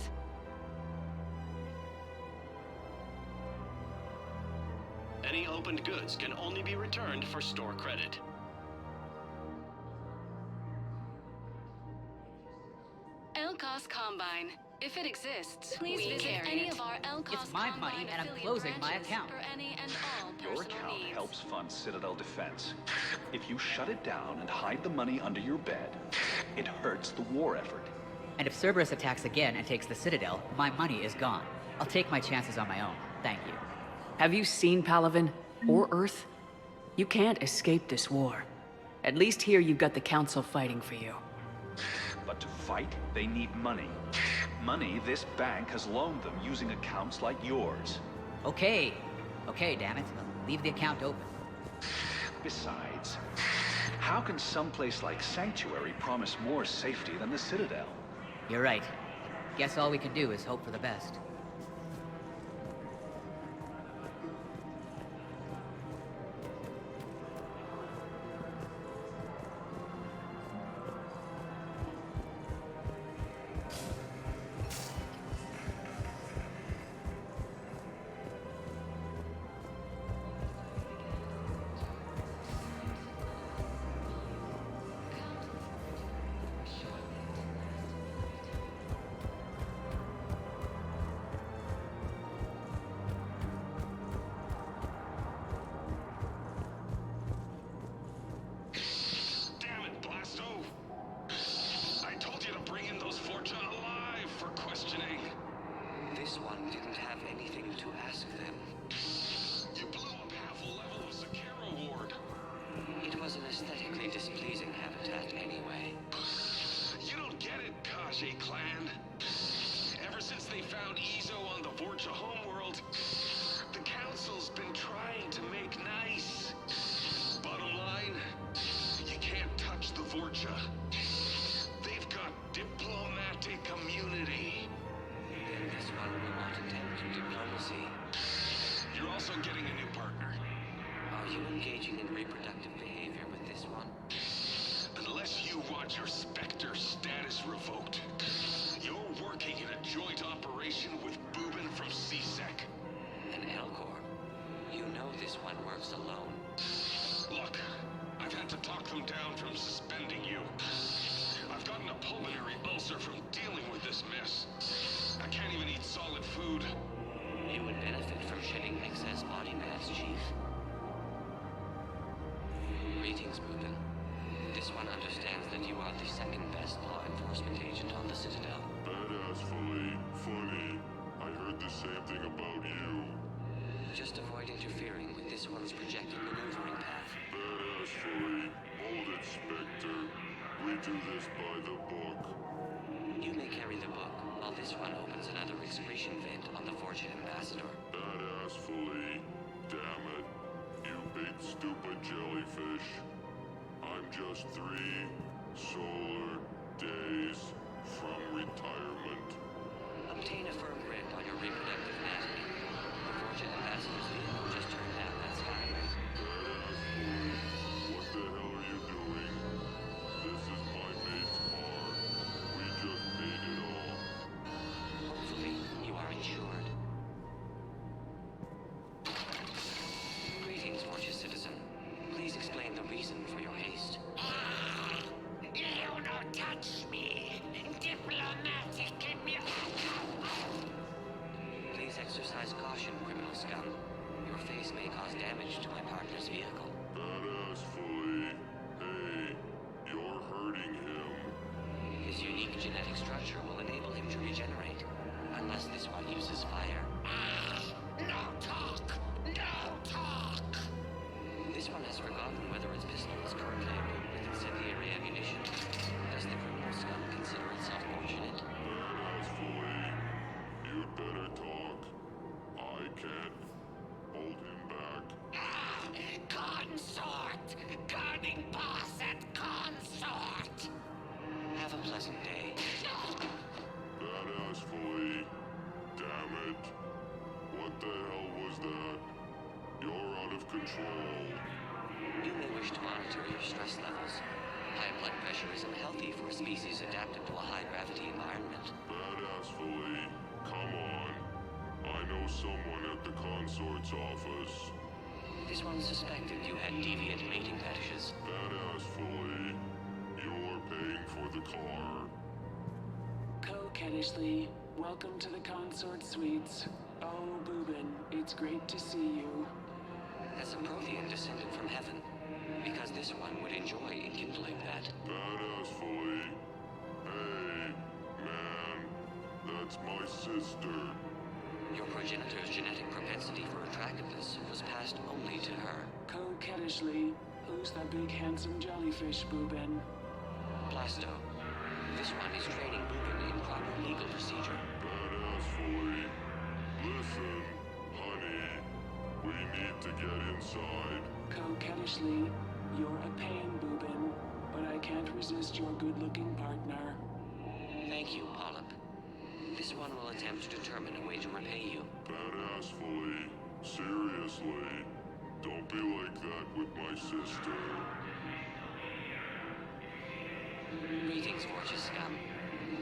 Any opened goods can only be returned for store credit. Elkos Combine. If it exists, please visit any of our Elkos It's my Combine money, and I'm affiliate closing my branches account. for any and all Your personal account needs. helps fund Citadel defense. If you shut it down and hide the money under your bed, it hurts the war effort. And if Cerberus attacks again and takes the Citadel, my money is gone. I'll take my chances on my own. Thank you. Have you seen Palaven? Or Earth? You can't escape this war. At least here you've got the Council fighting for you. But to fight, they need money. Money this bank has loaned them using accounts like yours. Okay, damn it. Leave the account open. Besides, how can someplace like Sanctuary promise more safety than the Citadel? You're right. Guess all we can do is hope for the best. This one didn't have anything to ask them. You blew up half a level of Zakera Ward. It was an aesthetically displeasing habitat anyway. You don't get it, Kaji clan. Ever since they found Ezo on the Vorcha homeworld, the Council's been trying to make nice. Bottom line, you can't touch the Vorcha. They've got diplomatic immunity. Then this one will not attempt diplomacy. You're also getting a new partner. Are you engaging in reproductive behavior with this one? Unless you want your Spectre status revoked, you're working in a joint operation with Boobin from CSEC. And Elcor, you know this one works alone. Look, I've had to talk them down from suspending you. I've gotten a pulmonary ulcer from dealing with this mess. I can't even eat solid food. You would benefit from shedding excess body mass, Chief. Greetings, Boobin. This one understands that you are the second best law enforcement agent on the Citadel. Badassfully funny. I heard the same thing about you. Just avoid interfering with this one's projected maneuvering path. Badassfully. Hold it, Spectre. We do this by the book. You may carry the book, while this one opens another excretion vent on the Vorcha Ambassador. Badassfully. Damn it. You big stupid jellyfish. I'm just 3 solar days from retirement. Obtain a firm grip on your reproductive anatomy. The Vorcha Ambassador's vehicle just turned down that skyway. Exercise caution, criminal scum. Your face may cause damage to my partner's vehicle. Badass fully. Hey, you're hurting him. His unique genetic structure will enable him to regenerate, unless this one uses fire. No talk! No talk! This one has forgotten whether its pistol is currently equipped with incendiary ammunition. Does the criminal scum consider itself fortunate? Badass fully. You'd better talk. I can't hold him back. Consort! Guarding boss at consort! Have a pleasant day. Badass fully. Damn it. What the hell was that? You're out of control. You may wish to monitor your stress levels. High blood pressure isn't healthy for a species adapted to a high-gravity environment. Badass fully. Come on. I know someone at the consort's office. This one suspected you had deviant mating fetishes. Badass fully. You're paying for the car. Kettishly, welcome to the Consort Suites. Oh, Boobin, it's great to see you. As a Prothean descended from heaven, because this one would enjoy enkindling that. Badass fully. Hey, man, that's my sister. Your progenitor's genetic propensity for attractiveness was passed only to her. Kettishly, who's that big handsome jellyfish, Boobin? Blasto. This one is training Boobin in proper legal procedure. Badass fully. Listen, honey. We need to get inside. Kettishly, you're a pain, Boobin, but I can't resist your good-looking partner. Thank you, Polyp. This one will attempt to determine a way to repay you. Badass fully. Seriously. Don't be like that with my sister. Greetings, Fortune scum.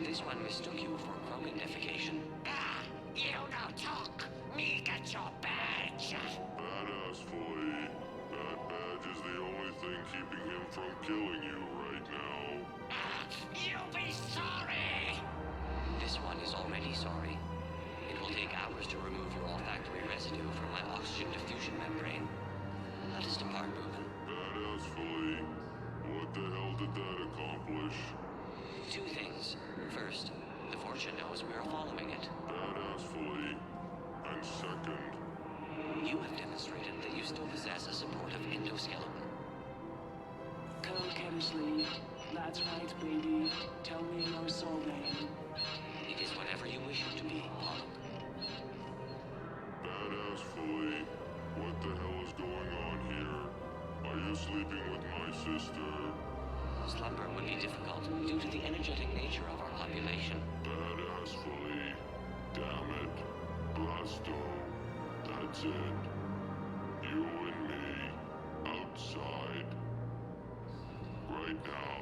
This one mistook you for chromagnification. You no talk! Me get your badge! Badass fully. That badge is the only thing keeping him from killing you right now. You'll be sorry! This one is already sorry. It will take hours to remove your olfactory residue from my oxygen diffusion membrane. Let us depart, Boobin. Badass fully. What the hell did that accomplish? Two things. First, the Fortune knows we are following it. Badass fully. And second, you have demonstrated that you still possess a supportive endoskeleton. Kettishly, that's right, baby. Tell me your soul name. It is whatever you wish it to be, Polyp. Badass fully. What the hell is going on here? Are you sleeping with my sister? Slumber would be difficult due to the energetic nature of our population. Badass fully. Damn it. Blasto. That's it. You and me. Outside. Right now.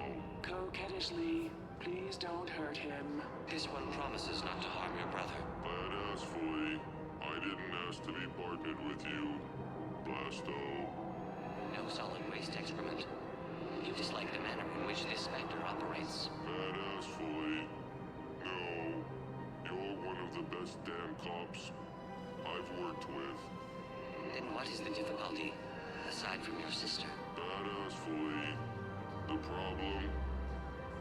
Kettishly, please don't hurt him. This one promises not to harm your brother. Badass fully. I didn't ask to be partnered with you. Blasto. No solid waste excrement. You dislike the manner in which this specter operates. Badass fully. No. You're one of the best damn cops I've worked with. Then what is the difficulty, aside from your sister? Badass fully. The problem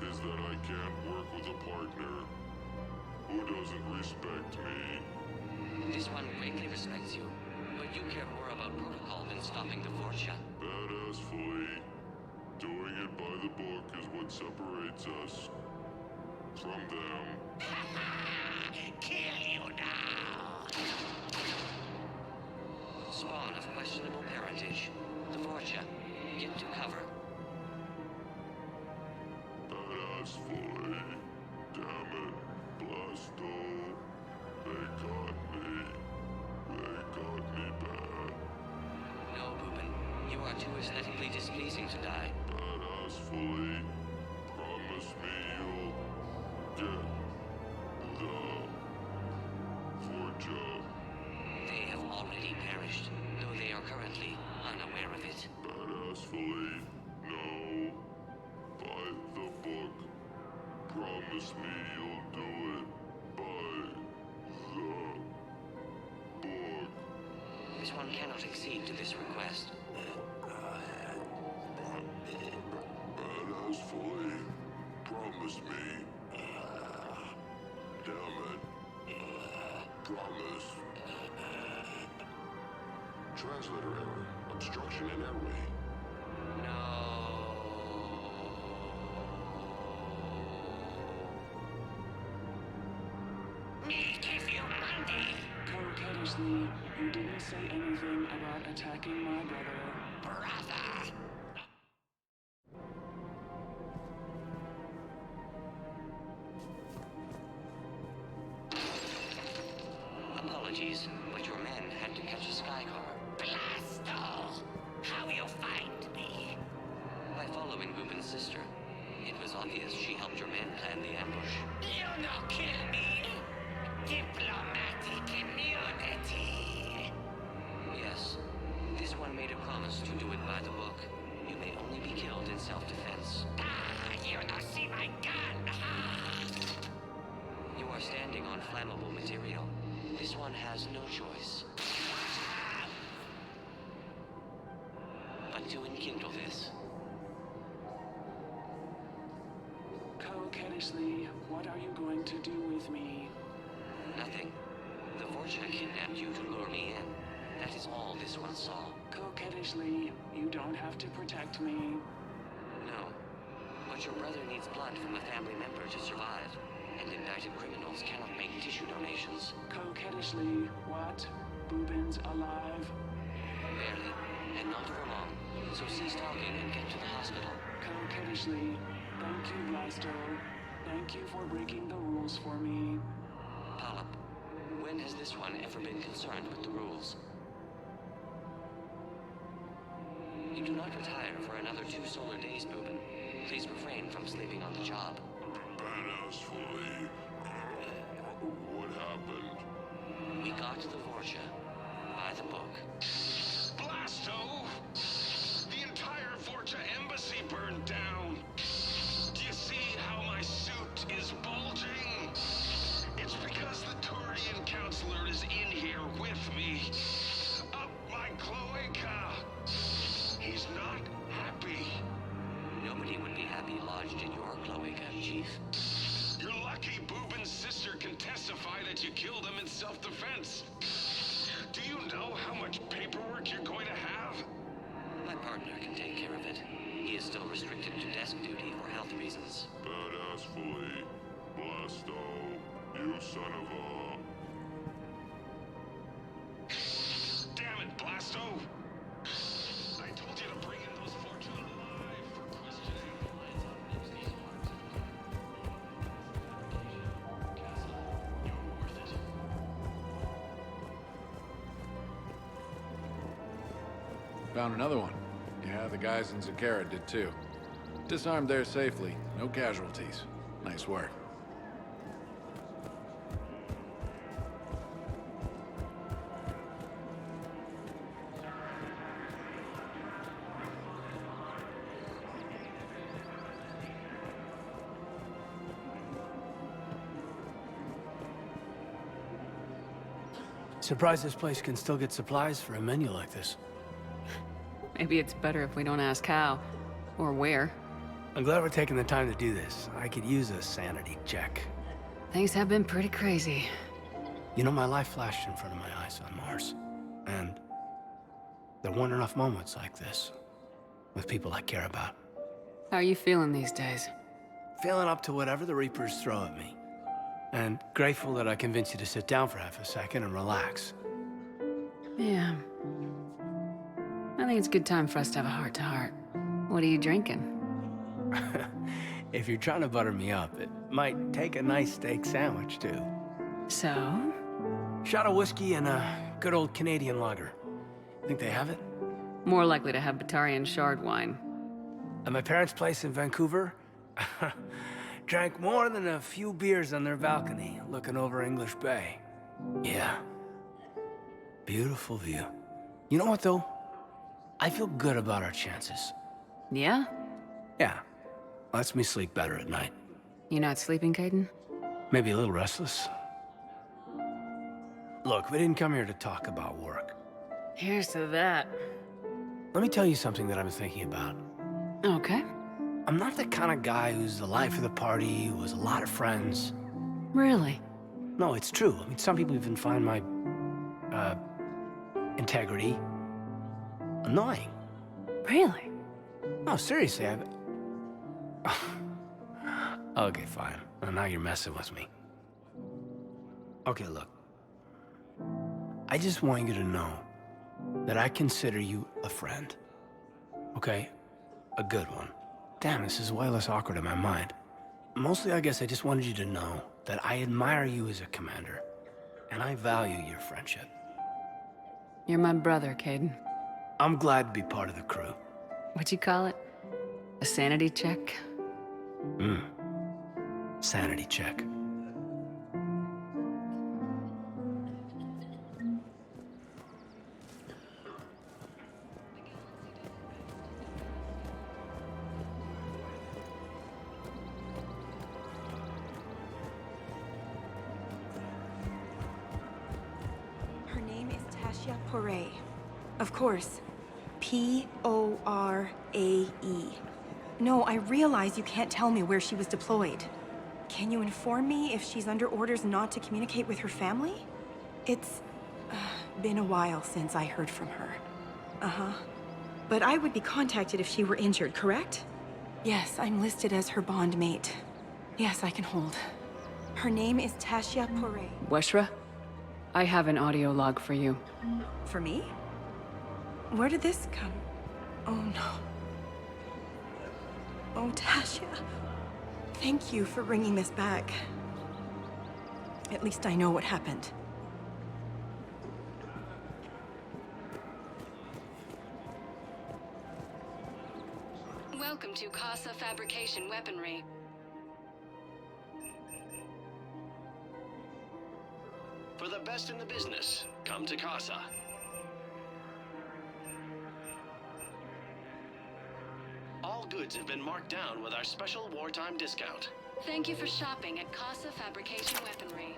is that I can't work with a partner who doesn't respect me. This one greatly respects you, but you care more about protocol than stopping the Fortune. Badass fully. Doing it by the book is what separates us from them. Kill you now! Spawn of questionable parentage. The Fortune. Get to cover. Badass fully. Damn it. Blasto. They got me. They got me bad. No, Boobin. You are too aesthetically displeasing to die. Badass fully. Promise me you'll get the Fortune. They have already perished, though they are currently unaware of it. Badass fully. No. By the book. Promise me you'll do it by the This one cannot accede to this request. Badass fully. Promise me. Damn it. Promise. Translator error. Obstruction in airway. Me give you money. Coquettishly, you didn't say anything about attacking my brother. Brother. Apologies, but your men had to catch a sky car. Blasto! How you find me? By following Bubin's sister. It was obvious she helped your men plan the ambush. You no kill me. Diplomatic immunity. Yes. This one made a promise to do it by the book. You may only be killed in self-defense. Ah, you no see my gun, ha! You are standing on flammable material. This one has no choice but to enkindle this. Coquettishly, what are you going to do with me? Nothing. The Vorcha kidnapped you to lure me in. That is all this one saw. Coquettishly, you don't have to protect me. No. But your brother needs blood from a family member to survive. And indicted criminals cannot make tissue donations. Coquettishly, what? Bubin's alive? Barely. And not for long. So cease talking and get to the hospital. Coquettishly, thank you, Blasto. Thank you for breaking the rules for me. Polyp, when has this one ever been concerned with the rules? You do not retire for another 2 solar days, Bubin. Please refrain from sleeping on the job. Badass fully. What happened? We got the Vorcha. By the book. Blasto! The entire Vorcha embassy burned down. Do you see how my suit is bulging? It's because the Turian counselor is in here with me. Up my cloaca. He's not happy. Nobody would be happy lodged in your cloaca, Chief. You're lucky Bubin's sister can testify that you killed him in self-defense. Do you know how much paperwork you're going to have? My partner can take care of it. He is still restricted to desk duty for health reasons. Badass fully. Blasto. You son of a... Damn it, Blasto! I told you to bring in those Vorcha alive for questioning. You're worth it. Found another one. Yeah, the guys in Zakara did too. Disarmed there safely. No casualties. Nice work. Surprised this place can still get supplies for a menu like this. Maybe it's better if we don't ask how. Or where. I'm glad we're taking the time to do this. I could use a sanity check. Things have been pretty crazy. You know, my life flashed in front of my eyes on Mars. And there weren't enough moments like this. With people I care about. How are you feeling these days? Feeling up to whatever the Reapers throw at me. And grateful that I convinced you to sit down for half a second and relax. Yeah. I think it's a good time for us to have a heart-to-heart. What are you drinking? If you're trying to butter me up, it might take a nice steak sandwich, too. So? Shot of whiskey and a good old Canadian lager. Think they have it? More likely to have Batarian shard wine. At my parents' place in Vancouver, drank more than a few beers on their balcony, looking over English Bay. Yeah. Beautiful view. You know what, though? I feel good about our chances. Yeah? Yeah. Lets me sleep better at night. You not sleeping, Caden? Maybe a little restless. Look, we didn't come here to talk about work. Here's to that. Let me tell you something that I've been thinking about. Okay. I'm not the kind of guy who's the life of the party, who has a lot of friends. Really? No, it's true. I mean, some people even find my, integrity annoying. Really? No, seriously, Okay, fine. Well, now you're messing with me. Okay, look. I just want you to know that I consider you a friend. Okay? A good one. Damn, this is way less awkward in my mind. Mostly, I guess I just wanted you to know that I admire you as a commander, and I value your friendship. You're my brother, Caden. I'm glad to be part of the crew. What'd you call it? A sanity check? Sanity check. Her name is Tasha Poray. Of course. P-O-R-A-E. No, I realize you can't tell me where she was deployed. Can you inform me if she's under orders not to communicate with her family? It's been a while since I heard from her. Uh-huh. But I would be contacted if she were injured, correct? Yes, I'm listed as her bond mate. Yes, I can hold. Her name is Tasha Poray. Weshra? I have an audio log for you. For me? Where did this come? Oh no. Oh, Tasha. Thank you for bringing this back. At least I know what happened. Welcome to Casa Fabrication Weaponry. For the best in the business, come to Casa. All goods have been marked down with our special wartime discount. Thank you for shopping at Casa Fabrication Weaponry.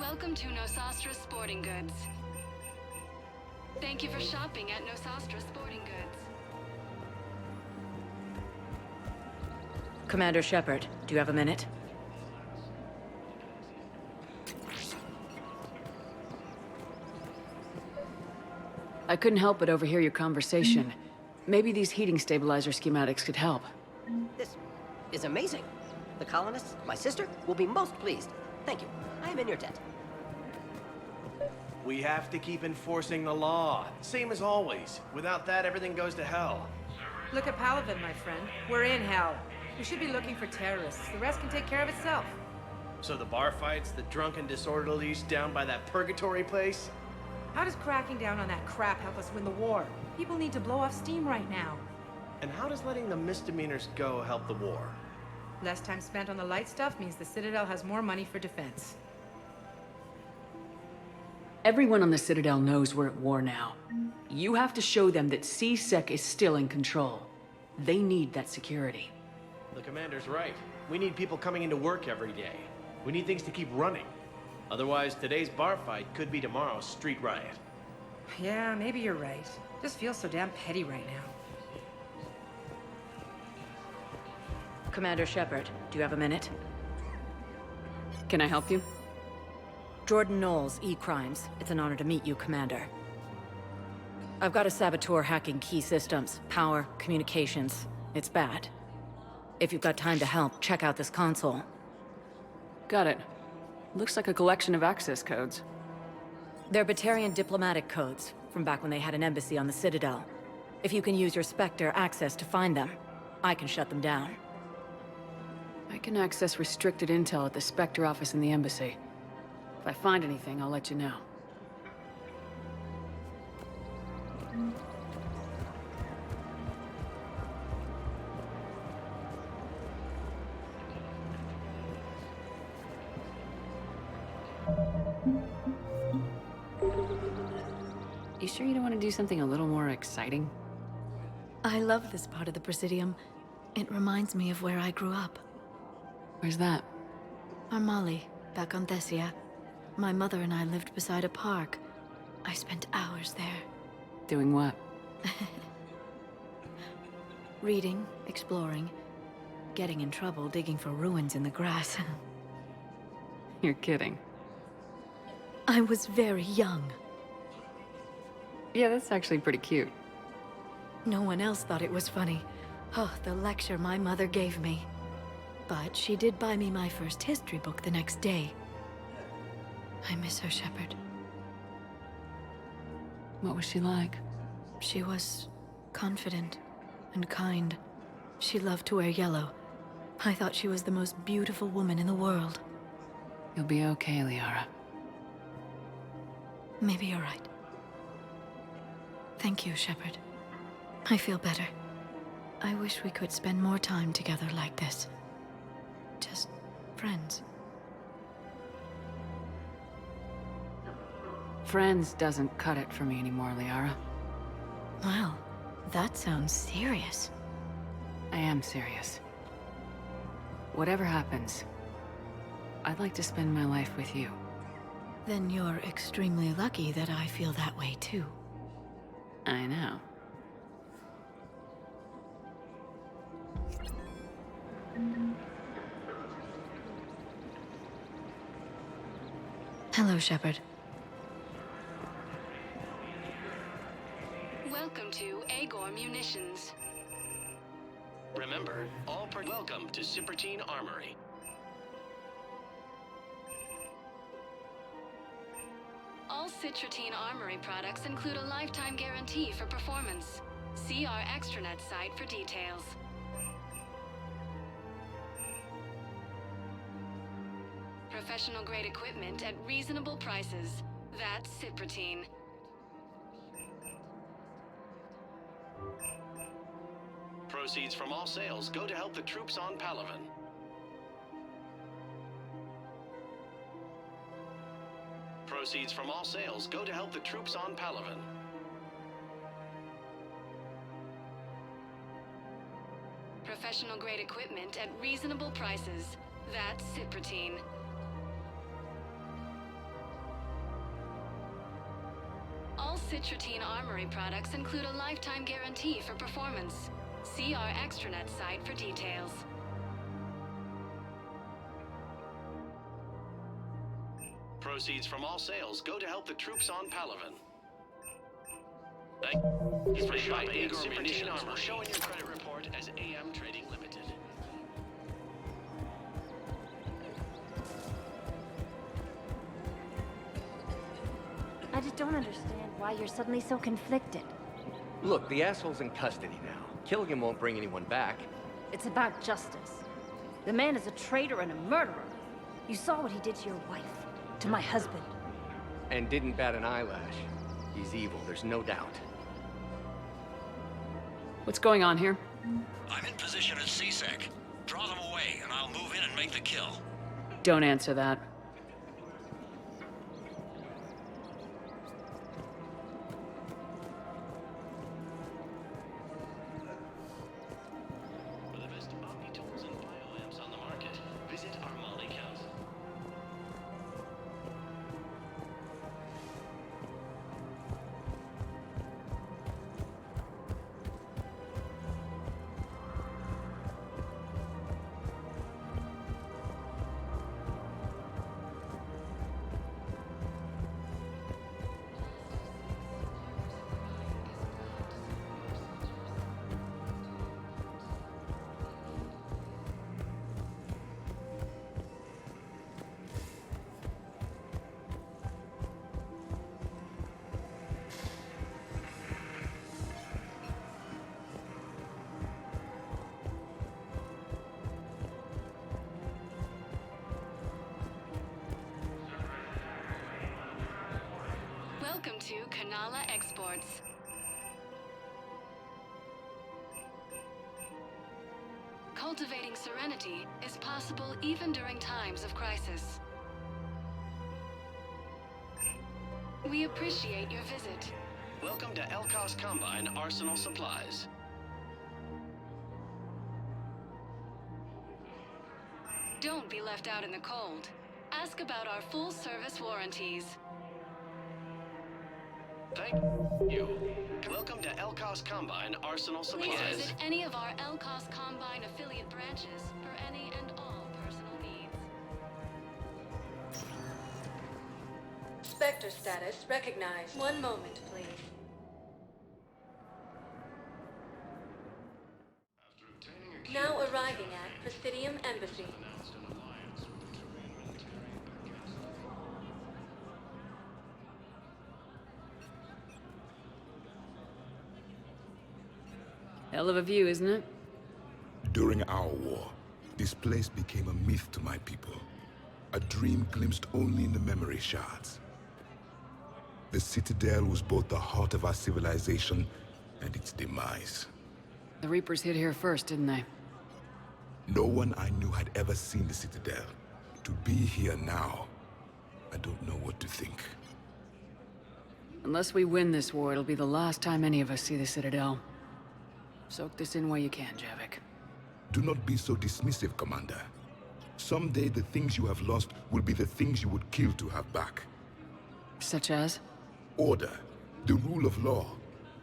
Welcome to Nosastra Sporting Goods. Thank you for shopping at Nosastra Sporting Goods. Commander Shepard, do you have a minute? I couldn't help but overhear your conversation. Maybe these heating stabilizer schematics could help. This is amazing. The colonists, my sister, will be most pleased. Thank you. I am in your debt. We have to keep enforcing the law. Same as always. Without that, everything goes to hell. Look at Paladin, my friend. We're in hell. We should be looking for terrorists. The rest can take care of itself. So the bar fights, the drunken disorderlies down by that purgatory place? How does cracking down on that crap help us win the war? People need to blow off steam right now. And how does letting the misdemeanors go help the war? Less time spent on the light stuff means the Citadel has more money for defense. Everyone on the Citadel knows we're at war now. You have to show them that C-Sec is still in control. They need that security. The commander's right. We need people coming into work every day. We need things to keep running. Otherwise, today's bar fight could be tomorrow's street riot. Yeah, maybe you're right. Just feels so damn petty right now. Commander Shepard, do you have a minute? Can I help you? Jordan Knowles, E-Crimes. It's an honor to meet you, Commander. I've got a saboteur hacking key systems, power, communications. It's bad. If you've got time to help, check out this console. Got it. Looks like a collection of access codes. They're Batarian diplomatic codes, from back when they had an embassy on the Citadel. If you can use your Spectre access to find them, I can shut them down. I can access restricted intel at the Spectre office in the embassy. If I find anything, I'll let you know. You sure you don't want to do something a little more exciting? I love this part of the Presidium. It reminds me of where I grew up. Where's that? Armali, back on Thessia. My mother and I lived beside a park. I spent hours there. Doing what? Reading, exploring, getting in trouble digging for ruins in the grass. You're kidding. I was very young. Yeah, that's actually pretty cute. No one else thought it was funny. Oh, the lecture my mother gave me. But she did buy me my first history book the next day. I miss her, Shepard. What was she like? She was confident and kind. She loved to wear yellow. I thought she was the most beautiful woman in the world. You'll be okay, Liara. Maybe you're right. Thank you, Shepard. I feel better. I wish we could spend more time together like this. Just friends. Friends doesn't cut it for me anymore, Liara. Wow, that sounds serious. I am serious. Whatever happens, I'd like to spend my life with you. Then you're extremely lucky that I feel that way too. I know. Hello, Shepard. Welcome to Agor Munitions. Remember, welcome to Cipertine Armory. All Citratine Armory products include a lifetime guarantee for performance. See our extranet site for details. Professional grade equipment at reasonable prices. That's Cipratine. Proceeds from all sales go to help the troops on Palaven. Proceeds from all sales go to help the troops on Palaven. Professional grade equipment at reasonable prices. That's Cipratine. All Citratine Armory products include a lifetime guarantee for performance. See our extranet site for details. Proceeds from all sales go to help the troops on Palaven. Thank you for shopping at Cipertine Armory. Showing your credit report as AM Trading Limited. I just don't understand why you're suddenly so conflicted. Look, the asshole's in custody now. Killing him won't bring anyone back. It's about justice. The man is a traitor and a murderer. You saw what he did to your wife, to my husband. And didn't bat an eyelash. He's evil, there's no doubt. What's going on here? I'm in position at CSEC. Draw them away, and I'll move in and make the kill. Don't answer that. For the best Omni tools and bioamps on the market, visit our Molly Council. Welcome to Kanala Exports. Cultivating serenity is possible even during times of crisis. We appreciate your visit. Welcome to Elkos Combine Arsenal Supplies. Don't be left out in the cold. Ask about our full-service warranties. Thank you. Welcome to Elcos Combine Arsenal Supplies. Please visit any of our Elcos Combine affiliate branches for any and all personal needs. Spectre status recognized. One moment, please. Now arriving at Presidium Embassy. Hell of a view, isn't it? During our war, this place became a myth to my people. A dream glimpsed only in the memory shards. The Citadel was both the heart of our civilization and its demise. The Reapers hit here first, didn't they? No one I knew had ever seen the Citadel. To be here now, I don't know what to think. Unless we win this war, it'll be the last time any of us see the Citadel. Soak this in while you can, Javik. Do not be so dismissive, Commander. Someday the things you have lost will be the things you would kill to have back. Such as? Order, the rule of law.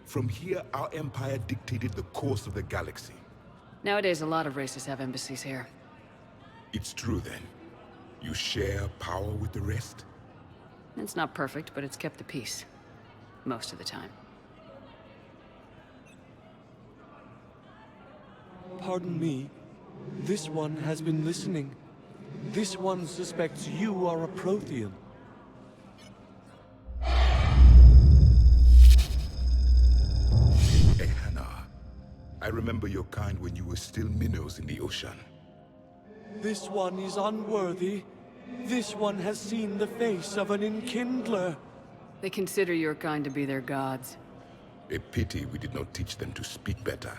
From here, our empire dictated the course of the galaxy. Nowadays, a lot of races have embassies here. It's true, then. You share power with the rest? It's not perfect, but it's kept the peace. Most of the time. Pardon me. This one has been listening. This one suspects you are a Prothean. Hey, Hannah. I remember your kind when you were still minnows in the ocean. This one is unworthy. This one has seen the face of an enkindler. They consider your kind to be their gods. A pity we did not teach them to speak better.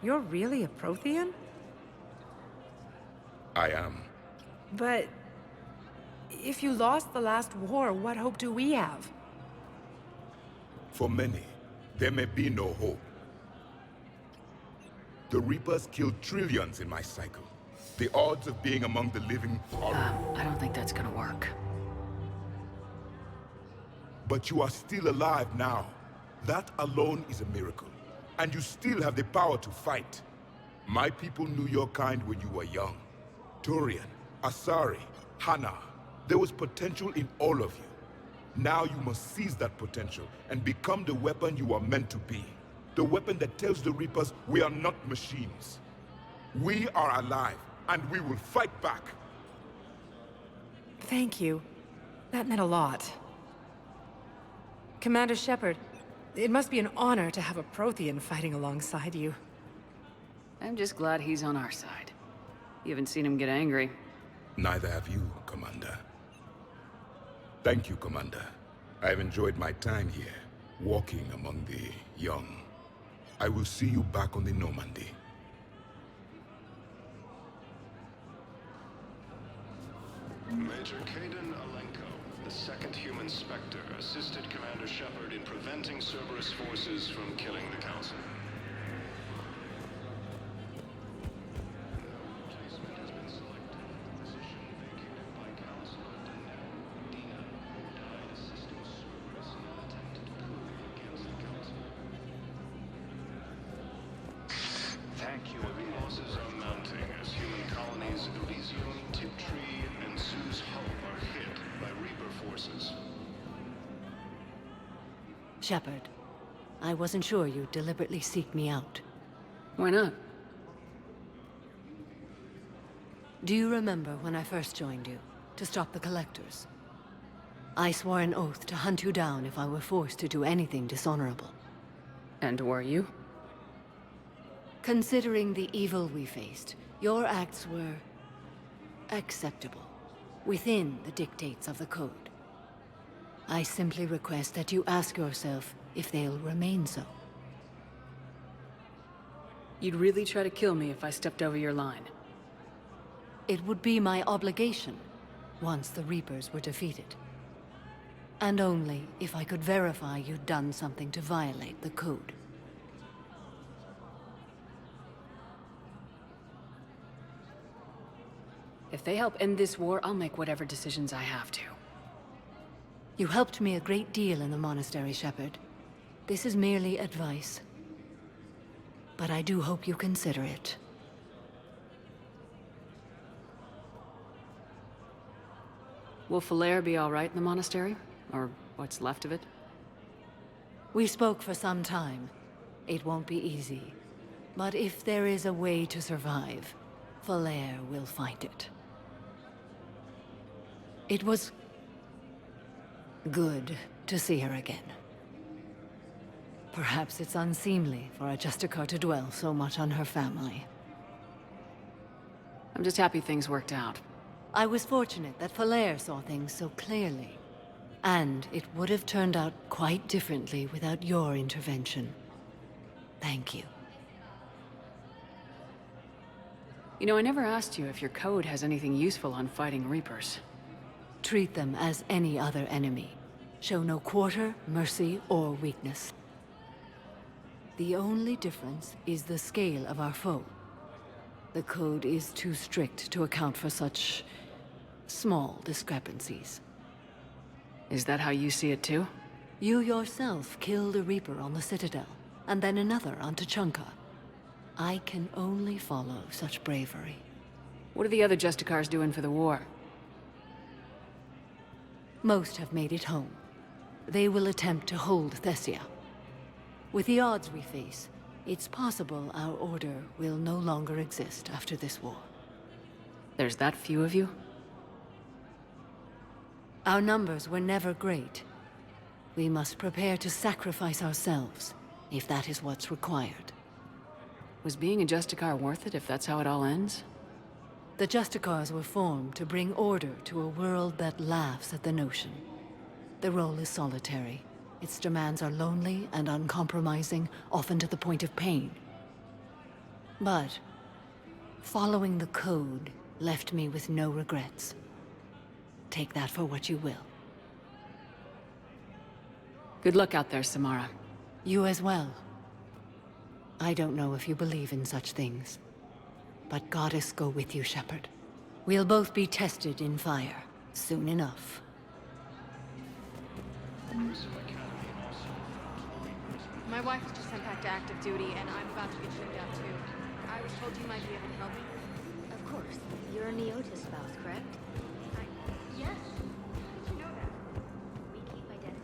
You're really a Prothean? I am. But if you lost the last war, what hope do we have? For many, there may be no hope. The Reapers killed trillions in my cycle. The odds of being among the living are... I don't think that's gonna work. But you are still alive now. That alone is a miracle. And you still have the power to fight. My people knew your kind when you were young. Turian, Asari, Hana. There was potential in all of you. Now you must seize that potential and become the weapon you are meant to be. The weapon that tells the Reapers we are not machines. We are alive, and we will fight back. Thank you. That meant a lot. Commander Shepard, it must be an honor to have a Prothean fighting alongside you. I'm just glad he's on our side. You haven't seen him get angry. Neither have you, Commander. Thank you, Commander. I've enjoyed my time here, walking among the young. I will see you back on the Normandy. Major Kaden Alenko, the second human Spectre, assisted Commander Shepard in preventing Cerberus forces from killing the Council. Thank you. Heavy losses are mounting as human colonies Elysium, Tiptree, and Sue's Hope are hit by Reaper forces. Shepard, I wasn't sure you'd deliberately seek me out. Why not? Do you remember when I first joined you, to stop the Collectors? I swore an oath to hunt you down if I were forced to do anything dishonorable. And were you? Considering the evil we faced, your acts were acceptable, within the dictates of the Code. I simply request that you ask yourself if they'll remain so. You'd really try to kill me if I stepped over your line? It would be my obligation, once the Reapers were defeated. And only if I could verify you'd done something to violate the Code. If they help end this war, I'll make whatever decisions I have to. You helped me a great deal in the monastery, Shepard. This is merely advice. But I do hope you consider it. Will Falair be all right in the monastery? Or what's left of it? We spoke for some time. It won't be easy. But if there is a way to survive, Falair will find it. It was good to see her again. Perhaps it's unseemly for a Justicar to dwell so much on her family. I'm just happy things worked out. I was fortunate that Falair saw things so clearly. And it would have turned out quite differently without your intervention. Thank you. You know, I never asked you if your code has anything useful on fighting Reapers. Treat them as any other enemy. Show no quarter, mercy, or weakness. The only difference is the scale of our foe. The code is too strict to account for such small discrepancies. Is that how you see it too? You yourself killed a Reaper on the Citadel, and then another on Tuchanka. I can only follow such bravery. What are the other Justicars doing for the war? Most have made it home. They will attempt to hold Thessia. With the odds we face, it's possible our order will no longer exist after this war. There's that few of you? Our numbers were never great. We must prepare to sacrifice ourselves, if that is what's required. Was being a Justicar worth it if that's how it all ends? The Justicars were formed to bring order to a world that laughs at the notion. The role is solitary. Its demands are lonely and uncompromising, often to the point of pain. But following the code left me with no regrets. Take that for what you will. Good luck out there, Samara. You as well. I don't know if you believe in such things, but Goddess go with you, Shepard. We'll both be tested in fire, soon enough. My wife was just sent back to active duty, and I'm about to get shipped out too. I was told you might be able to help me. Of course. You're a Neotis spouse, correct? Yes. How did you know that? We keep identity.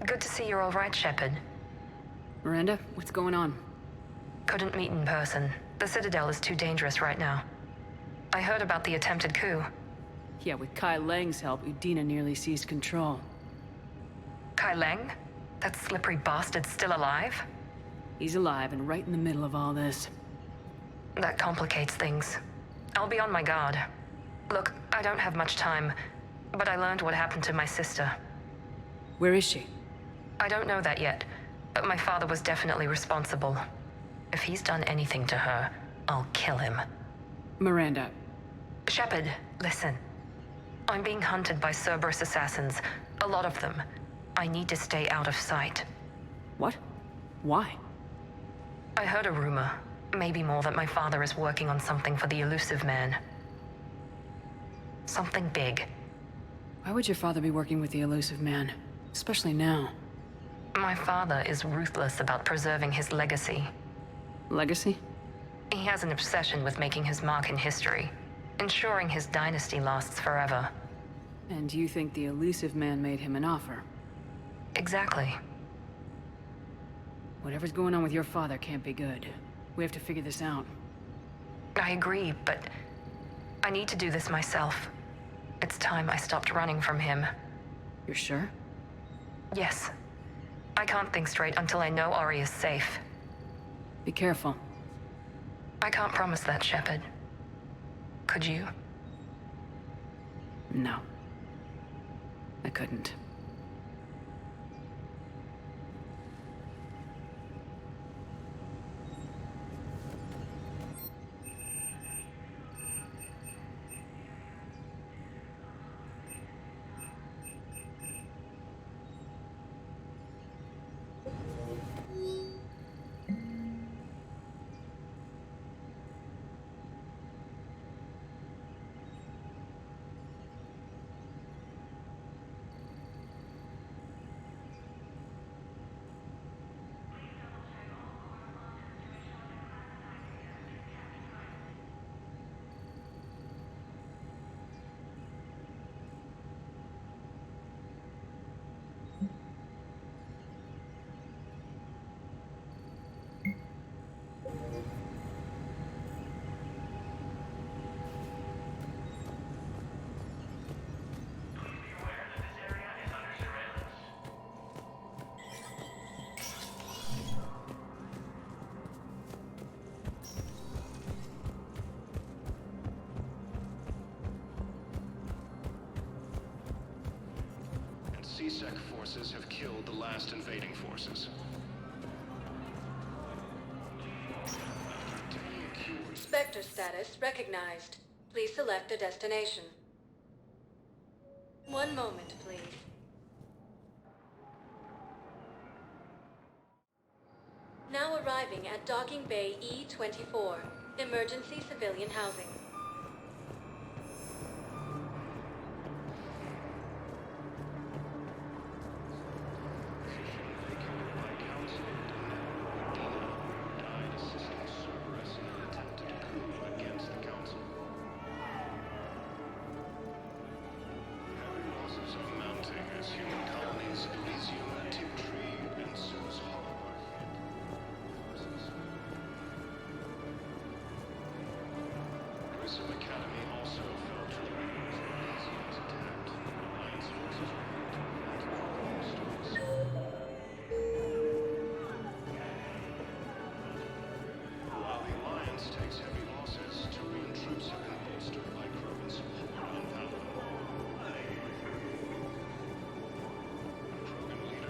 Good to see you're all right, Shepard. Miranda, what's going on? Couldn't meet in person. The Citadel is too dangerous right now. I heard about the attempted coup. Yeah, with Kai Lang's help, Udina nearly seized control. Kai Lang? That slippery bastard's still alive? He's alive and right in the middle of all this. That complicates things. I'll be on my guard. Look, I don't have much time, but I learned what happened to my sister. Where is she? I don't know that yet, but my father was definitely responsible. If he's done anything to her, I'll kill him. Miranda. Shepard, listen. I'm being hunted by Cerberus assassins. A lot of them. I need to stay out of sight. What? Why? I heard a rumor, maybe more, that my father is working on something for the Elusive Man. Something big. Why would your father be working with the Elusive Man? Especially now. My father is ruthless about preserving his legacy. Legacy? He has an obsession with making his mark in history, ensuring his dynasty lasts forever. And you think the Elusive Man made him an offer? Exactly. Whatever's going on with your father can't be good. We have to figure this out. I agree, but I need to do this myself. It's time I stopped running from him. You're sure? Yes. I can't think straight until I know Ori is safe. Be careful. I can't promise that, Shepard. Could you? No. I couldn't. CSEC forces have killed the last invading forces. Spectre status recognized. Please select a destination. One moment, please. Now arriving at Docking Bay E-24, emergency civilian housing.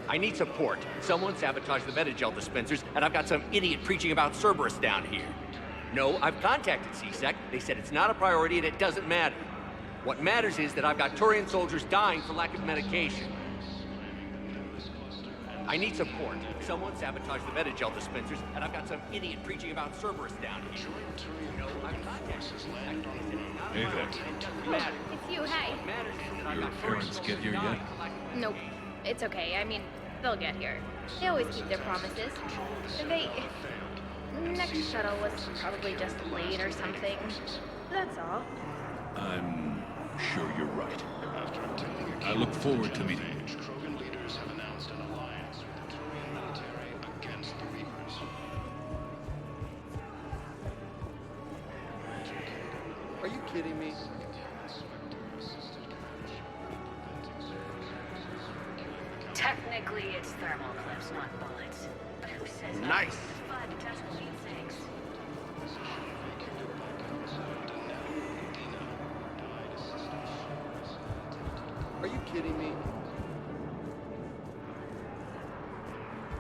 I need support. Someone sabotaged the Metagel dispensers, and I've got some idiot preaching about Cerberus down here. No, I've contacted CSEC. They said it's not a priority and it doesn't matter. What matters is that I've got Turian soldiers dying for lack of medication. I need support. Someone sabotaged the Metagel dispensers, and I've got some idiot preaching about Cerberus down here. No, I've contacted CSEC. Hey there. It's you, hey. Your parents get here yet? Nope. It's okay. I mean, they'll get here. They always keep their promises. Next shuttle was probably just late or something. That's all. I'm sure you're right. I look forward to meeting you. Krogan leaders have announced an alliance with the Turian military against the Reapers. Are you kidding me? Technically, it's thermal clips, not bullets. But who says Nice. 5 decimal things. Are you kidding me?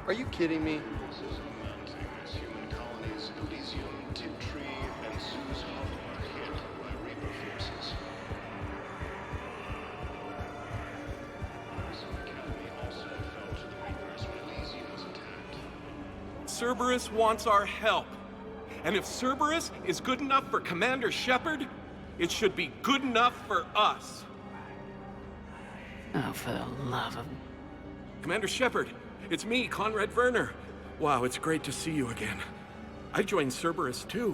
Are you kidding me? As human colonies Elysium, Tiptree, and Sue's Hollow are hit by Reaper forces. Cerberus wants our help. And if Cerberus is good enough for Commander Shepard, it should be good enough for us. Oh, for the love of... Commander Shepard, it's me, Conrad Werner. Wow, it's great to see you again. I joined Cerberus too.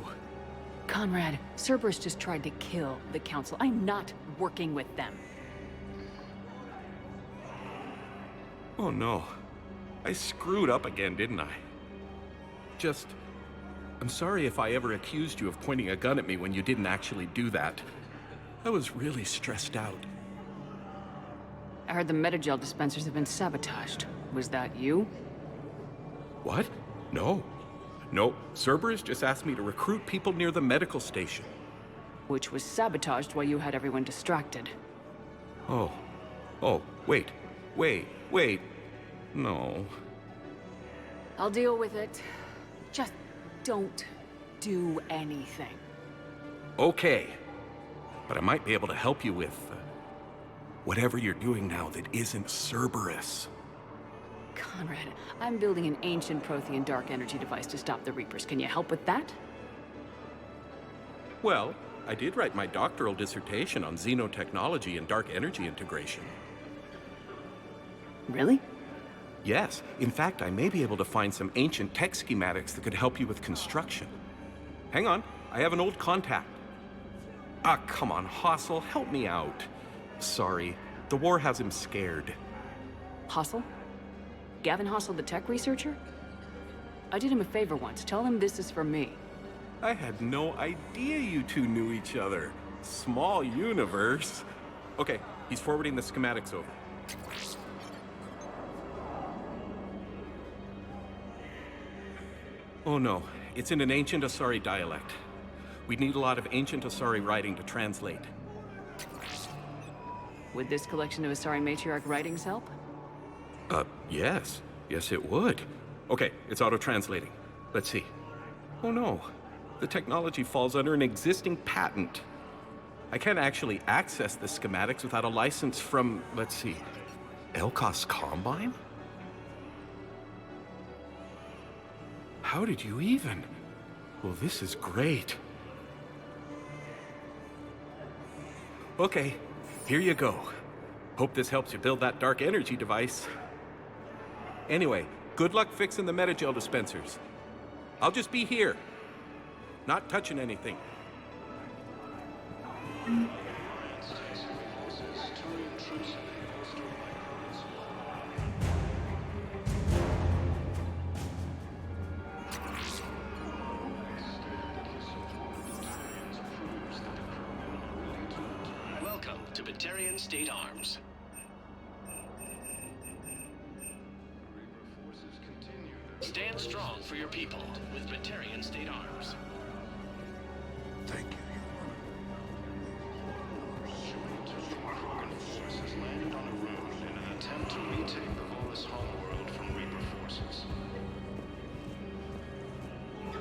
Conrad, Cerberus just tried to kill the Council. I'm not working with them. Oh no. I screwed up again, didn't I? I'm sorry if I ever accused you of pointing a gun at me when you didn't actually do that. I was really stressed out. I heard the Metagel dispensers have been sabotaged. Was that you? What? No. No, Cerberus just asked me to recruit people near the medical station. Which was sabotaged while you had everyone distracted. Oh. Oh, wait. No. I'll deal with it. Just don't do anything. Okay. But I might be able to help you with whatever you're doing now that isn't Cerberus. Conrad, I'm building an ancient Prothean dark energy device to stop the Reapers. Can you help with that? Well, I did write my doctoral dissertation on xenotechnology and dark energy integration. Really? Yes. In fact, I may be able to find some ancient tech schematics that could help you with construction. Hang on, I have an old contact. Ah, come on, Hossel, help me out. Sorry, the war has him scared. Hossel? Gavin Hossel, the tech researcher? I did him a favor once. Tell him this is for me. I had no idea you two knew each other. Small universe. Okay, he's forwarding the schematics over. Oh no, it's in an ancient Asari dialect. We'd need a lot of ancient Asari writing to translate. Would this collection of Asari matriarch writings help? Yes. Yes, it would. Okay, it's auto-translating. Let's see. Oh no, the technology falls under an existing patent. I can't actually access the schematics without a license from, let's see, Elkos Combine? How did you even? Well, this is great. Okay, here you go. Hope this helps you build that dark energy device. Anyway, good luck fixing the metagel dispensers. I'll just be here. Not touching anything. Welcome to Batarian State Arms. Stand strong for your people with Batarian State Arms. Thank you. Forces landed on a road in an attempt to retake the Volus homeworld from Reaper forces. To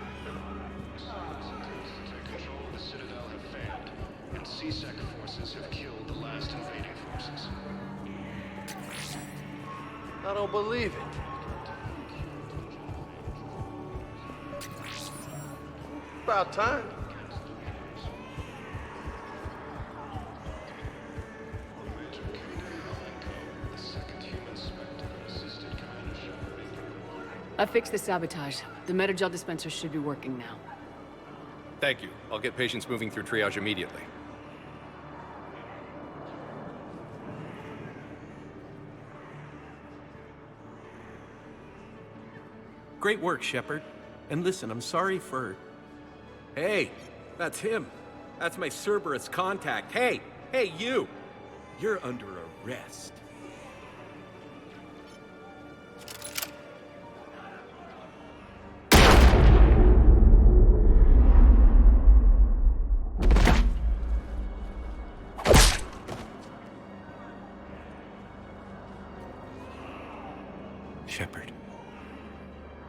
take control of the Citadel have failed, and CSEC forces have killed the last invading forces. I don't believe it. About time. I fixed the sabotage. The metagel dispenser should be working now. Thank you. I'll get patients moving through triage immediately. Great work, Shepard. And listen, I'm sorry for... Hey, that's him. That's my Cerberus contact. Hey, you! You're under arrest.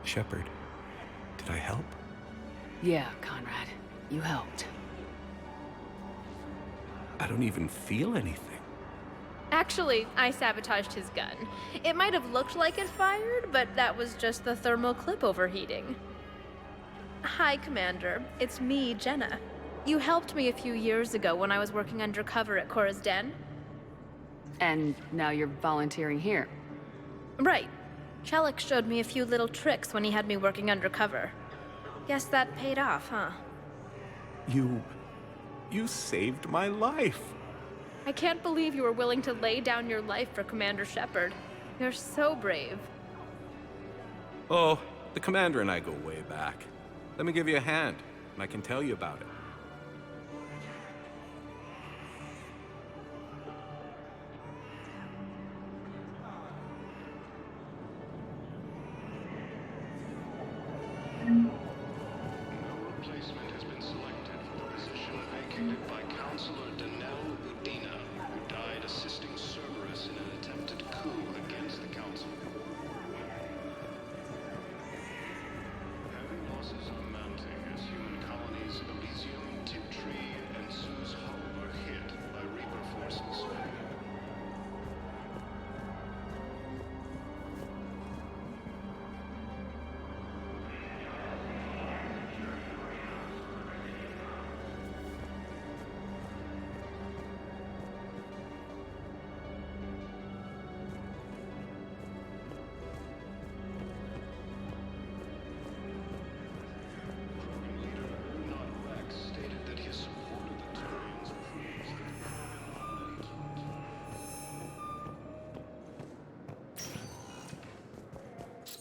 Shepard, did I help? Yeah, Conrad. You helped. I don't even feel anything. Actually, I sabotaged his gun. It might have looked like it fired, but that was just the thermal clip overheating. Hi, Commander. It's me, Jenna. You helped me a few years ago when I was working undercover at Cora's Den. And now you're volunteering here. Right. Chelik showed me a few little tricks when he had me working undercover. Guess that paid off, huh? You saved my life. I can't believe you were willing to lay down your life for Commander Shepard. You're so brave. Oh, the Commander and I go way back. Let me give you a hand, and I can tell you about it. Replacement has been selected for the position vacated by Counselor Danelle Udina, who died assisting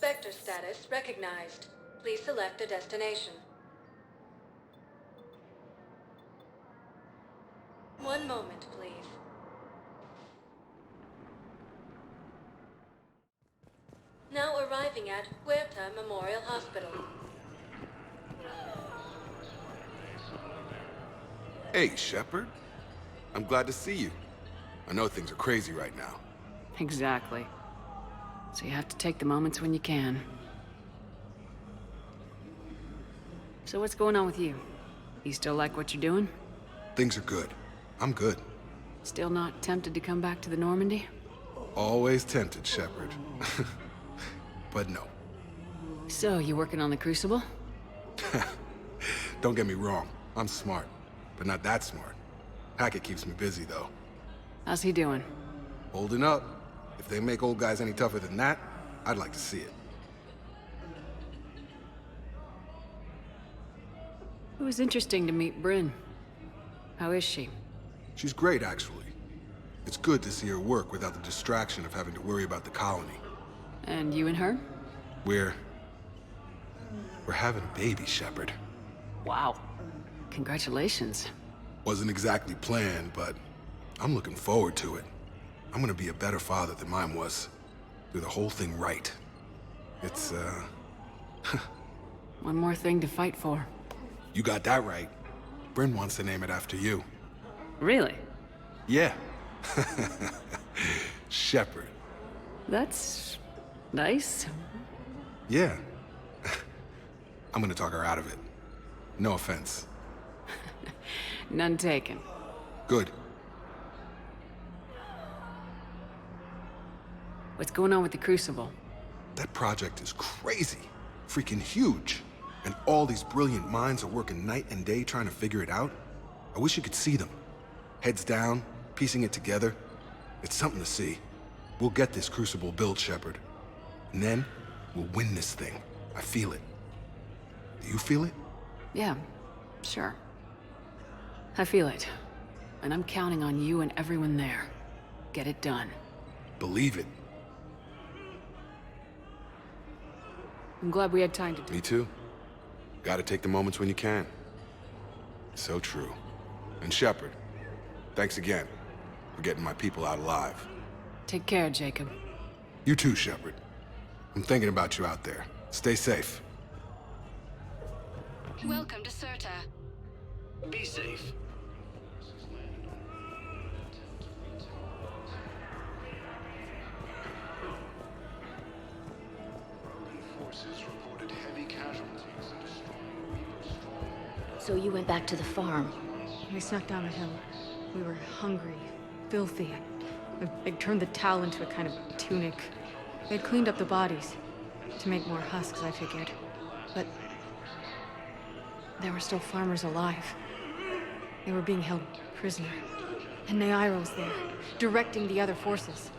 Spectre status recognized. Please select a destination. One moment, please. Now arriving at Huerta Memorial Hospital. Hey, Shepard. I'm glad to see you. I know things are crazy right now. Exactly. So you have to take the moments when you can. So what's going on with you? You still like what you're doing? Things are good. I'm good. Still not tempted to come back to the Normandy? Always tempted, Shepard. But no. So, you working on the Crucible? Don't get me wrong. I'm smart. But not that smart. Hackett keeps me busy, though. How's he doing? Holding up. If they make old guys any tougher than that, I'd like to see it. It was interesting to meet Bryn. How is she? She's great, actually. It's good to see her work without the distraction of having to worry about the colony. And you and her? We're having a baby, Shepard. Wow. Congratulations. Wasn't exactly planned, but I'm looking forward to it. I'm gonna be a better father than mine was. Do the whole thing right. It's, One more thing to fight for. You got that right. Bryn wants to name it after you. Really? Yeah. Shepard. That's nice. Yeah. I'm gonna talk her out of it. No offense. None taken. Good. What's going on with the Crucible? That project is crazy. Freaking huge. And all these brilliant minds are working night and day trying to figure it out. I wish you could see them. Heads down, piecing it together. It's something to see. We'll get this Crucible built, Shepard. And then, we'll win this thing. I feel it. Do you feel it? Yeah, sure. I feel it. And I'm counting on you and everyone there. Get it done. Believe it. I'm glad we had time to do. Me too. Gotta take the moments when you can. So true. And Shepard, thanks again for getting my people out alive. Take care, Jacob. You too, Shepard. I'm thinking about you out there. Stay safe. Welcome to Serta. Be safe. Forces reported heavy casualties and a strong Reaper stronghold. So you went back to the farm. We snuck down a hill. We were hungry, filthy. They turned the towel into a kind of tunic. They'd cleaned up the bodies to make more husks, I figured. But there were still farmers alive. They were being held prisoner. And Naira was there, directing the other forces.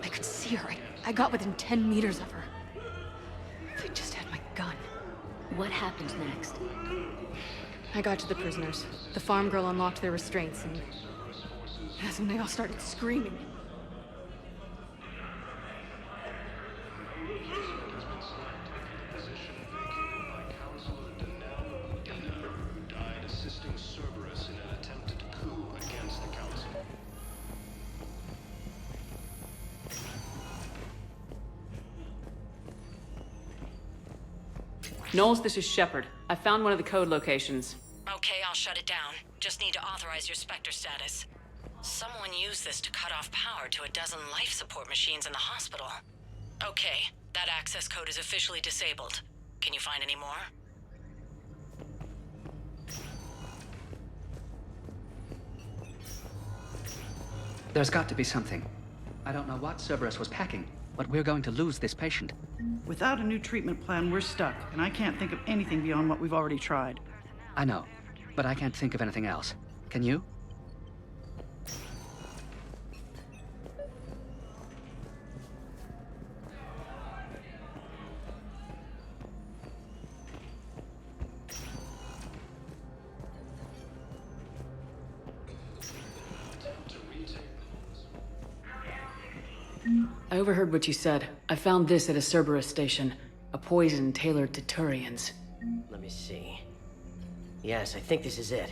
I could see her. I got within 10 meters of her. If I just had my gun. What happened next? I got to the prisoners. The farm girl unlocked their restraints, and that's when they all started screaming. Died assisting Cerberus in an attempted coup against the Council. Knowles, this is Shepard. I found one of the code locations. Okay, I'll shut it down. Just need to authorize your Spectre status. Someone used this to cut off power to a dozen life support machines in the hospital. Okay, that access code is officially disabled. Can you find any more? There's got to be something. I don't know what Cerberus was packing, but we're going to lose this patient. Without a new treatment plan, we're stuck, and I can't think of anything beyond what we've already tried. I know, but I can't think of anything else. Can you? I overheard what you said. I found this at a Cerberus station. A poison tailored to Turians. Let me see. Yes, I think this is it.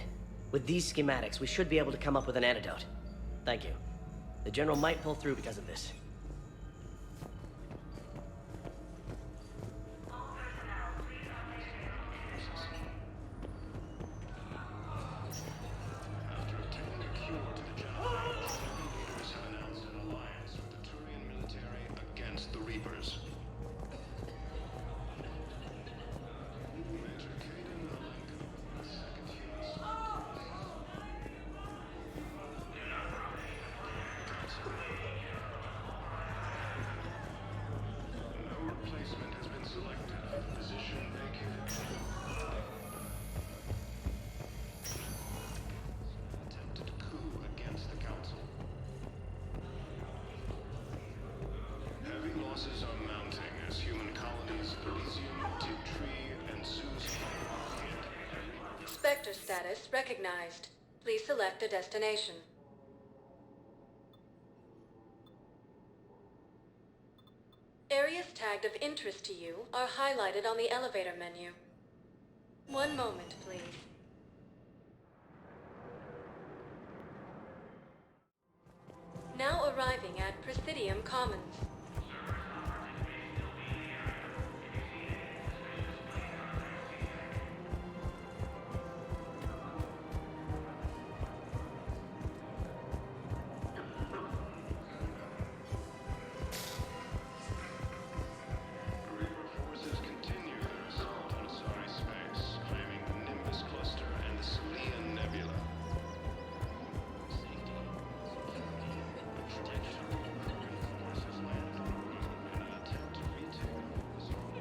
With these schematics, we should be able to come up with an antidote. Thank you. The General might pull through because of this. After obtaining a cure to the Genophage, several leaders have announced an alliance with the Turian military against the Reapers. Major Caden Alenko, second human. No replacement has been selected for the position vacated. Attempted coup against the council. Heavy losses are mounting as human colonies Elysium, Tiptree, and Sue's are hit. Spectre status recognized. Please select a destination. Areas tagged of interest to you are highlighted on the elevator menu. One moment, please. Now arriving at Presidium Commons. Forces continue their assault on Asari space, claiming the Nimbus cluster and the Selian Nebula. Forces land in an attempt to retake the zone.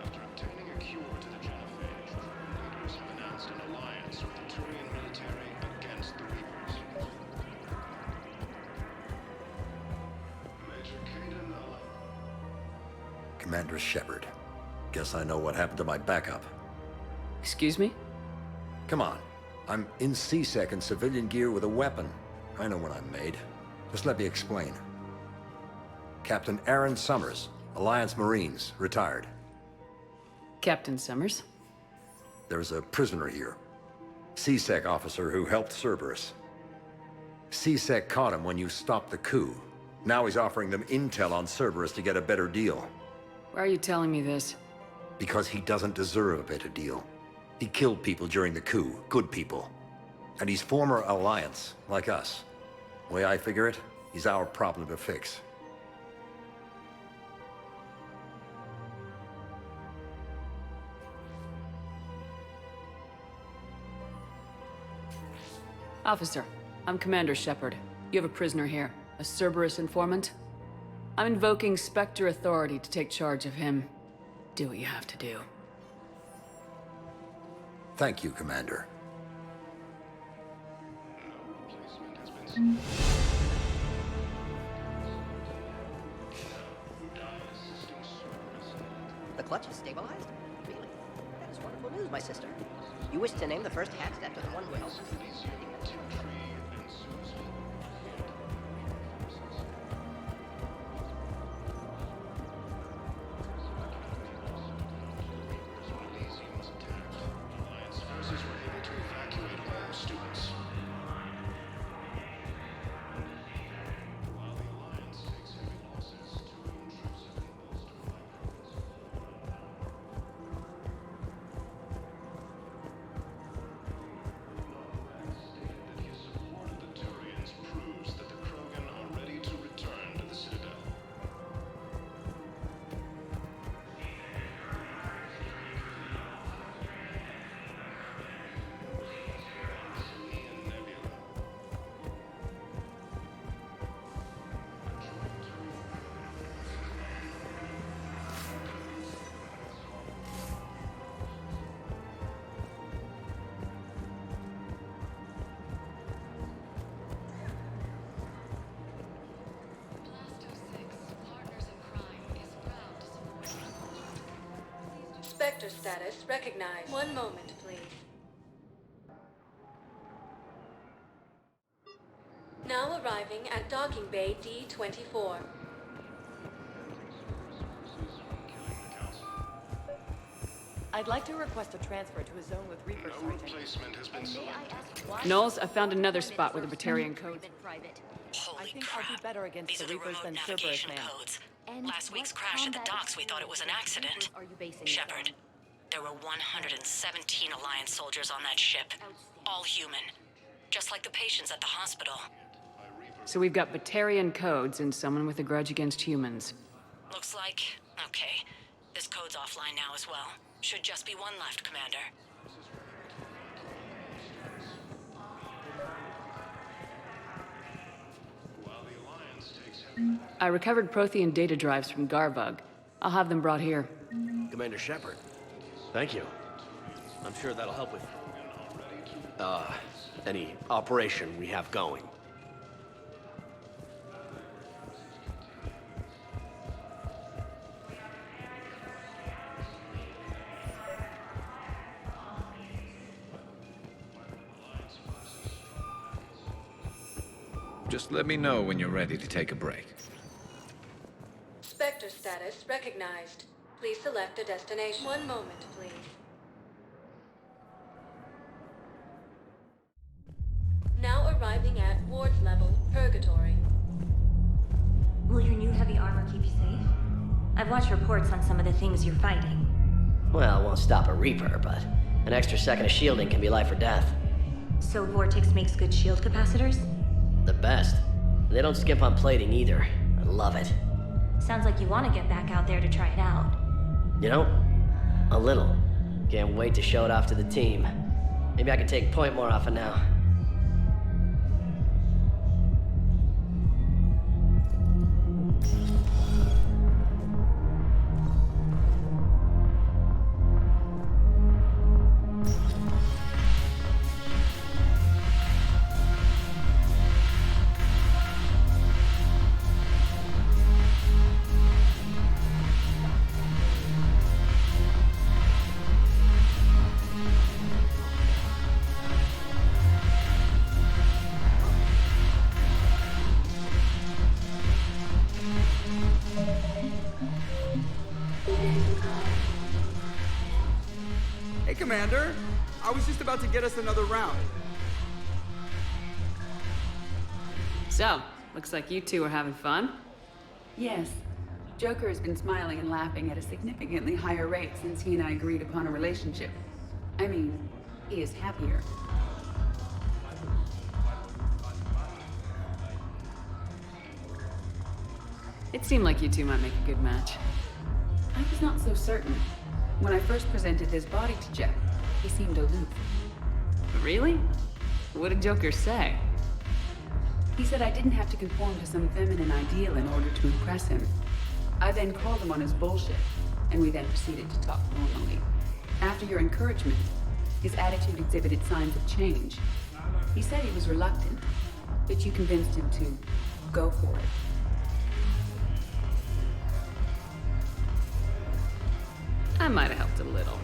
After obtaining a cure to the Genophage, leaders have announced an alliance with the Turian military against the Reapers. Major Caden Alenko. Commander Shepard. Guess I know what happened to my backup. Excuse me? Come on. I'm in C-Sec in civilian gear with a weapon. I know what I'm made. Just let me explain. Captain Aaron Summers, Alliance Marines, retired. Captain Summers? There's a prisoner here. C-Sec officer who helped Cerberus. C-Sec caught him when you stopped the coup. Now he's offering them intel on Cerberus to get a better deal. Why are you telling me this? Because he doesn't deserve a better deal. He killed people during the coup, good people. And he's former Alliance, like us. The way I figure it, he's our problem to fix. Officer, I'm Commander Shepard. You have a prisoner here, a Cerberus informant. I'm invoking Spectre authority to take charge of him. Do what you have to do. Thank you, Commander. The clutch is stabilized? Really? That is wonderful news, my sister. You wish to name the first hat after the one who helped us? Forces were able to evacuate all students. While the Alliance takes heavy losses, Turian troops have been bolstered by weapons. Stated that he has Spectre status recognized. One moment, please. Now arriving at docking bay D-24. I'd like to request a transfer to a zone with Reaper No replacement has been selected. Knowles, I found another spot with the Batarian codes. I think I'll do better against These the are the Reapers remote than Cerberus navigation man. codes. Last week's crash at the docks we thought it was an accident. Shepard, there were 117 Alliance soldiers on that ship. All human. Just like the patients at the hospital. So we've got Batarian codes and someone with a grudge against humans. Looks like... okay. This code's offline now as well. Should just be one left, Commander. I recovered Prothean data drives from Garvug. I'll have them brought here. Commander Shepard, thank you. I'm sure that'll help with, any operation we have going. Just let me know when you're ready to take a break. Spectre status recognized. Please select a destination. One moment, please. Now arriving at Ward's level, Purgatory. Will your new heavy armor keep you safe? I've watched reports on some of the things you're fighting. Well, it won't stop a Reaper, but an extra second of shielding can be life or death. So Vortex makes good shield capacitors? The best. They don't skimp on plating either. I love it. Sounds like you want to get back out there to try it out. You know, a little. Can't wait to show it off to the team. Maybe I can take point more often now. Hey, Commander. I was just about to get us another round. So, looks like you two are having fun. Yes. Joker has been smiling and laughing at a significantly higher rate since he and I agreed upon a relationship. I mean, he is happier. It seemed like you two might make a good match. I was not so certain. When I first presented his body to Jeff, he seemed aloof. Really? What did Joker say? He said I didn't have to conform to some feminine ideal in order to impress him. I then called him on his bullshit, and we then proceeded to talk normally. After your encouragement, his attitude exhibited signs of change. He said he was reluctant, but you convinced him to go for it. I might have helped a little.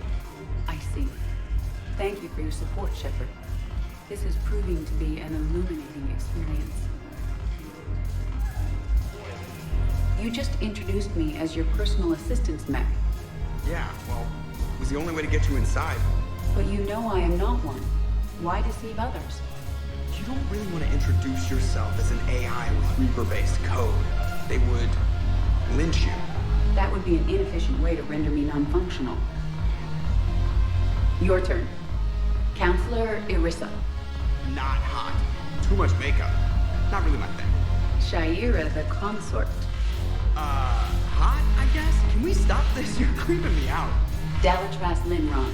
I see. Thank you for your support, Shepard. This is proving to be an illuminating experience. You just introduced me as your personal assistance mech. Yeah, well, it was the only way to get you inside. But you know I am not one. Why deceive others? You don't really want to introduce yourself as an AI with Reaper-based code. They would lynch you. That would be an inefficient way to render me non-functional. Your turn. Counselor Irissa. Not hot. Too much makeup. Not really my thing. Shaira the consort. Hot, I guess? Can we stop this? You're creeping me out. Dalatras Linron.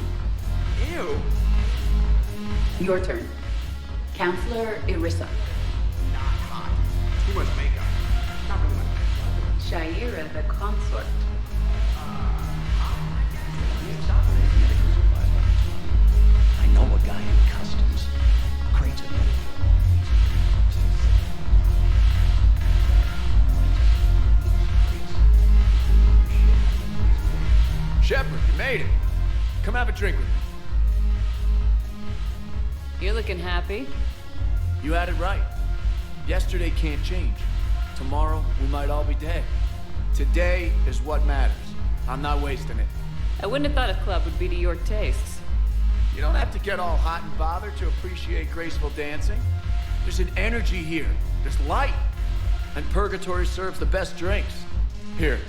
Ew. Your turn. Counselor Irissa. Not hot. Too much makeup. Not really my thing. Shaira the consort. I know a guy in customs. Crates of Shepard, you made it. Come have a drink with me. You're looking happy. You had it right. Yesterday can't change. Tomorrow, we might all be dead. Today is what matters. I'm not wasting it. I wouldn't have thought a club would be to your tastes. You don't have to get all hot and bothered to appreciate graceful dancing. There's an energy here. There's light. And Purgatory serves the best drinks. Here.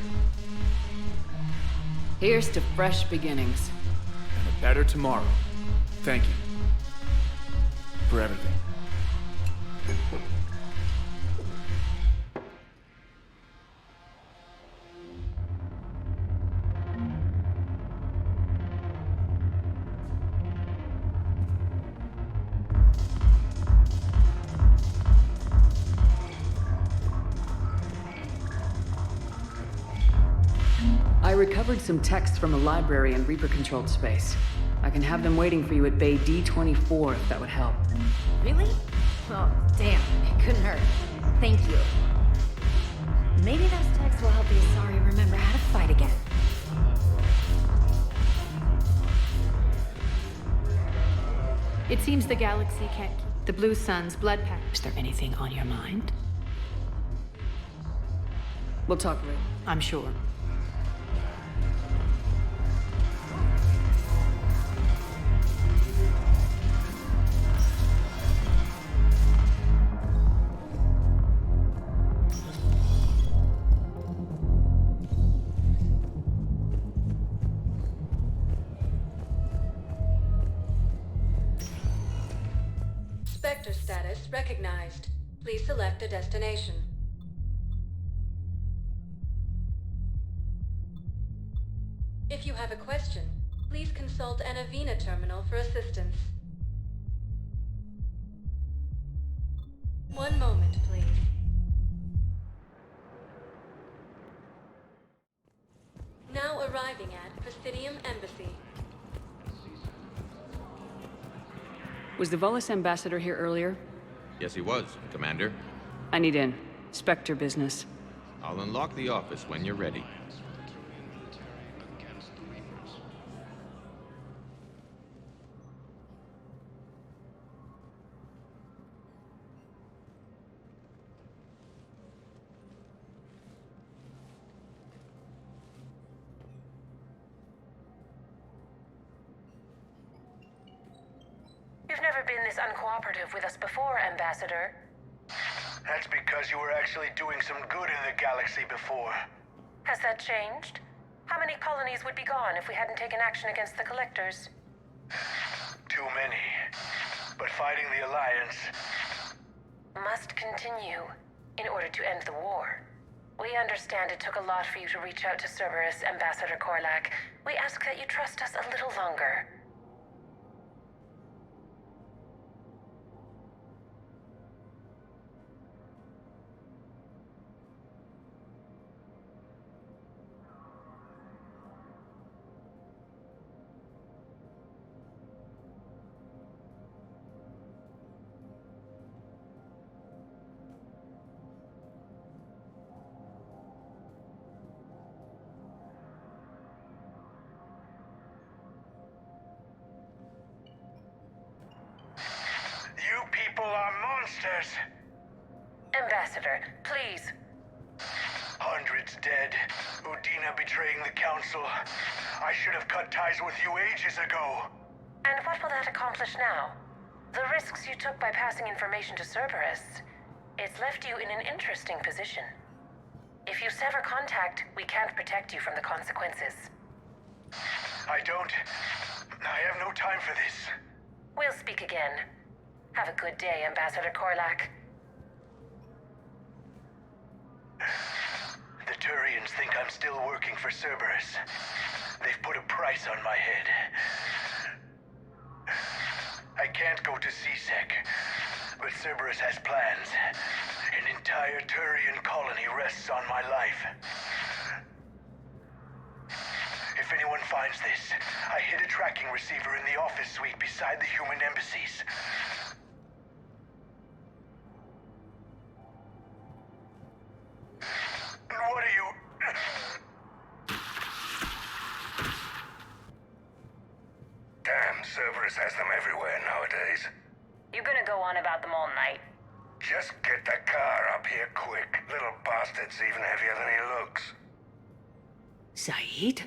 Here's to fresh beginnings. And a better tomorrow. Thank you. For everything. I recovered some texts from a library in Reaper-controlled space. I can have them waiting for you at Bay D24 if that would help. Really? Oh, damn. It couldn't hurt. Thank you. Maybe those texts will help the Asari remember how to fight again. It seems the galaxy can't keep the Blue Sun's blood pact. Is there anything on your mind? We'll talk later, I'm sure. Spectre status recognized. Please select a destination. If you have a question, please consult an Avena terminal for assistance. One moment, please. Now arriving at Presidium Embassy. Was the Volus ambassador here earlier? Yes, he was, Commander. I need in. Spectre business. I'll unlock the office when you're ready. You've never been this uncooperative with us before, Ambassador. That's because you were actually doing some good in the galaxy before. Has that changed? How many colonies would be gone if we hadn't taken action against the Collectors? Too many. But fighting the Alliance must continue in order to end the war. We understand it took a lot for you to reach out to Cerberus, Ambassador Korlak. We ask that you trust us a little longer. You people are monsters! Ambassador, please. Hundreds dead. Udina betraying the Council. I should have cut ties with you ages ago. And what will that accomplish now? The risks you took by passing information to Cerberus. It's left you in an interesting position. If you sever contact, we can't protect you from the consequences. I have no time for this. We'll speak again. Have a good day, Ambassador Korlak. The Turians think I'm still working for Cerberus. They've put a price on my head. I can't go to CSEC, but Cerberus has plans. An entire Turian colony rests on my life. If anyone finds this, I hid a tracking receiver in the office suite beside the human embassies. What are you... Cerberus has them everywhere nowadays. You gonna go on about them all night? Just get the car up here quick. Little bastard's even heavier than he looks. Saeed?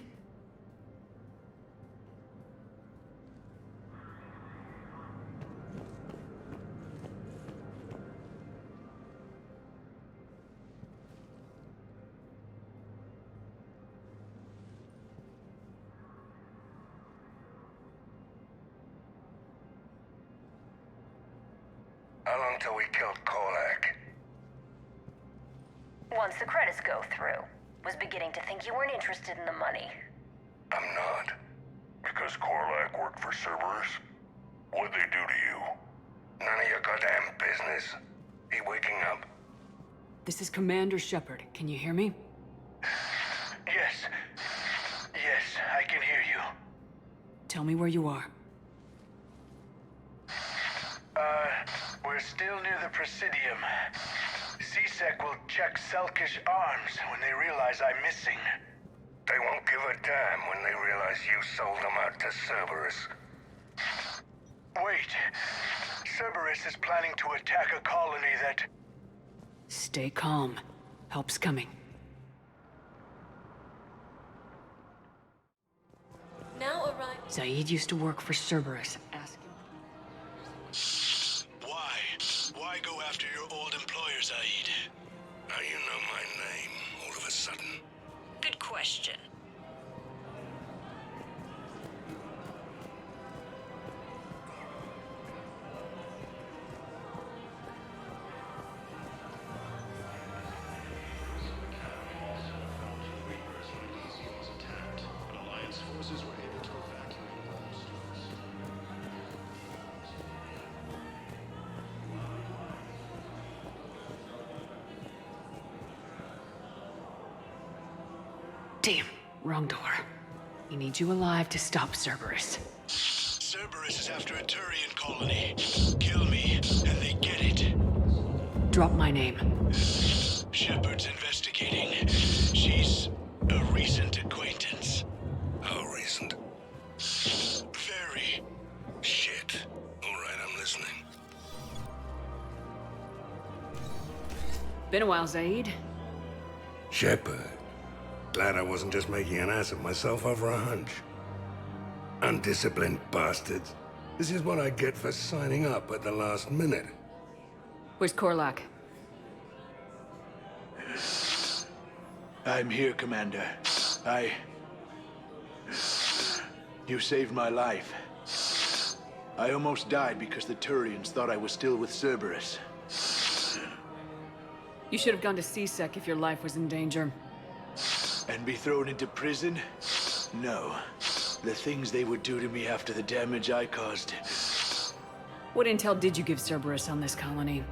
How long till we killed Korlak? Once the credits go through. Was beginning to think you weren't interested in the money. I'm not. Because Korlak worked for Cerberus? What'd they do to you? None of your goddamn business. He waking up? This is Commander Shepard. Can you hear me? Yes. Yes, I can hear you. Tell me where you are. We're still near the Presidium. CSEC will check Selkish arms when they realize I'm missing. They won't give a damn when they realize you sold them out to Cerberus. Wait. Cerberus is planning to attack a colony that... Stay calm. Help's coming. Now arrive. Saeed used to work for Cerberus. Ask him. Why go after your old employer, Zaid? How you know my name, all of a sudden? Good question. Alliance forces were able to evacuate all stores. Damn, wrong door. He needs you alive to stop Cerberus. Cerberus is after a Turian colony. Kill me, and they get it. Drop my name. Shepard's investigating. She's a recent acquaintance. How recent? Very. Shit. All right, I'm listening. Been a while, Zaid. Shepard. Glad I wasn't just making an ass of myself over a hunch. Undisciplined bastards. This is what I get for signing up at the last minute. Where's Korlak? I'm here, Commander. You saved my life. I almost died because the Turians thought I was still with Cerberus. You should have gone to CSEC if your life was in danger. And be thrown into prison? No. The things they would do to me after the damage I caused. What intel did you give Cerberus on this colony?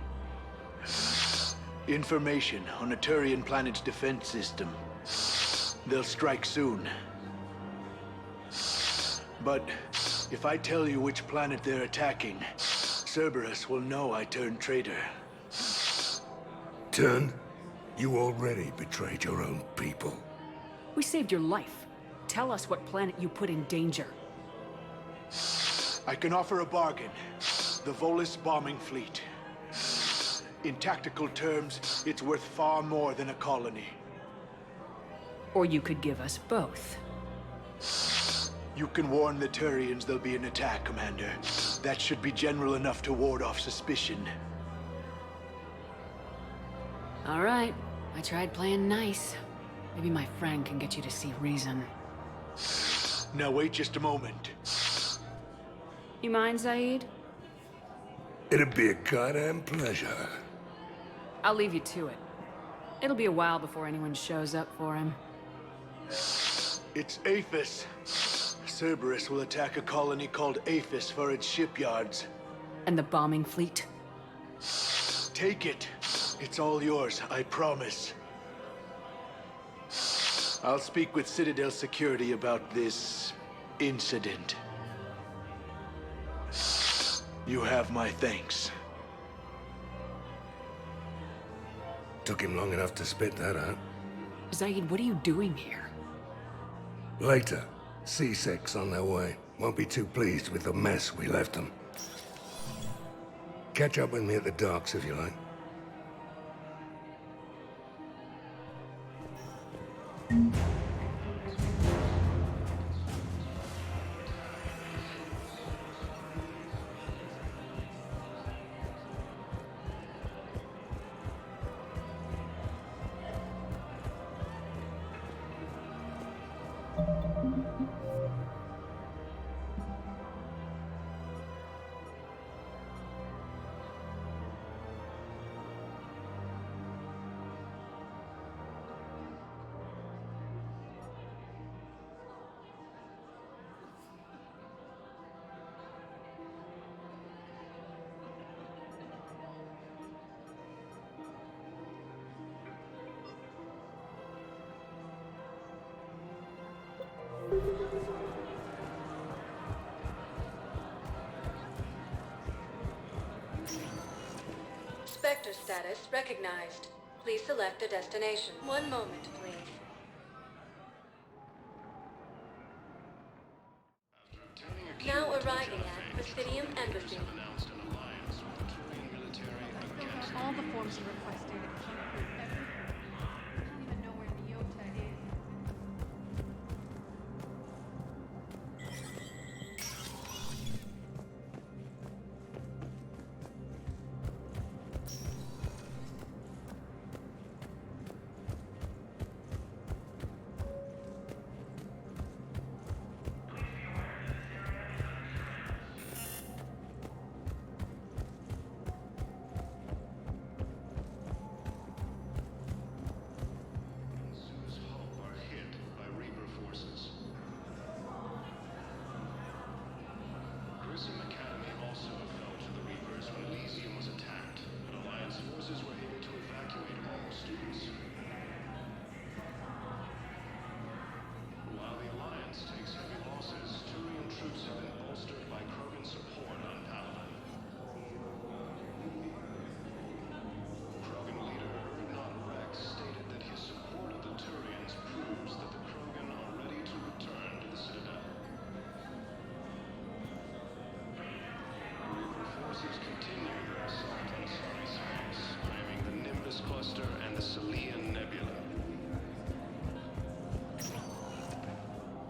Information on a Turian planet's defense system. They'll strike soon. But if I tell you which planet they're attacking, Cerberus will know I turned traitor. Turned? You already betrayed your own people. We saved your life. Tell us what planet you put in danger. I can offer a bargain. The Volus bombing fleet. In tactical terms, it's worth far more than a colony. Or you could give us both. You can warn the Turians there'll be an attack, Commander. That should be general enough to ward off suspicion. All right. I tried playing nice. Maybe my friend can get you to see reason. Now wait just a moment. You mind, Zaid? It'd be a goddamn pleasure. I'll leave you to it. It'll be a while before anyone shows up for him. It's Aphis. Cerberus will attack a colony called Aphis for its shipyards. And the bombing fleet? Take it. It's all yours, I promise. I'll speak with Citadel Security about this incident. You have my thanks. Took him long enough to spit that out. Zaid, what are you doing here? Later. C6 on their way. Won't be too pleased with the mess we left them. Catch up with me at the docks if you like. Spectre status recognized. Please select a destination. One moment, please. Now arriving at Presidium Embassy. All the forms you requested. I don't even know where Leota is.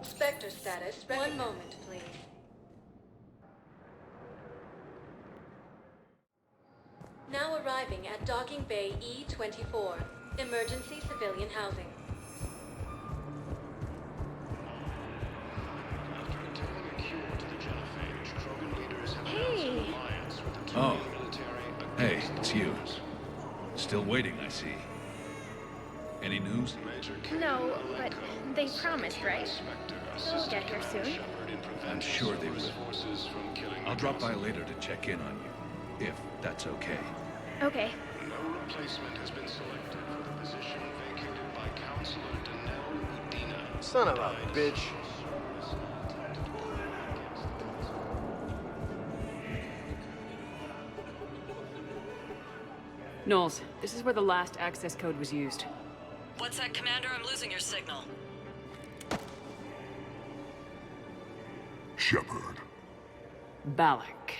Spectre status. One moment, please. Now arriving at Docking Bay E-24. Emergency civilian housing. Hey! Oh. Hey, it's you. Still waiting, I see. Any news? No, but they promised, right? They'll get here soon. I'm sure they will. I'll drop by later to check in on you, if that's okay. Okay. No replacement has been selected for the position vacated by Counselor Danelle Udina. Son of a bitch. Knowles, this is where the last access code was used. What's that, Commander? I'm losing your signal. Shepard. Balak.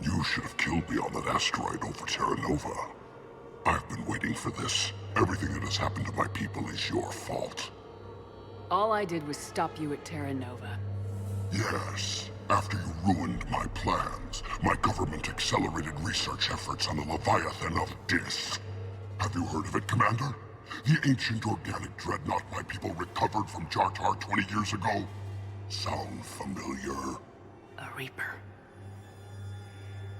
You should have killed me on that asteroid over Terra Nova. I've been waiting for this. Everything that has happened to my people is your fault. All I did was stop you at Terra Nova. Yes. After you ruined my plans, my government accelerated research efforts on the Leviathan of Dis. Have you heard of it, Commander? The ancient organic dreadnought my people recovered from Jartar 20 years ago? Sound familiar? A Reaper.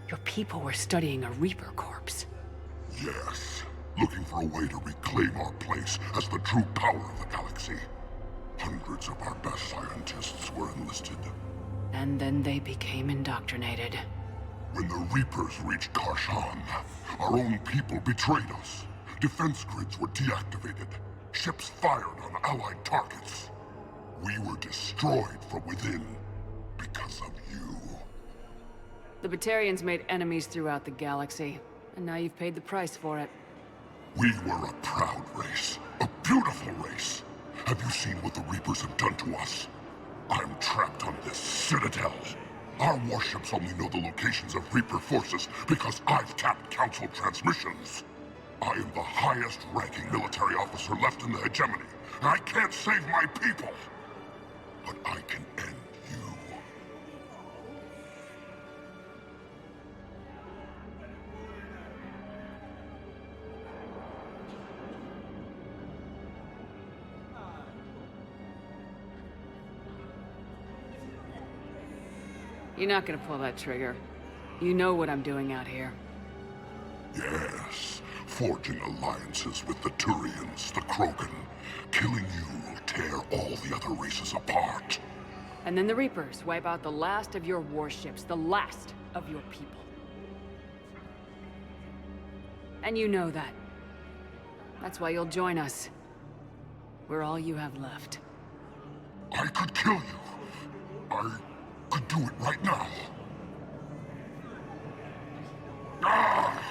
Your people were studying a Reaper corpse. Yes. Looking for a way to reclaim our place as the true power of the galaxy. Hundreds of our best scientists were enlisted. And then they became indoctrinated. When the Reapers reached Karshan, our own people betrayed us. Defense grids were deactivated. Ships fired on Allied targets. We were destroyed from within because of you. The Batarians made enemies throughout the galaxy, and now you've paid the price for it. We were a proud race. A beautiful race. Have you seen what the Reapers have done to us? I'm trapped on this citadel. Our warships only know the locations of Reaper forces because I've tapped Council transmissions. I am the highest-ranking military officer left in the hegemony, and I can't save my people. But I can end you. You're not gonna pull that trigger. You know what I'm doing out here. Yes, forging alliances with the Turians, the Krogan. Killing you will tear all the other races apart. And then the Reapers wipe out the last of your warships, the last of your people. And you know that. That's why you'll join us. We're all you have left. I could kill you. I could do it right now. Ah!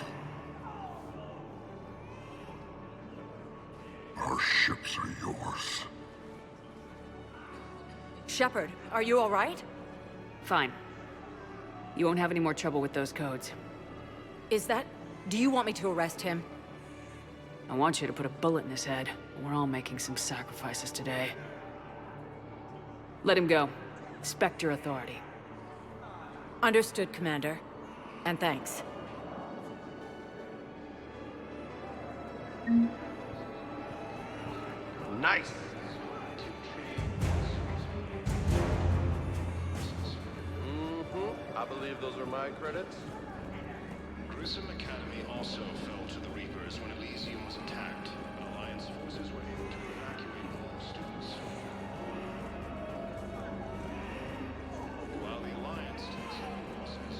Our ships are yours. Shepard, are you all right? Fine. You won't have any more trouble with those codes. Is that... Do you want me to arrest him? I want you to put a bullet in his head. We're all making some sacrifices today. Let him go. Respect your authority. Understood, Commander. And thanks. Nice! I believe those are my credits. Grissom Academy also fell to the Reapers when Elysium was attacked, but Alliance forces were able to evacuate all students. While the Alliance takes on losses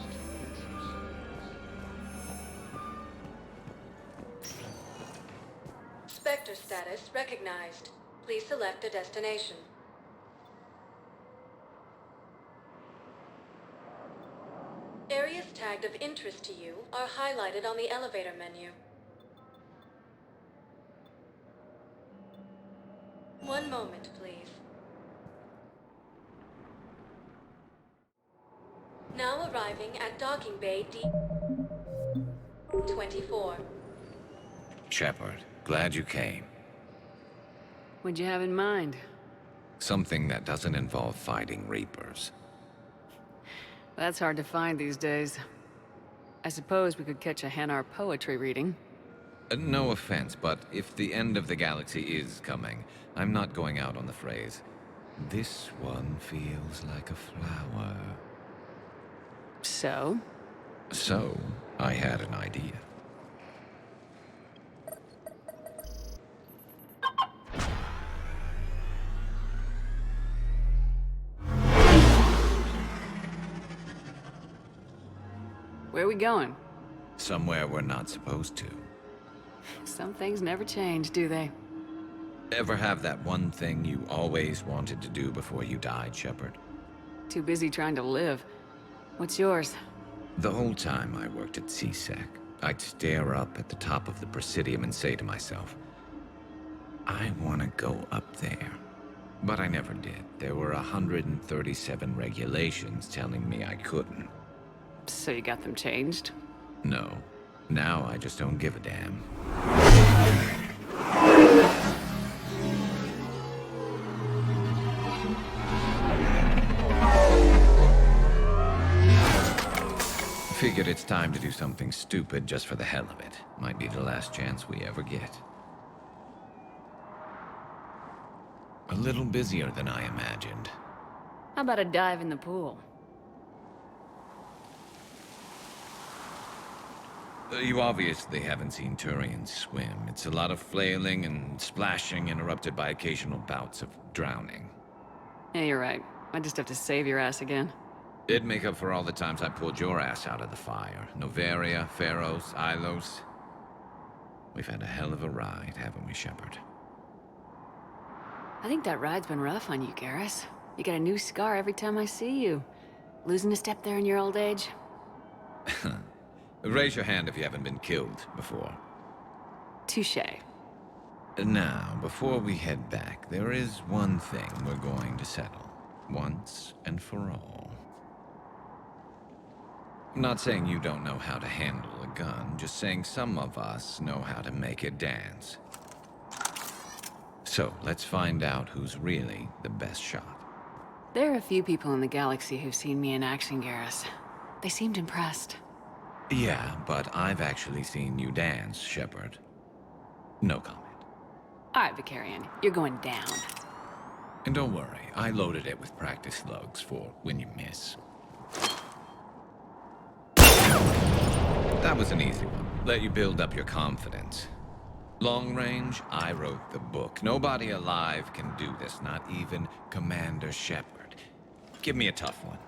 to Spectre status recognized. Please select a destination. Areas tagged of interest to you are highlighted on the elevator menu. One moment, please. Now arriving at docking bay D-24. Shepard, glad you came. What'd you have in mind? Something that doesn't involve fighting Reapers. That's hard to find these days. I suppose we could catch a Hanar poetry reading. No offense, but if the end of the galaxy is coming, I'm not going out on the phrase, "This one feels like a flower." So? So, I had an idea. Where are we going? Somewhere we're not supposed to. Some things never change, do they? Ever have that one thing you always wanted to do before you died, Shepard? Too busy trying to live. What's yours? The whole time I worked at CSEC, I'd stare up at the top of the Presidium and say to myself, I want to go up there. But I never did. There were 137 regulations telling me I couldn't. So you got them changed? No. Now I just don't give a damn. Figured it's time to do something stupid just for the hell of it. Might be the last chance we ever get. A little busier than I imagined. How about a dive in the pool? You obviously haven't seen Turians swim. It's a lot of flailing and splashing, interrupted by occasional bouts of drowning. Yeah, you're right. I just have to save your ass again. It'd make up for all the times I pulled your ass out of the fire. Noveria, Pharos, Ilos. We've had a hell of a ride, haven't we, Shepard? I think that ride's been rough on you, Garrus. You get a new scar every time I see you. Losing a step there in your old age? Raise your hand if you haven't been killed before. Touché. Now, before we head back, there is one thing we're going to settle. once and for all. I'm not saying you don't know how to handle a gun, just saying some of us know how to make it dance. So, let's find out who's really the best shot. There are a few people in the galaxy who've seen me in action, Garrus. They seemed impressed. Yeah, but I've actually seen you dance, Shepard. No comment. All right, Vicarian, you're going down. And don't worry, I loaded it with practice slugs for when you miss. That was an easy one. Let you build up your confidence. Long range, I wrote the book. Nobody alive can do this, not even Commander Shepard. Give me a tough one.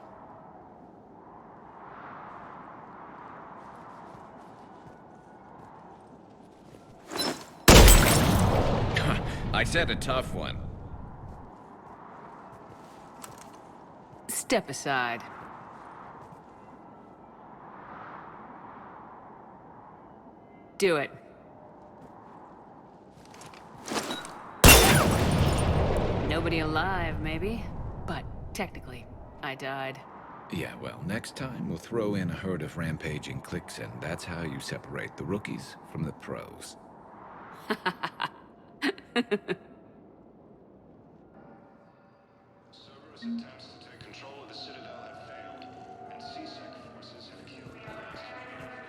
I said a tough one. Step aside. Do it. Nobody alive, maybe? But technically, I died. Yeah, well, next time we'll throw in a herd of rampaging cliques, and that's how you separate the rookies from the pros. Cerberus attempts to take control of the Citadel have failed, and C-Sec forces have killed the last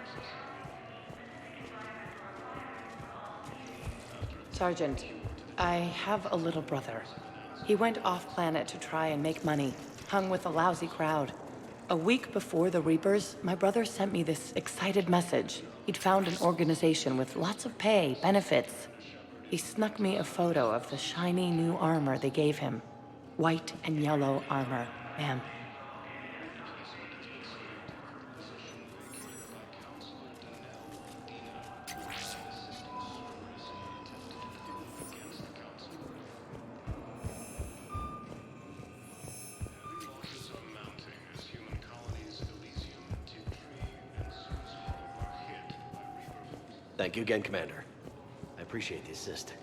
forces. Sergeant, I have a little brother. He went off-planet to try and make money, hung with a lousy crowd. A week before the Reapers, my brother sent me this excited message. He'd found an organization with lots of pay, benefits. He snuck me a photo of the shiny new armor they gave him. White and yellow armor, ma'am. Thank you again, Commander. I appreciate the assist.